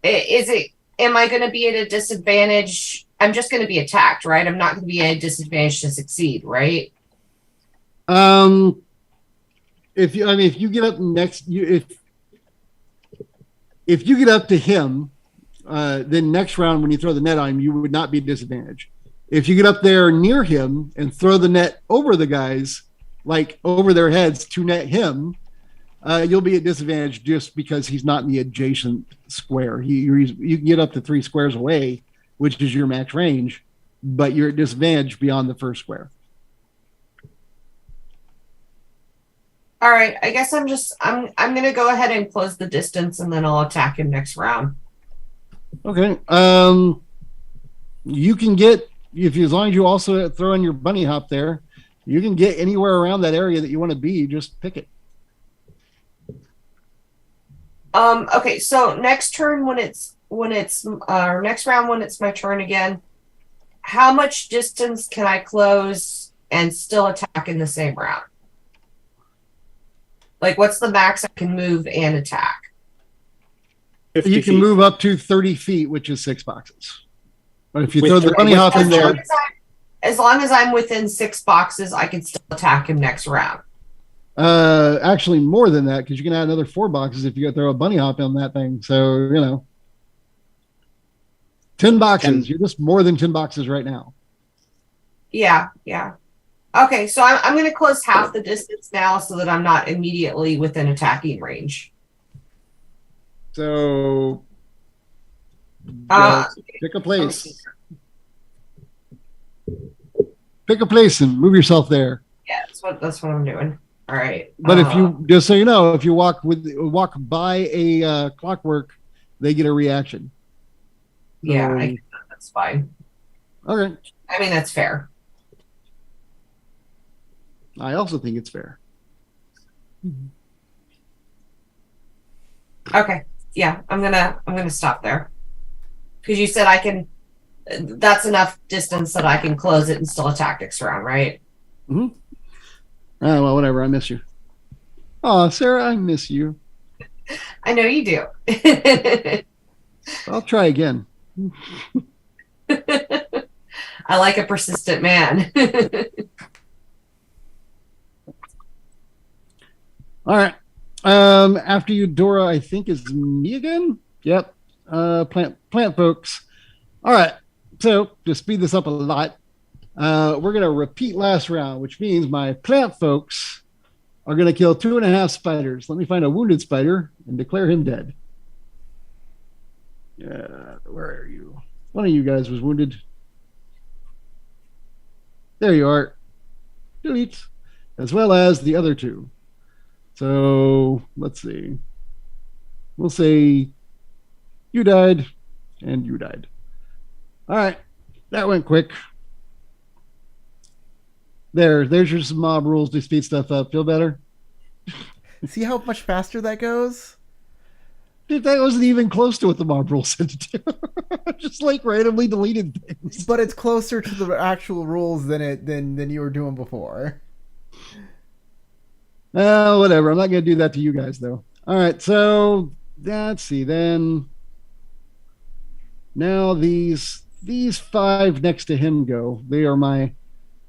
Speaker 4: is it? Am I going to be at a disadvantage? I'm just going to be attacked, right? I'm not going to be at a disadvantage to succeed, right?
Speaker 2: Um, if you get up next, if you get up to him, then next round when you throw the net on him, you would not be disadvantaged. If you get up there near him and throw the net over the guys, like over their heads to net him, you'll be at disadvantage just because he's not in the adjacent square. You can get up to 3 squares away, which is your max range, but you're at disadvantage beyond the first square.
Speaker 4: All right, I guess I'm gonna go ahead and close the distance and then I'll attack him next round.
Speaker 2: Okay. You can get as long as you also throw in your bunny hop there, you can get anywhere around that area that you want to be. Just pick it.
Speaker 4: Okay, so next turn when it's next round when it's my turn again, how much distance can I close and still attack in the same round? Like, what's the max I can move and attack?
Speaker 3: 50
Speaker 2: You can
Speaker 3: feet.
Speaker 2: move up to 30 feet, which is 6 boxes. But if you
Speaker 3: With
Speaker 2: throw the
Speaker 3: three-
Speaker 2: bunny
Speaker 3: with
Speaker 2: hop in there,
Speaker 4: As long as I'm within 6 boxes, I can still attack him next round.
Speaker 2: actually more than that, because you can add another 4 boxes if you throw a bunny hop on that thing. So 10 boxes.
Speaker 3: 10.
Speaker 2: You're just more than 10 boxes right now.
Speaker 4: Yeah. Okay, so I'm going to close half the distance now so that I'm not immediately within attacking range.
Speaker 2: So
Speaker 4: Uh,
Speaker 2: pick a place. Pick a place and move yourself there.
Speaker 4: Yeah, that's what I'm doing. All right.
Speaker 2: But if you just so you know, if you walk by a clockwork, they get a reaction.
Speaker 4: yeah,
Speaker 2: So-
Speaker 4: that's fine.
Speaker 2: Okay.
Speaker 4: I mean, that's fair.
Speaker 2: I also think it's fair.
Speaker 4: Okay. Yeah, I'm gonna stop there because you said I can. That's enough distance that I can close it and still attack next round, right?
Speaker 2: Oh, well, whatever. I miss you. Oh, Sarah, I miss you.
Speaker 4: I know you do.
Speaker 2: I'll try again.
Speaker 4: I like a persistent man.
Speaker 2: All right. After you, Dora, I think is me again. Yep. Plant folks. All right. So to speed this up a lot, we're gonna repeat last round, which means my plant folks are gonna kill 2.5 spiders. Let me find a wounded spider and declare him dead. Where are you? One of you guys was wounded. There you are. Delete. As well as the other 2. So let's see. We'll say you died and you died. All right. That went quick. There's your mob rules to speed stuff up. Feel better?
Speaker 1: See how much faster that goes?
Speaker 2: Dude, that wasn't even close to what the mob rules said to do. Just like randomly deleted things.
Speaker 1: But it's closer to the actual rules than you were doing before.
Speaker 2: Whatever. I'm not going to do that to you guys, though. All right. So let's see. Then now these 5 next to him go. They are my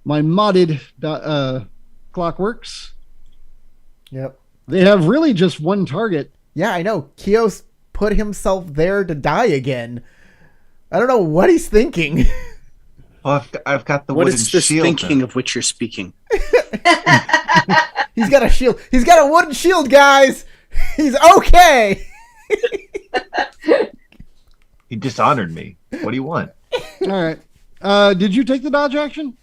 Speaker 2: modded clockworks.
Speaker 1: Yep.
Speaker 2: They have really just one target.
Speaker 1: Yeah, I know. Kios put himself there to die again. I don't know what he's thinking.
Speaker 6: Well, I've got the
Speaker 3: What
Speaker 6: wooden
Speaker 3: is this
Speaker 6: shield.
Speaker 3: thinking of which you're speaking?
Speaker 1: He's got a shield. He's got a wooden shield, guys. He's okay.
Speaker 6: He dishonored me. What do you want?
Speaker 2: All right. Did you take the dodge action?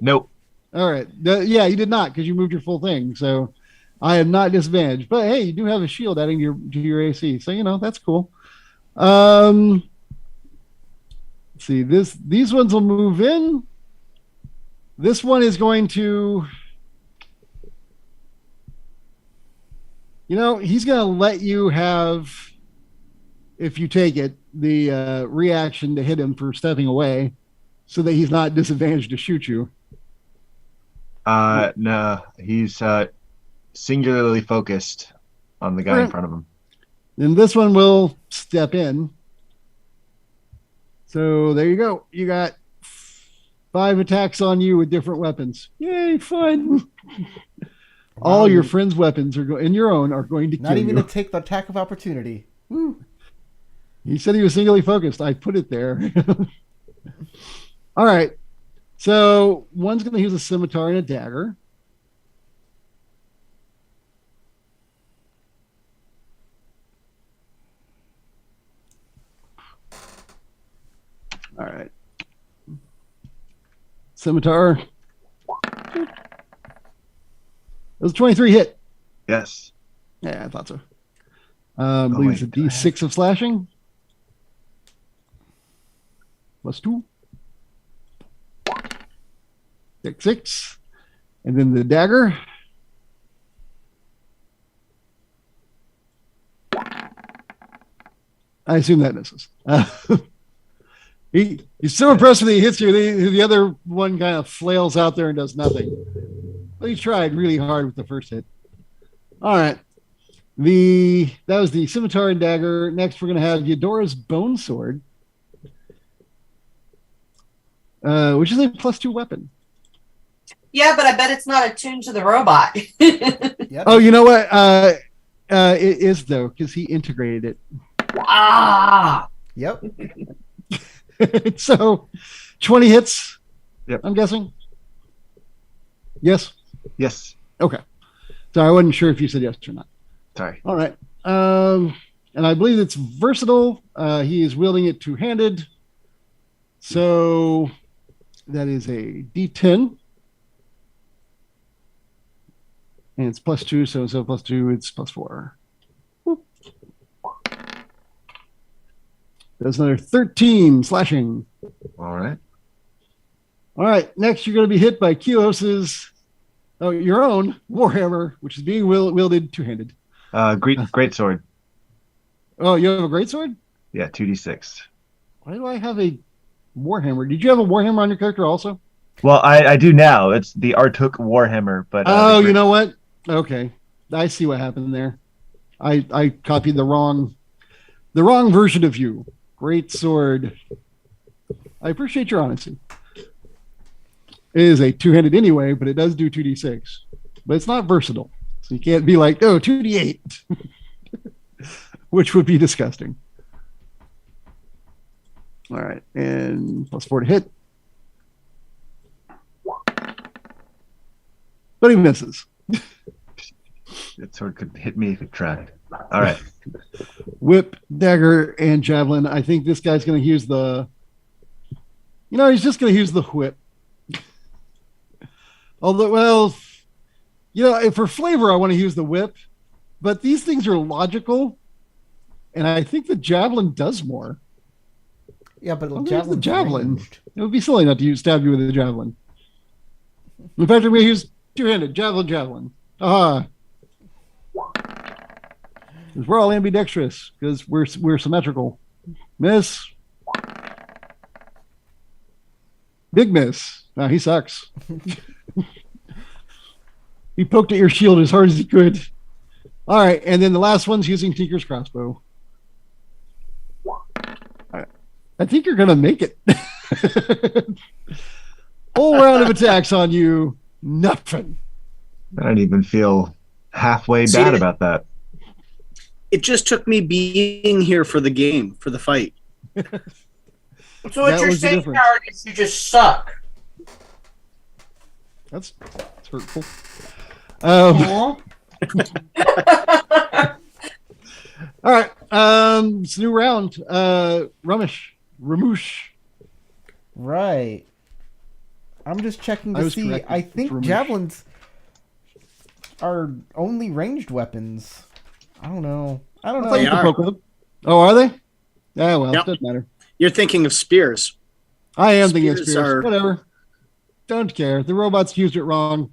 Speaker 6: Nope.
Speaker 2: All right. Yeah, you did not because you moved your full thing. So I am not disadvantaged. But hey, you do have a shield adding to your AC. So that's cool. Let's see. These ones will move in. This one is going to he's going to let you have if you take it, the reaction to hit him for stepping away so that he's not disadvantaged to shoot you.
Speaker 6: No, he's singularly focused on the guy in front of him.
Speaker 2: And this one will step in. So there you go. You got 5 attacks on you with different weapons. Yay, fun. All your friends' weapons and your own are going to kill you.
Speaker 1: Not even to take the attack of opportunity. Woo.
Speaker 2: He said he was singularly focused. I put it there. All right. So one's going to use a scimitar and a dagger. All right. Scimitar. It was a 23 hit.
Speaker 6: Yes.
Speaker 2: Yeah, I thought so. I believe it's a D6 of slashing. +2. 6. And then the dagger. I assume that misses. He's so impressed when he hits you. The other one kind of flails out there and does nothing. But he tried really hard with the first hit. All right. That was the scimitar and dagger. Next, we're going to have Eudora's bone sword, which is a +2 weapon.
Speaker 4: Yeah, but I bet it's not attuned to the robot.
Speaker 1: Yep.
Speaker 2: Oh, you know what? It is, though, because he integrated it.
Speaker 4: Ah!
Speaker 1: Yep.
Speaker 2: So 20 hits.
Speaker 6: Yep.
Speaker 2: I'm guessing. Yes.
Speaker 6: Yes.
Speaker 2: Okay. So I wasn't sure if you said yes or not.
Speaker 6: Sorry.
Speaker 2: All right. And I believe it's versatile. He is wielding it two-handed. So that is a D10. And it's +2, so instead of +2, it's +4. Whoop. That's another 13 slashing.
Speaker 6: All right.
Speaker 2: All right. Next, you're going to be hit by Kios's, your own Warhammer, which is being wielded two-handed.
Speaker 6: Great sword.
Speaker 2: Oh, you have a great sword?
Speaker 6: Yeah, 2d6.
Speaker 2: Why do I have a Warhammer? Did you have a Warhammer on your character also?
Speaker 6: Well, I do now. It's the Artuk Warhammer, but
Speaker 2: you know what? Okay, I see what happened there. I copied the wrong version of you. Great sword. I appreciate your honesty. It is a two-handed anyway, but it does do 2d6. But it's not versatile. So you can't be like, 2d8. Which would be disgusting. All right. And +4 to hit. But he misses.
Speaker 6: That sword could hit me if it tried. All right.
Speaker 2: Whip, dagger, and javelin. I think this guy's going to use he's just going to use the whip. Although, for flavor, I want to use the whip. But these things are logical. And I think the javelin does more.
Speaker 1: Yeah, but
Speaker 2: the javelin. It would be silly not to stab you with a javelin. In fact, I'm going to use two-handed. Javelin. Aha. Because we're all ambidextrous. Because we're symmetrical. Miss. Big miss. No, he sucks. He poked at your shield as hard as he could. All right, and then the last one's using Tinker's crossbow. I think you're going to make it. Whole round of attacks on you. Nothing.
Speaker 6: I don't even feel halfway bad about that.
Speaker 3: It just took me being here for the game, for the fight.
Speaker 4: So what you're saying, Howard, is you just suck.
Speaker 2: That's hurtful. All right. It's a new round. Ramush.
Speaker 1: Right. I'm just checking to see.
Speaker 2: Corrected.
Speaker 1: I think javelins are only ranged weapons. I don't know.
Speaker 3: They are.
Speaker 2: Oh, are they? Yeah, well,
Speaker 3: Yep.
Speaker 2: it doesn't matter.
Speaker 3: You're thinking of spears.
Speaker 2: I am thinking of spears.
Speaker 3: Are...
Speaker 2: Whatever. Don't care. The robots used it wrong.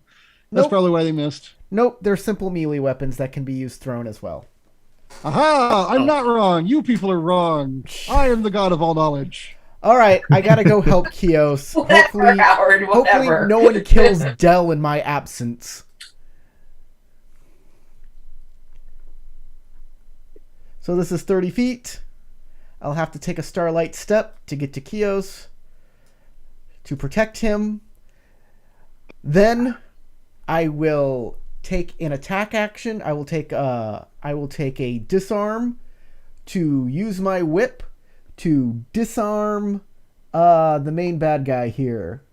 Speaker 2: That's probably why they missed.
Speaker 1: Nope, they're simple melee weapons that can be used thrown as well.
Speaker 2: Aha! I'm not wrong. You people are wrong. I am the god of all knowledge.
Speaker 1: All right, I gotta go help Kios.
Speaker 4: Whatever, Howard,
Speaker 1: hopefully
Speaker 4: whatever.
Speaker 1: no one kills Dell in my absence. So this is 30 feet. I'll have to take a starlight step to get to Kios to protect him. Then I will take an attack action. I will take a disarm to use my whip to disarm the main bad guy here.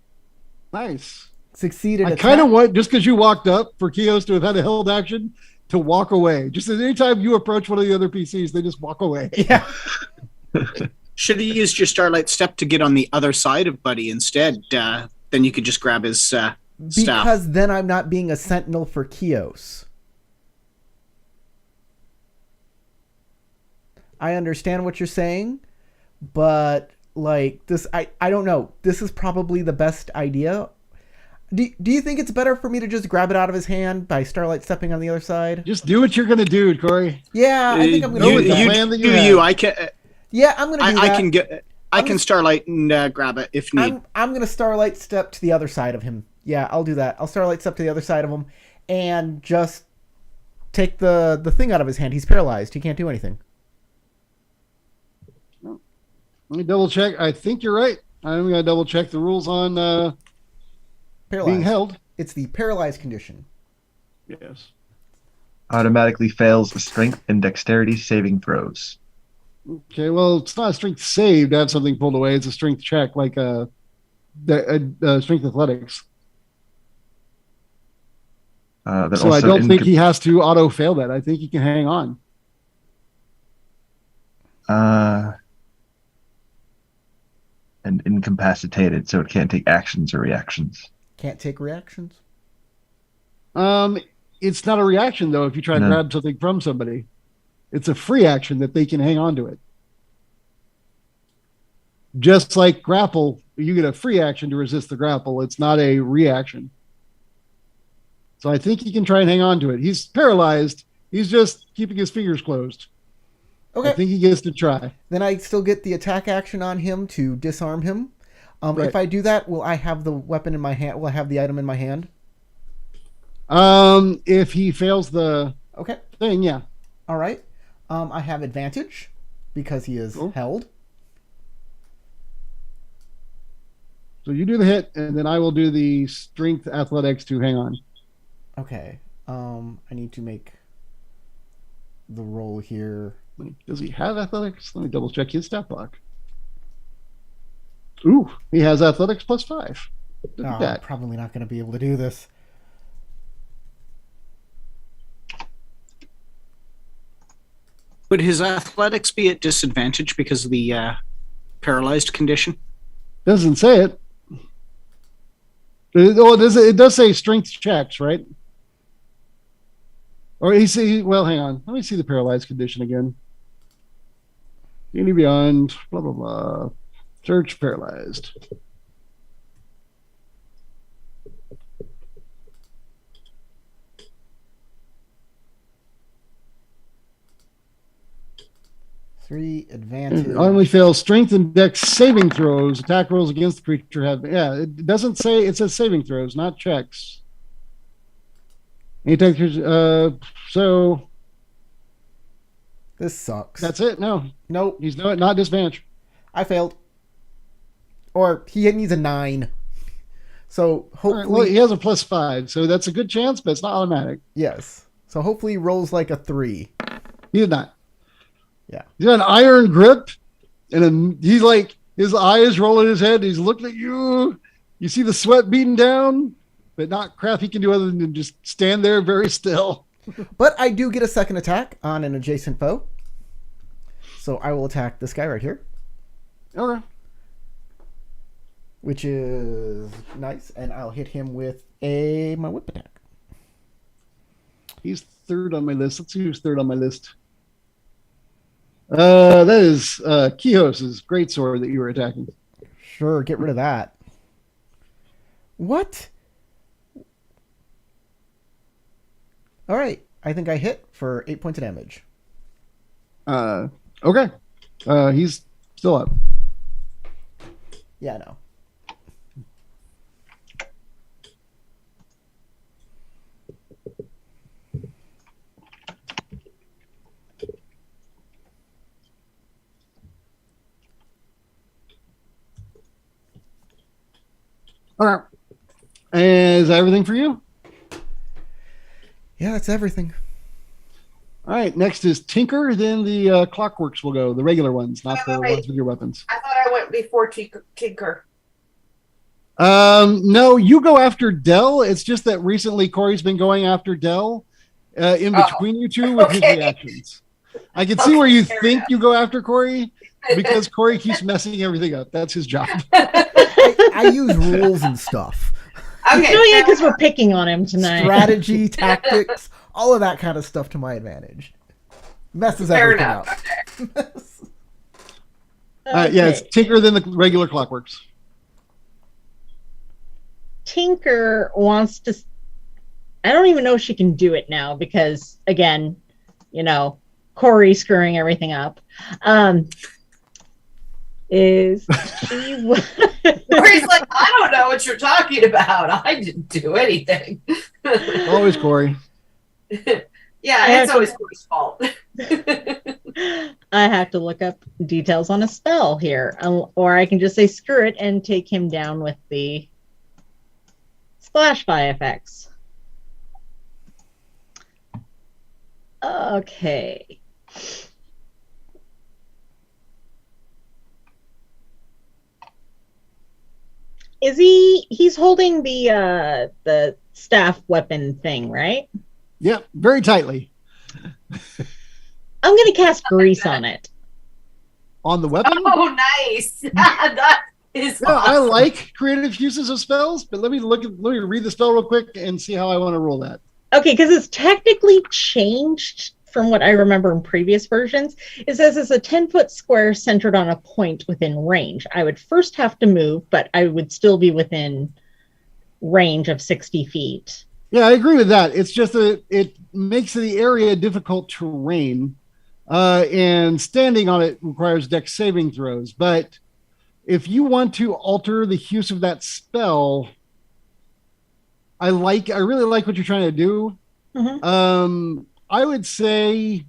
Speaker 2: Nice.
Speaker 1: Succeeded.
Speaker 2: I kind of want, just because you walked up, for Kios to have had a held action to walk away. Just at any time you approach one of the other PCs, they just walk away.
Speaker 1: Yeah.
Speaker 3: Should have used your Starlight Step to get on the other side of Buddy instead. Then you could just grab his staff.
Speaker 1: Because then I'm not being a sentinel for Kios. I understand what you're saying, but like this, I don't know. This is probably the best idea. Do you think it's better for me to just grab it out of his hand by Starlight stepping on the other side?
Speaker 2: Just do what you're going to do, Corey.
Speaker 1: Yeah, I think I'm going to do that.
Speaker 3: You. I can.
Speaker 1: Yeah, I'm going to do that.
Speaker 3: I can Starlight and grab it if need.
Speaker 1: I'm going to Starlight step to the other side of him. Yeah, I'll do that. I'll Starlight step to the other side of him and just take the thing out of his hand. He's paralyzed. He can't do anything.
Speaker 2: Let me double check. I think you're right. I'm going to double check the rules on being held.
Speaker 1: It's the paralyzed condition.
Speaker 2: Yes.
Speaker 6: Automatically fails the strength and dexterity saving throws.
Speaker 2: Okay, well, it's not a strength save to have something pulled away. It's a strength check, like strength athletics. So I don't think he has to auto fail that. I think he can hang on.
Speaker 6: And incapacitated, so it can't take actions or reactions.
Speaker 1: Can't take reactions?
Speaker 2: It's not a reaction, though, if you try to grab something from somebody. It's a free action that they can hang on to it. Just like grapple, you get a free action to resist the grapple. It's not a reaction. So I think he can try and hang on to it. He's paralyzed. He's just keeping his fingers closed.
Speaker 1: Okay.
Speaker 2: I think he gets to try.
Speaker 1: Then I still get the attack action on him to disarm him. Right. If I do that, will I have the weapon in my hand? Will I have the item in my hand?
Speaker 2: If he fails the thing, yeah.
Speaker 1: All right. I have advantage because he is held.
Speaker 2: So you do the hit, and then I will do the strength athletics to hang on.
Speaker 1: Okay. I need to make the roll here.
Speaker 2: Does he have athletics? Let me double check his stat block. Ooh, he has athletics +5.
Speaker 1: I'm probably not going to be able to do this.
Speaker 3: Would his athletics be at disadvantage because of the paralyzed condition?
Speaker 2: Doesn't say it. It does say strength checks, right? Or well, hang on. Let me see the paralyzed condition again. Any beyond, blah, blah, blah. Search paralyzed.
Speaker 1: Three advantage.
Speaker 2: Only fails strength and dex saving throws. Attack rolls against the creature have. Yeah, it doesn't say. It says saving throws, not checks. Any attackers? So
Speaker 1: this sucks.
Speaker 2: That's it. No.
Speaker 1: Nope.
Speaker 2: He's not disadvantage.
Speaker 1: I failed. Or he needs a 9. So hopefully,
Speaker 2: right, well, he has a +5, so that's a good chance, but it's not automatic.
Speaker 1: Yes. So hopefully he rolls like a 3.
Speaker 2: He did not.
Speaker 1: Yeah.
Speaker 2: He's got an iron grip, and he's like, his eyes rolling his head. He's looking at you. You see the sweat beating down, but not crap he can do other than just stand there very still.
Speaker 1: But I do get a second attack on an adjacent foe. So I will attack this guy right here.
Speaker 2: Okay.
Speaker 1: Which is nice, and I'll hit him with my whip attack.
Speaker 2: He's third on my list. Let's see who's third on my list. That is Kios's greatsword that you were attacking.
Speaker 1: Sure, get rid of that. What? All right, I think I hit for 8 points of damage.
Speaker 2: Okay. He's still up.
Speaker 1: Yeah, no.
Speaker 2: All right. Is that everything for you?
Speaker 1: Yeah, that's everything.
Speaker 2: All right. Next is Tinker. Then the Clockworks will go. The regular ones, not the ones with your weapons.
Speaker 4: I thought I went before Tinker.
Speaker 2: No, you go after Dell. It's just that recently Corey's been going after Dell in between you two with his reactions. I can see where you think you go after Corey because Corey keeps messing everything up. That's his job.
Speaker 1: I use rules and stuff.
Speaker 4: Okay.
Speaker 5: No, yeah, because we're picking on him tonight.
Speaker 1: Strategy, tactics, all of that kind of stuff to my advantage. Messes
Speaker 4: Fair
Speaker 1: everything
Speaker 4: enough.
Speaker 1: up.
Speaker 5: Okay.
Speaker 2: Yeah, it's Tinker than the regular Clockworks.
Speaker 5: Tinker wants to. I don't even know if she can do it now because, again, Corey screwing everything up. Is she?
Speaker 4: Corey's like, I don't know what you're talking about. I didn't do anything.
Speaker 2: Always Corey.
Speaker 4: Yeah, it's always Corey's fault.
Speaker 5: I have to look up details on a spell here, or I can just say screw it and take him down with the splash by effects. Okay. Is he's holding the staff weapon thing, right?
Speaker 2: Yep, very tightly.
Speaker 5: I'm gonna cast grease on it.
Speaker 2: On the weapon?
Speaker 4: Oh, nice. That is
Speaker 2: Yeah, I
Speaker 4: awesome.
Speaker 2: like creative uses of spells, but let me read the spell real quick and see how I want to roll that.
Speaker 5: Okay, because it's technically changed from what I remember in previous versions. It says it's a 10-foot square centered on a point within range. I would first have to move, but I would still be within range of 60 feet.
Speaker 2: Yeah, I agree with that. It's just that it makes the area difficult terrain, and standing on it requires dex saving throws. But if you want to alter the use of that spell, I really like what you're trying to do.
Speaker 5: Mm-hmm.
Speaker 2: I would say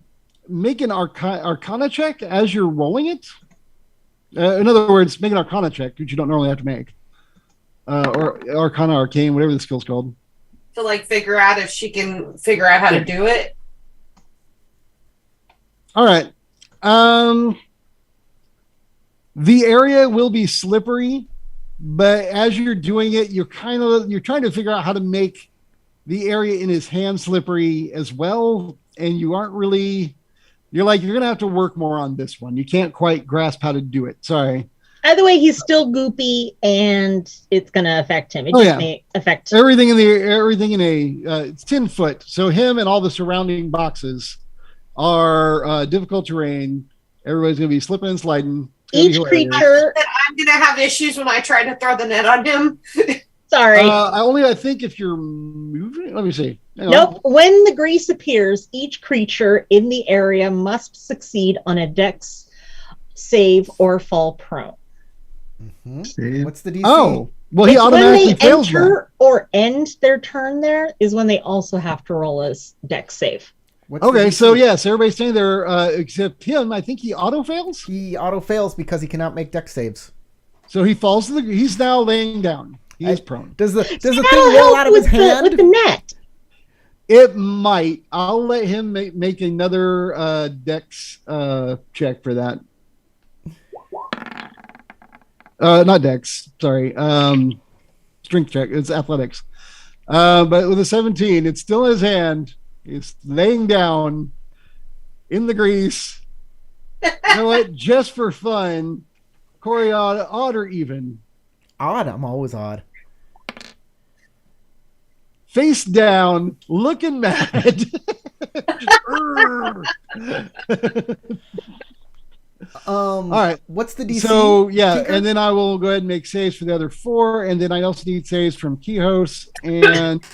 Speaker 2: make an Arcana check as you're rolling it. In other words, make an Arcana check, which you don't normally have to make, or Arcana, Arcane, whatever the skill's called.
Speaker 4: To figure out if she can figure out how to do it.
Speaker 2: All right. The area will be slippery, but as you're doing it, you're trying to figure out how to make the area in his hand slippery as well. And you aren't really, you're going to have to work more on this one. You can't quite grasp how to do it. Sorry.
Speaker 5: Either way, he's still goopy, and it's going to affect him. It just may affect
Speaker 2: everything in it's 10 foot. So him and all the surrounding boxes are difficult terrain. Everybody's going to be slipping and sliding.
Speaker 5: Each creature.
Speaker 4: I'm going to have issues when I try to throw the net on him.
Speaker 5: Sorry.
Speaker 2: I think if you're moving. Let me see.
Speaker 5: Nope. When the grease appears, each creature in the area must succeed on a dex save or fall prone.
Speaker 1: Mm-hmm. What's the DC?
Speaker 2: Oh, well, he automatically
Speaker 5: when they
Speaker 2: fails
Speaker 5: enter or end their turn. There is when they also have to roll a dex save.
Speaker 2: Okay, so yes, everybody's staying there except him. I think he auto fails.
Speaker 1: He auto fails because he cannot make dex saves.
Speaker 2: So he falls to he's now laying down. He is prone.
Speaker 1: Does the thing roll out of his hand?
Speaker 5: With the net.
Speaker 2: It might. I'll let him make another dex check for that. Not dex. Sorry. Strength check. It's athletics. But with a 17, it's still in his hand. He's laying down in the grease. You know what? Just for fun, Corey, odd or even?
Speaker 1: Odd. I'm always odd.
Speaker 2: Face down, looking mad. All right.
Speaker 1: What's the DC?
Speaker 2: So yeah,
Speaker 1: Tinker?
Speaker 2: and then I will go ahead and make saves for the other 4, and then I also need saves from Keyhouse and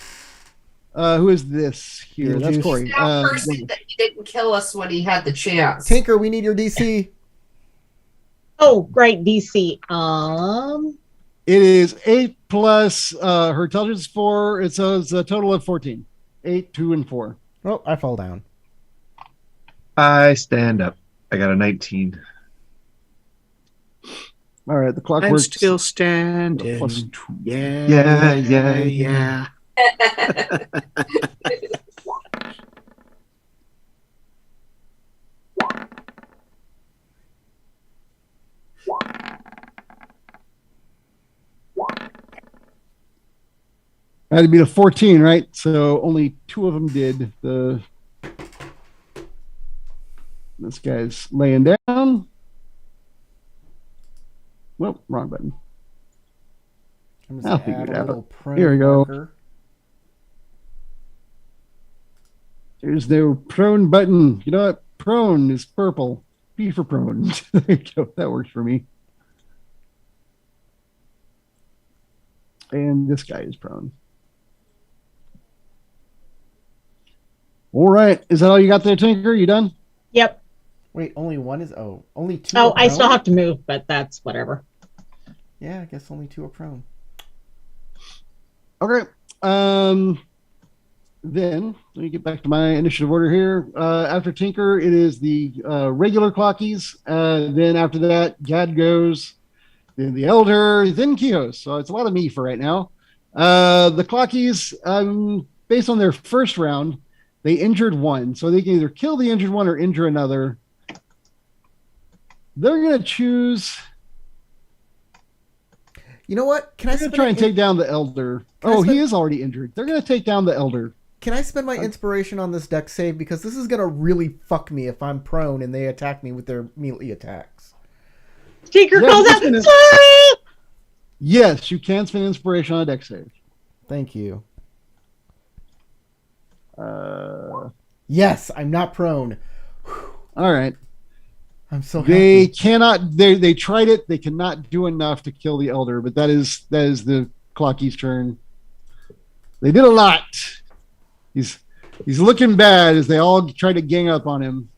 Speaker 2: Who is this here? That's
Speaker 1: Beetlejuice.
Speaker 2: Corey.
Speaker 4: Now person that he didn't kill us when he had the chance.
Speaker 1: Tinker, we need your DC.
Speaker 5: Oh, great, DC.
Speaker 2: It is 8 plus her intelligence is 4. It's a total of 14. 8, 2, and 4.
Speaker 1: Oh, I fall down.
Speaker 6: I stand up. I got a 19.
Speaker 2: All right, the clock
Speaker 3: I'm
Speaker 2: works.
Speaker 3: still standing.
Speaker 2: Plus 2.
Speaker 3: Yeah.
Speaker 2: I had to beat a 14, right? So only 2 of them did. This guy's laying down. Well, wrong button.
Speaker 1: I'm just
Speaker 2: I'll
Speaker 1: gonna add
Speaker 2: figure it
Speaker 1: a
Speaker 2: out.
Speaker 1: little prone
Speaker 2: Here we go.
Speaker 1: marker.
Speaker 2: There's no prone button. You know what? Prone is purple. P for prone. There you go. That works for me. And this guy is prone. All right. Is that all you got there, Tinker? You done?
Speaker 5: Yep.
Speaker 1: Wait, only one is. Oh, only 2.
Speaker 5: Oh,
Speaker 1: are
Speaker 5: I still
Speaker 1: prone?
Speaker 5: have to move, but that's whatever.
Speaker 1: Yeah, I guess only 2 are prone.
Speaker 2: Okay. Then let me get back to my initiative order here. After Tinker, it is the regular clockies. Then after that, Gad goes. Then the Elder. Then Kihos. So it's a lot of me for right now. The clockies, based on their first round, they injured one, so they can either kill the injured one or injure another. They're going to choose.
Speaker 1: You know what? Can I
Speaker 2: They're going to try and take down the Elder. Oh, he is already injured. They're going to take down the Elder.
Speaker 1: Can I spend my inspiration on this deck save? Because this is going to really fuck me if I'm prone and they attack me with their melee attacks.
Speaker 5: Tinker
Speaker 2: Yeah,
Speaker 5: calls out,
Speaker 2: gonna-
Speaker 5: sorry!
Speaker 2: Yes, you can spend inspiration on a deck save.
Speaker 1: Thank you. Yes, I'm not prone.
Speaker 2: All right.
Speaker 1: I'm so
Speaker 2: They
Speaker 1: happy.
Speaker 2: cannot. They tried it. They cannot do enough to kill the Elder, but that is the Clocky's turn. They did a lot. He's looking bad as they all try to gang up on him.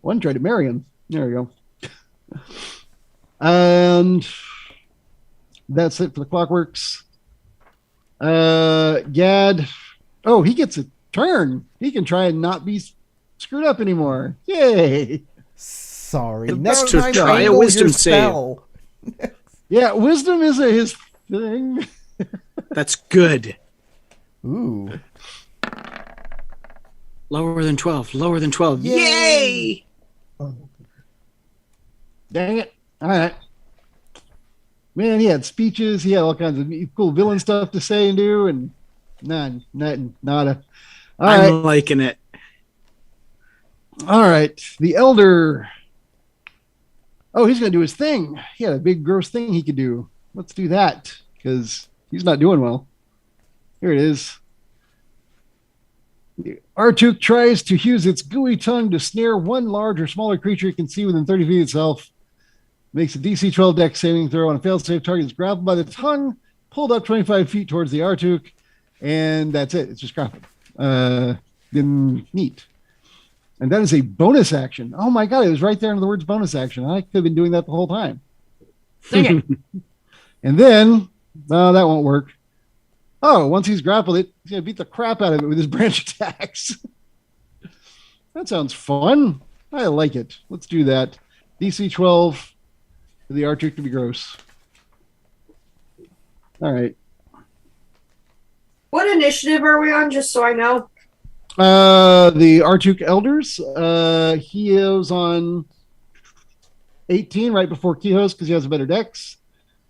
Speaker 2: One tried to marry him. There we go. And that's it for the Clockworks. Gad. Oh, he gets a turn. He can try and not be screwed up anymore. Yay.
Speaker 1: Sorry.
Speaker 3: It
Speaker 1: Next
Speaker 3: was to
Speaker 1: time,
Speaker 3: try a
Speaker 1: angle
Speaker 3: wisdom
Speaker 1: your
Speaker 3: save.
Speaker 1: spell.
Speaker 2: Yeah, wisdom is his thing.
Speaker 3: That's good.
Speaker 1: Ooh.
Speaker 3: Lower than 12. Lower than 12.
Speaker 1: Yay!
Speaker 3: Yay!
Speaker 2: Dang it. All right. Man, he had speeches. He had all kinds of cool villain stuff to say and do, and nothing, nada. All right.
Speaker 3: I'm liking it.
Speaker 2: All right. The Elder. Oh, he's going to do his thing. He had a big, gross thing he could do. Let's do that because he's not doing well. Here it is. The Artuk tries to use its gooey tongue to snare one large or smaller creature it can see within 30 feet of itself. Makes a DC 12 dex saving throw on a failed save. Target is grappled by the tongue, pulled up 25 feet towards the Artuk, and that's it. It's just grappled. Then neat. And that is a bonus action. Oh my god, it was right there in the words bonus action. I could have been doing that the whole time.
Speaker 3: Dang it.
Speaker 2: And then, that won't work. Oh, once he's grappled it, he's going to beat the crap out of it with his branch attacks. That sounds fun. I like it. Let's do that. DC 12 for the Arctic to be gross. All right.
Speaker 4: What initiative are we on, just so I know?
Speaker 2: The Artuk Elders. He is on 18 right before Kihos because he has a better dex.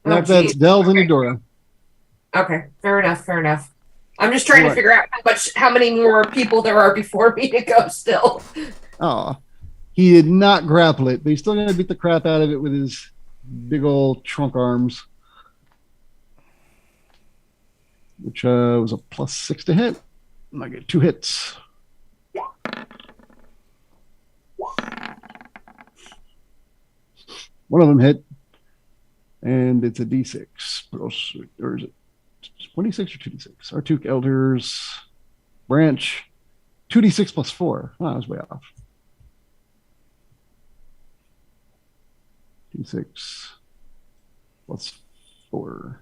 Speaker 2: And
Speaker 4: Oh,
Speaker 2: after that's
Speaker 4: geez.
Speaker 2: Delve and
Speaker 4: Okay.
Speaker 2: Eudora.
Speaker 4: Okay, fair enough, fair enough. I'm just trying to
Speaker 2: Right.
Speaker 4: figure out how many more people there are before me to go still.
Speaker 2: Oh, he did not grapple it, but he's still going to beat the crap out of it with his big old trunk arms, which was a +6 to hit. And I get 2 hits. One of them hit, and it's a D6. Or is it 26 or 2D6? Our two elders branch 2D6 plus 4. Oh, I was way off. D6 plus 4.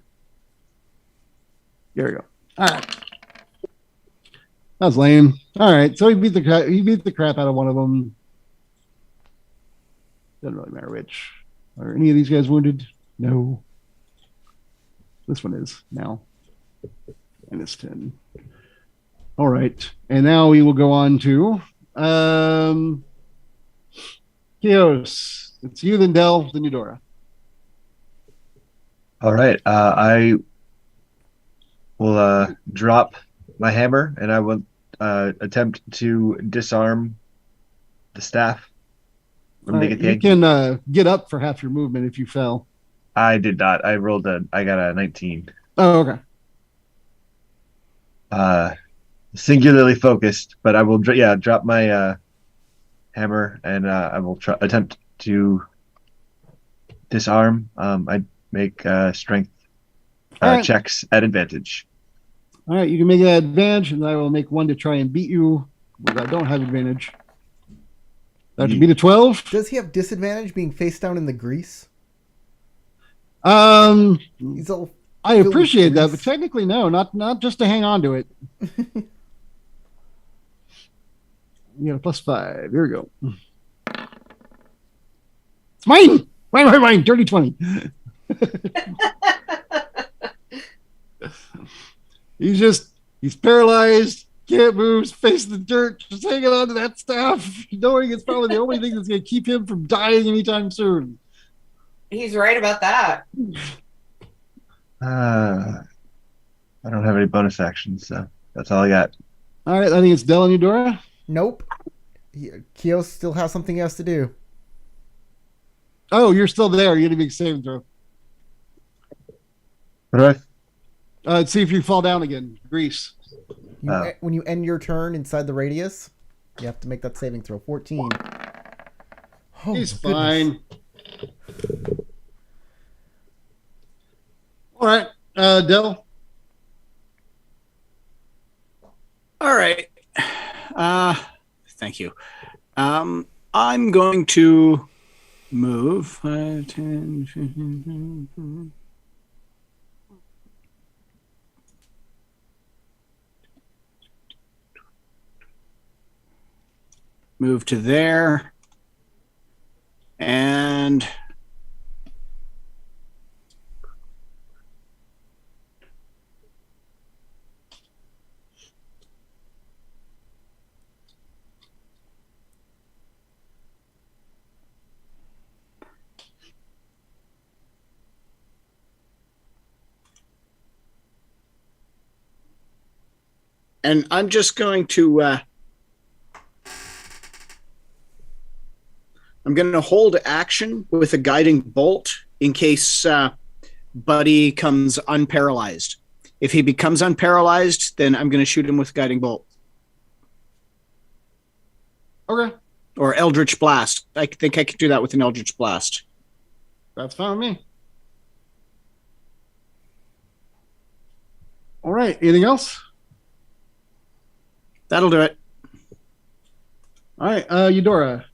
Speaker 2: There we go. All right. That was lame. All right, so he beat the crap out of one of them. Doesn't really matter which. Are any of these guys wounded? No. This one is now. -10. All right, and now we will go on to Kios. It's you, then Del, then Eudora.
Speaker 6: All right. I will drop my hammer and I will attempt to disarm the staff.
Speaker 2: Right, you can get up for half your movement if you fell.
Speaker 6: I did not. I got a 19.
Speaker 2: Oh, okay.
Speaker 6: Singularly focused, but I will drop my hammer and I will attempt to disarm. I make strength checks at advantage.
Speaker 2: All right, you can make an advantage, and I will make one to try and beat you, but I don't have advantage. That would be the 12.
Speaker 1: Does he have disadvantage being face down in the grease?
Speaker 2: He's
Speaker 1: all
Speaker 2: I appreciate that, but technically no, not just to hang on to it. You got a +5. Here we go. It's mine. Mine. Dirty 20. He's paralyzed, can't move, face the dirt, just hanging on to that staff, knowing it's probably the only thing that's going to keep him from dying anytime soon.
Speaker 4: He's right about that.
Speaker 6: I don't have any bonus actions, so that's all I got.
Speaker 2: All right, I think it's Del and Eudora.
Speaker 1: Nope. Kios still has something else to do.
Speaker 2: Oh, you're still there. You're going to make a saving throw.
Speaker 6: What do I?
Speaker 2: See if you fall down again. Grease.
Speaker 1: When you end your turn inside the radius, you have to make that saving throw. 14. Oh,
Speaker 2: he's fine. All right, Del.
Speaker 3: All right. Thank you. I'm going to move 5, 10, 15, move to there, and I'm just going to I'm going to hold action with a guiding bolt in case Buddy comes unparalyzed. If he becomes unparalyzed, then I'm going to shoot him with guiding bolt.
Speaker 2: Okay.
Speaker 3: Or Eldritch Blast. I think I could do that with an Eldritch Blast.
Speaker 2: That's fine with me. All right. Anything else?
Speaker 3: That'll do it.
Speaker 2: All right. Eudora.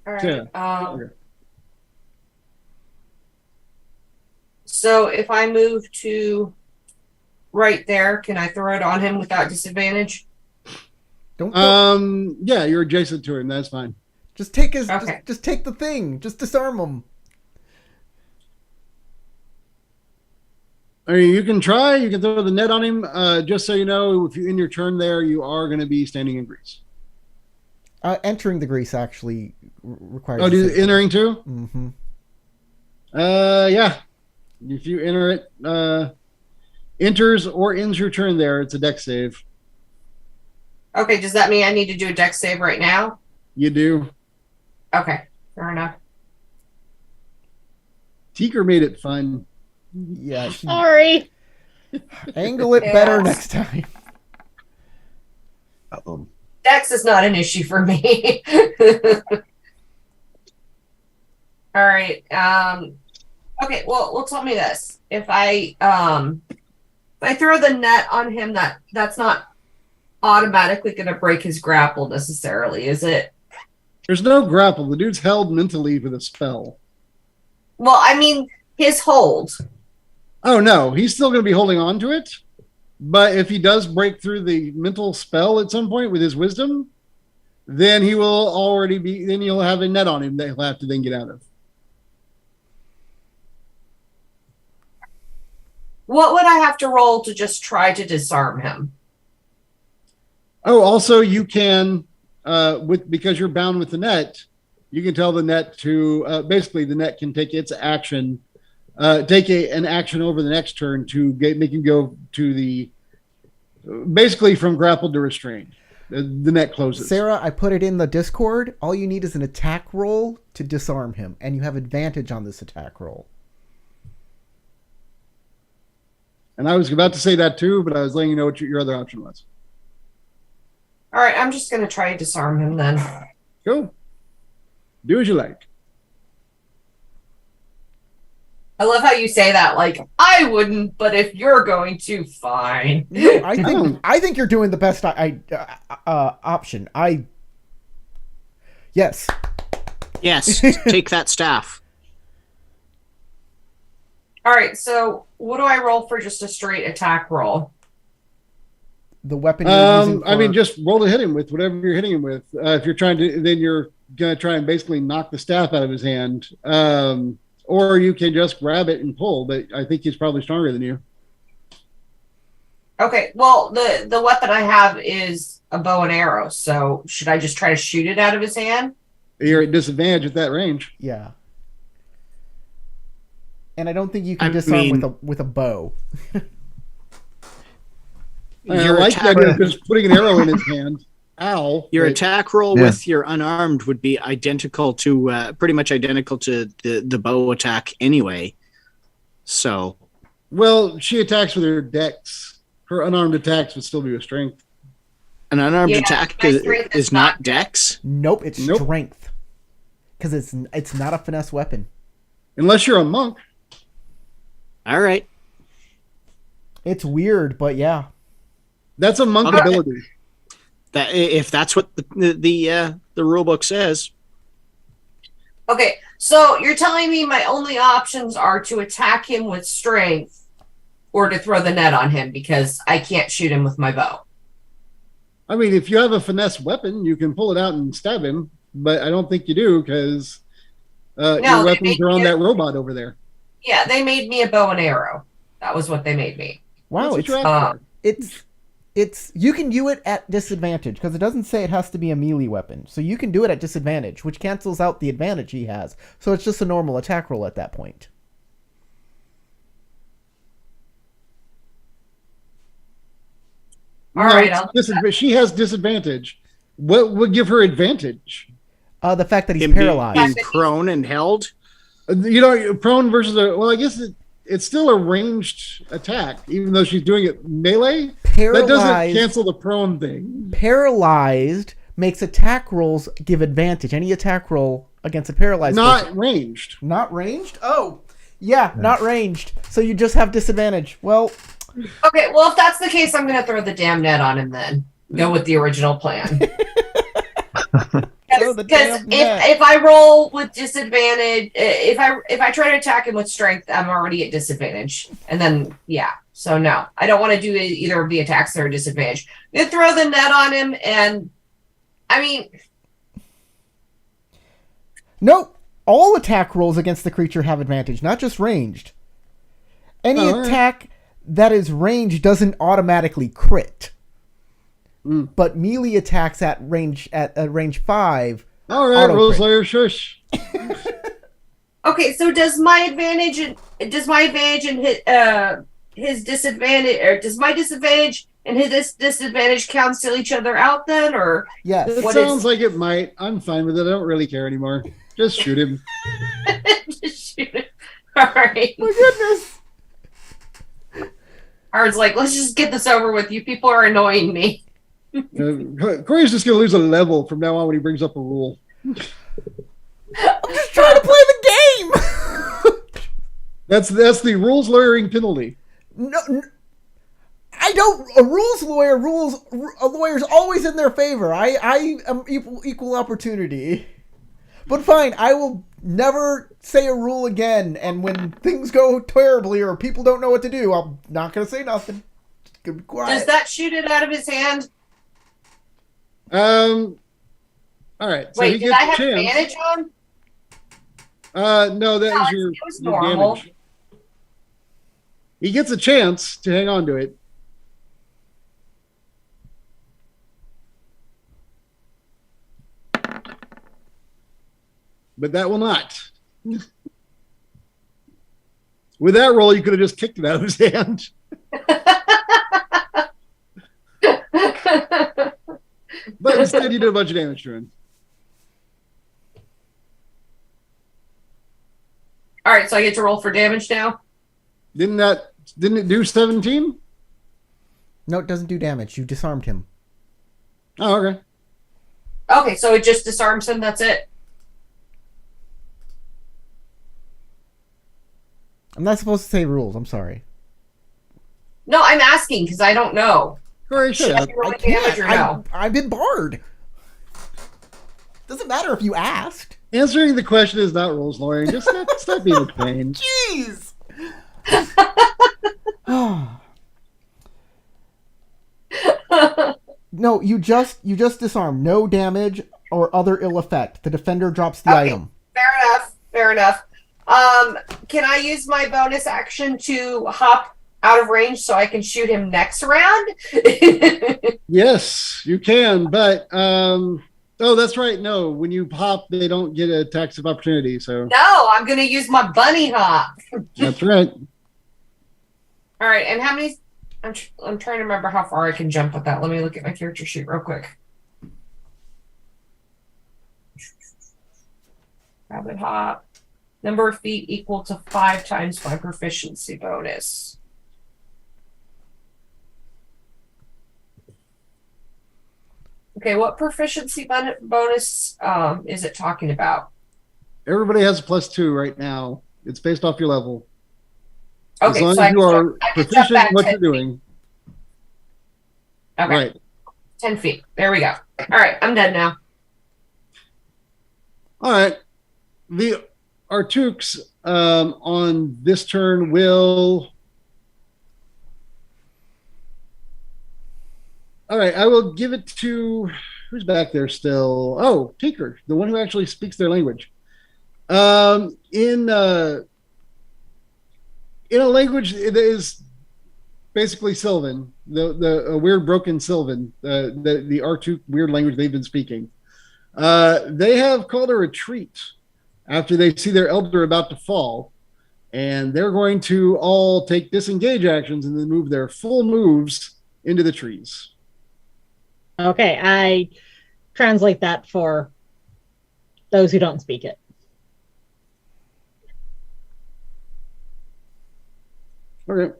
Speaker 4: All right.
Speaker 2: Yeah. Okay.
Speaker 4: So if I move to right there, can I throw it on him without disadvantage?
Speaker 1: Don't.
Speaker 2: Yeah, you're adjacent to him. That's fine.
Speaker 1: Just take his.
Speaker 4: Okay.
Speaker 1: Just take the thing. Just disarm him.
Speaker 2: I mean, you can try. You can throw the net on him. Just so you know, if you in your turn there, you are going to be standing in grease.
Speaker 1: Entering the grease actually requires.
Speaker 2: Oh, entering too?
Speaker 1: Mm-hmm.
Speaker 2: Yeah. If you enter it, enters or ends your turn there, it's a dex save.
Speaker 4: Okay, does that mean I need to do a dex save right now?
Speaker 2: You do.
Speaker 4: Okay, fair enough.
Speaker 2: Teaker made it fun.
Speaker 1: Yeah.
Speaker 5: Sorry.
Speaker 1: Angle it better next time.
Speaker 4: Dex is not an issue for me. All right. Okay. Well, tell me this: if I throw the net on him, that's not automatically going to break his grapple necessarily, is it?
Speaker 2: There's no grapple. The dude's held mentally with a spell.
Speaker 4: Well, I mean his hold.
Speaker 2: Oh no, he's still going to be holding on to it. But if he does break through the mental spell at some point with his wisdom, then he will already be. Then you'll have a net on him that he'll have to then get out of.
Speaker 4: What would I have to roll to just try to disarm him?
Speaker 2: Oh, also you can, because you're bound with the net, you can tell the net to basically the net can take its action, an action over the next turn to make him go to the basically from grappled to restrained. The net closes.
Speaker 1: Sarah, I put it in the Discord. All you need is an attack roll to disarm him, and you have advantage on this attack roll.
Speaker 2: And I was about to say that too, but I was letting you know what your other option was.
Speaker 4: All right, I'm just going to try to disarm him then.
Speaker 2: Go. Do as you like.
Speaker 4: I love how you say that. Like, I wouldn't, but if you're going to, fine.
Speaker 1: No, I think you're doing the best option. Yes.
Speaker 3: Yes, take that staff.
Speaker 4: All right, so what do I roll for just a straight attack roll?
Speaker 1: The weapon you're using
Speaker 2: I mean, just roll to hit him with whatever you're hitting him with. If you're trying to, then you're going to try and basically knock the staff out of his hand. Or you can just grab it and pull, but I think he's probably stronger than you.
Speaker 4: Okay, well, the weapon I have is a bow and arrow, so should I just try to shoot it out of his hand?
Speaker 2: You're at disadvantage at that range.
Speaker 1: Yeah. And I don't think you can disarm with a bow.
Speaker 2: I like the idea of just putting an arrow in his hand. Ow.
Speaker 3: Your attack roll with your unarmed would be identical to, pretty much identical to the bow attack anyway. So.
Speaker 2: Well, she attacks with her dex. Her unarmed attacks would still be with strength.
Speaker 3: An unarmed attack is not dex?
Speaker 1: Nope, it's strength. Because it's not a finesse weapon.
Speaker 2: Unless you're a monk.
Speaker 3: All right.
Speaker 1: It's weird, but yeah.
Speaker 2: That's a monk ability.
Speaker 3: That if that's what the rule book says.
Speaker 4: Okay, so you're telling me my only options are to attack him with strength or to throw the net on him because I can't shoot him with my bow.
Speaker 2: I mean, if you have a finesse weapon, you can pull it out and stab him, but I don't think you do because your weapons are on that robot over there.
Speaker 4: Yeah, they made me a bow and arrow. That was what they made me.
Speaker 1: Wow, it's you can do it at disadvantage because it doesn't say it has to be a melee weapon. So you can do it at disadvantage, which cancels out the advantage he has. So it's just a normal attack roll at that point.
Speaker 4: All right.
Speaker 2: She has disadvantage. What would give her advantage?
Speaker 1: The fact that he's paralyzed.
Speaker 3: Being prone and held?
Speaker 2: Prone versus I guess it's still a ranged attack, even though she's doing it melee. That doesn't cancel the prone thing.
Speaker 1: Paralyzed makes attack rolls give advantage. Any attack roll against a paralyzed person.
Speaker 2: Ranged.
Speaker 1: Not ranged? Oh, yeah, not ranged. So you just have disadvantage. Well.
Speaker 4: Okay, well, if that's the case, I'm going to throw the damn net on him then. Go with the original plan. Because if I roll with disadvantage, if I try to attack him with strength, I'm already at disadvantage. And then, so no. I don't want to do either of the attacks that are disadvantage. I'm going to throw the net on him, and, I mean...
Speaker 1: Nope. All attack rolls against the creature have advantage, not just ranged. Any attack that is ranged doesn't automatically crit. But melee attacks at range 5.
Speaker 2: All right, Roseslayer, shush.
Speaker 4: Okay, so does my advantage and his disadvantage, or does my disadvantage and his disadvantage cancel each other out then, or
Speaker 1: yes?
Speaker 2: It sounds like it might. I'm fine with it. I don't really care anymore. Just shoot him.
Speaker 4: Just shoot him. All right.
Speaker 1: My goodness.
Speaker 4: Ard's like, let's just get this over with. You people are annoying me.
Speaker 2: Corey's just going to lose a level from now on when he brings up a rule.
Speaker 1: I'm just trying to play the game.
Speaker 2: That's the rules lawyering penalty.
Speaker 1: No, I don't. A lawyer's always in their favor. I am equal opportunity. But fine, I will never say a rule again. And when things go terribly or people don't know what to do, I'm not going to say nothing. Just gonna be quiet.
Speaker 4: Does that shoot it out of his hand?
Speaker 2: All right. So
Speaker 4: Wait,
Speaker 2: he
Speaker 4: did
Speaker 2: gets
Speaker 4: I have
Speaker 2: a chance.
Speaker 4: advantage on?
Speaker 2: No, that is
Speaker 4: it was
Speaker 2: your
Speaker 4: normal.
Speaker 2: damage. He gets a chance to hang on to it. But that will not. With that roll, you could have just kicked it out of his hand. But instead, you did a bunch of damage to him.
Speaker 4: All right, so I get to roll for damage now.
Speaker 2: Didn't it do 17?
Speaker 1: No, it doesn't do damage. You disarmed him.
Speaker 2: Oh, okay.
Speaker 4: Okay, so it just disarms him. That's it.
Speaker 1: I'm not supposed to say rules. I'm sorry.
Speaker 4: No, I'm asking because I don't know.
Speaker 2: Corey, shut
Speaker 4: Should I
Speaker 2: up.
Speaker 4: be rolling damage or no?
Speaker 1: I've been barred. Doesn't matter if you asked.
Speaker 2: Answering the question is not rules lawyering. Just stop being a pain.
Speaker 1: Jeez. No, you just disarm. No damage or other ill effect. The defender drops the item.
Speaker 4: Fair enough. Can I use my bonus action to hop out of range so I can shoot him next round?
Speaker 2: Yes, you can, but oh, that's right. No, when you hop, they don't get a tax of opportunity. So
Speaker 4: No, I'm going to use my bunny hop.
Speaker 2: that's right.
Speaker 4: All right, and how many? I'm trying to remember how far I can jump with that. Let me look at my character sheet real quick. Rabbit hop. Number of feet equal to 5 times my proficiency bonus. Okay, what proficiency bonus is it talking about?
Speaker 2: Everybody has a +2 right now. It's based off your level.
Speaker 4: Okay,
Speaker 2: as long
Speaker 4: so
Speaker 2: as you are proficient in what you're doing.
Speaker 4: Okay,
Speaker 2: Right.
Speaker 4: 10 feet. There we go. All right, I'm done now.
Speaker 2: All right. The Artukes on this turn will. All right, I will give it to who's back there still. Oh, Tinker, the one who actually speaks their language. In a language that is basically Sylvan, the weird broken Sylvan, the Artuk weird language they've been speaking. They have called a retreat after they see their elder about to fall, and they're going to all take disengage actions and then move their full moves into the trees.
Speaker 5: Okay, I translate that for those who don't speak it.
Speaker 2: Okay.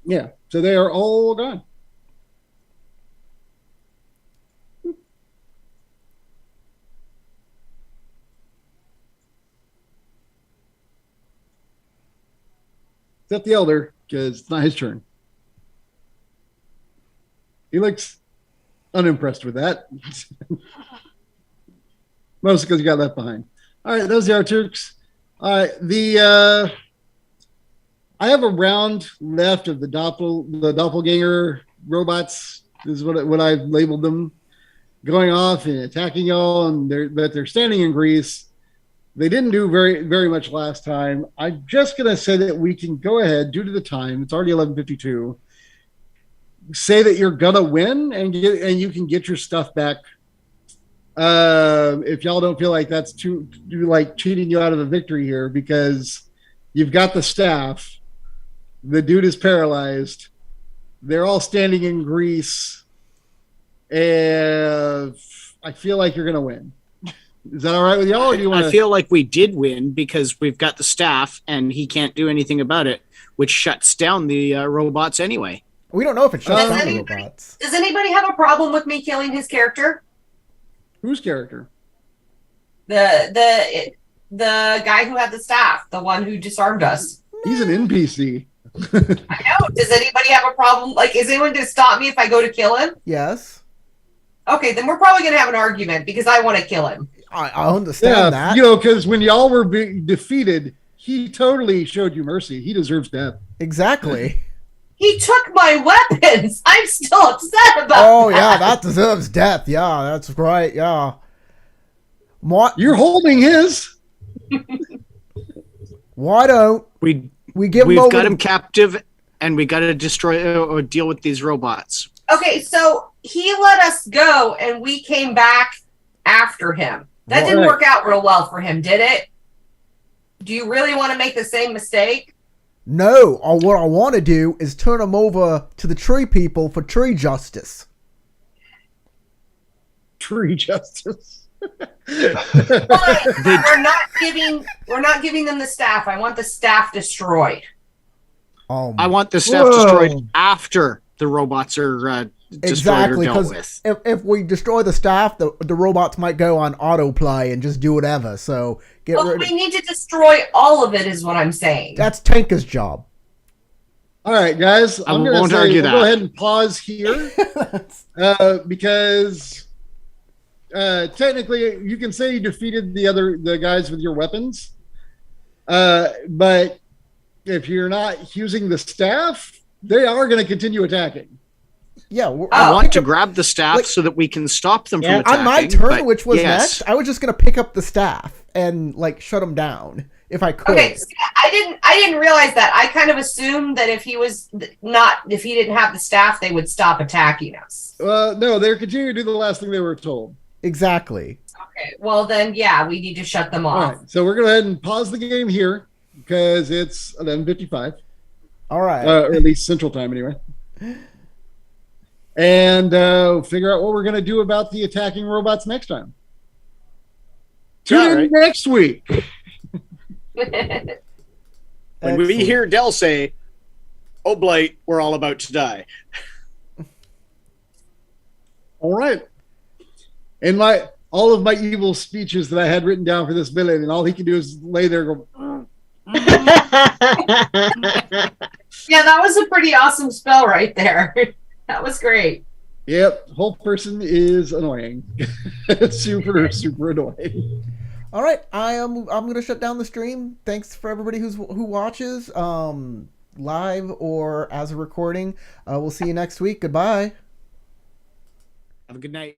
Speaker 2: Yeah, so they are all gone. Except the elder, because it's not his turn. He looks unimpressed with that. Mostly because he got left behind. All right, those are our Turks. All right, I have a round left of the doppelganger robots. This is what I've labeled them, going off and attacking y'all, and they're standing in grease. They didn't do very, very much last time. I'm just gonna say that we can go ahead due to the time. It's already 11:52. Say that you're gonna win and you can get your stuff back. If y'all don't feel like that's too like cheating you out of a victory here, because you've got the staff, the dude is paralyzed, they're all standing in grease, and I feel like you're gonna win. Is that all right with y'all? Or do you want?
Speaker 3: I feel like we did win because we've got the staff and he can't do anything about it, which shuts down the robots anyway.
Speaker 1: We don't know if it shuts
Speaker 4: Does
Speaker 1: down the
Speaker 4: anybody-
Speaker 1: robots.
Speaker 4: Does anybody have a problem with me killing his character?
Speaker 2: Whose character?
Speaker 4: The guy who had the staff, the one who disarmed us.
Speaker 2: He's an NPC.
Speaker 4: I know. Does anybody have a problem? Like, is anyone going to stop me if I go to kill him?
Speaker 1: Yes.
Speaker 4: Okay, then we're probably going to have an argument because I want to kill him.
Speaker 1: I understand that.
Speaker 2: You know, because when y'all were being defeated, he totally showed you mercy. He deserves death.
Speaker 1: Exactly.
Speaker 4: He took my weapons. I'm still upset about
Speaker 1: Oh,
Speaker 4: that.
Speaker 1: yeah, that deserves death. Yeah, that's right. Yeah.
Speaker 2: You're holding his.
Speaker 1: Why don't
Speaker 3: We
Speaker 1: we give him
Speaker 3: we've
Speaker 1: over
Speaker 3: got
Speaker 1: to-
Speaker 3: him captive, and we got to destroy or deal with these robots.
Speaker 4: Okay, so he let us go and we came back after him. That didn't
Speaker 2: Right.
Speaker 4: work out real well for him, did it? Do you really want to make the same mistake?
Speaker 1: No, or what I want to do is turn him over to the tree people for tree justice.
Speaker 2: Tree justice.
Speaker 4: But we're not giving them the staff. I want the staff destroyed.
Speaker 3: I want the staff destroyed after the robots are destroyed
Speaker 1: Exactly,
Speaker 3: or dealt
Speaker 1: because
Speaker 3: with.
Speaker 1: if we destroy the staff, the robots might go on autoplay and just do whatever. So get
Speaker 4: Well,
Speaker 1: rid
Speaker 4: we
Speaker 1: of
Speaker 4: need to destroy all of it, is what I'm saying.
Speaker 1: that's Tanka's job.
Speaker 2: All right, guys. I'm going to
Speaker 3: won't
Speaker 2: say
Speaker 3: argue
Speaker 2: we'll
Speaker 3: that.
Speaker 2: go ahead and pause here because technically you can say you defeated the guys with your weapons, but if you're not using the staff, they are going to continue attacking.
Speaker 1: Yeah,
Speaker 3: I
Speaker 4: Oh.
Speaker 3: want to grab the staff
Speaker 1: like-
Speaker 3: so that we can stop them
Speaker 5: Yeah.
Speaker 3: from attacking.
Speaker 1: on my turn,
Speaker 3: but
Speaker 1: which was
Speaker 3: yes.
Speaker 1: next, I was just gonna pick up the staff and like shut him down if I could.
Speaker 4: Okay, see, I didn't realize that. I kind of assumed that if he didn't have the staff, they would stop attacking us.
Speaker 2: No, they're continuing to do the last thing they were told.
Speaker 1: Exactly.
Speaker 4: Okay, well then, yeah, we need to shut them
Speaker 2: All
Speaker 4: off.
Speaker 2: right, so we're going to go ahead and pause the game here because it's 11:55.
Speaker 1: All right.
Speaker 2: Or at least Central Time, anyway. And figure out what we're going to do about the attacking robots next time. Tune
Speaker 3: Yeah,
Speaker 2: in
Speaker 3: right.
Speaker 2: next week.
Speaker 3: When we
Speaker 1: Excellent.
Speaker 3: hear Dell say, "Oh, Blight, we're all about to die."
Speaker 2: All right. And all of my evil speeches that I had written down for this villain, and all he can do is lay there and go,
Speaker 4: Yeah, that was a pretty awesome spell right there. That was great.
Speaker 2: yep, whole person is annoying. Super, super annoying.
Speaker 1: All right. I'm gonna shut down the stream. Thanks for everybody who watches, live or as a recording. We'll see you next week. Goodbye.
Speaker 3: Have a good night.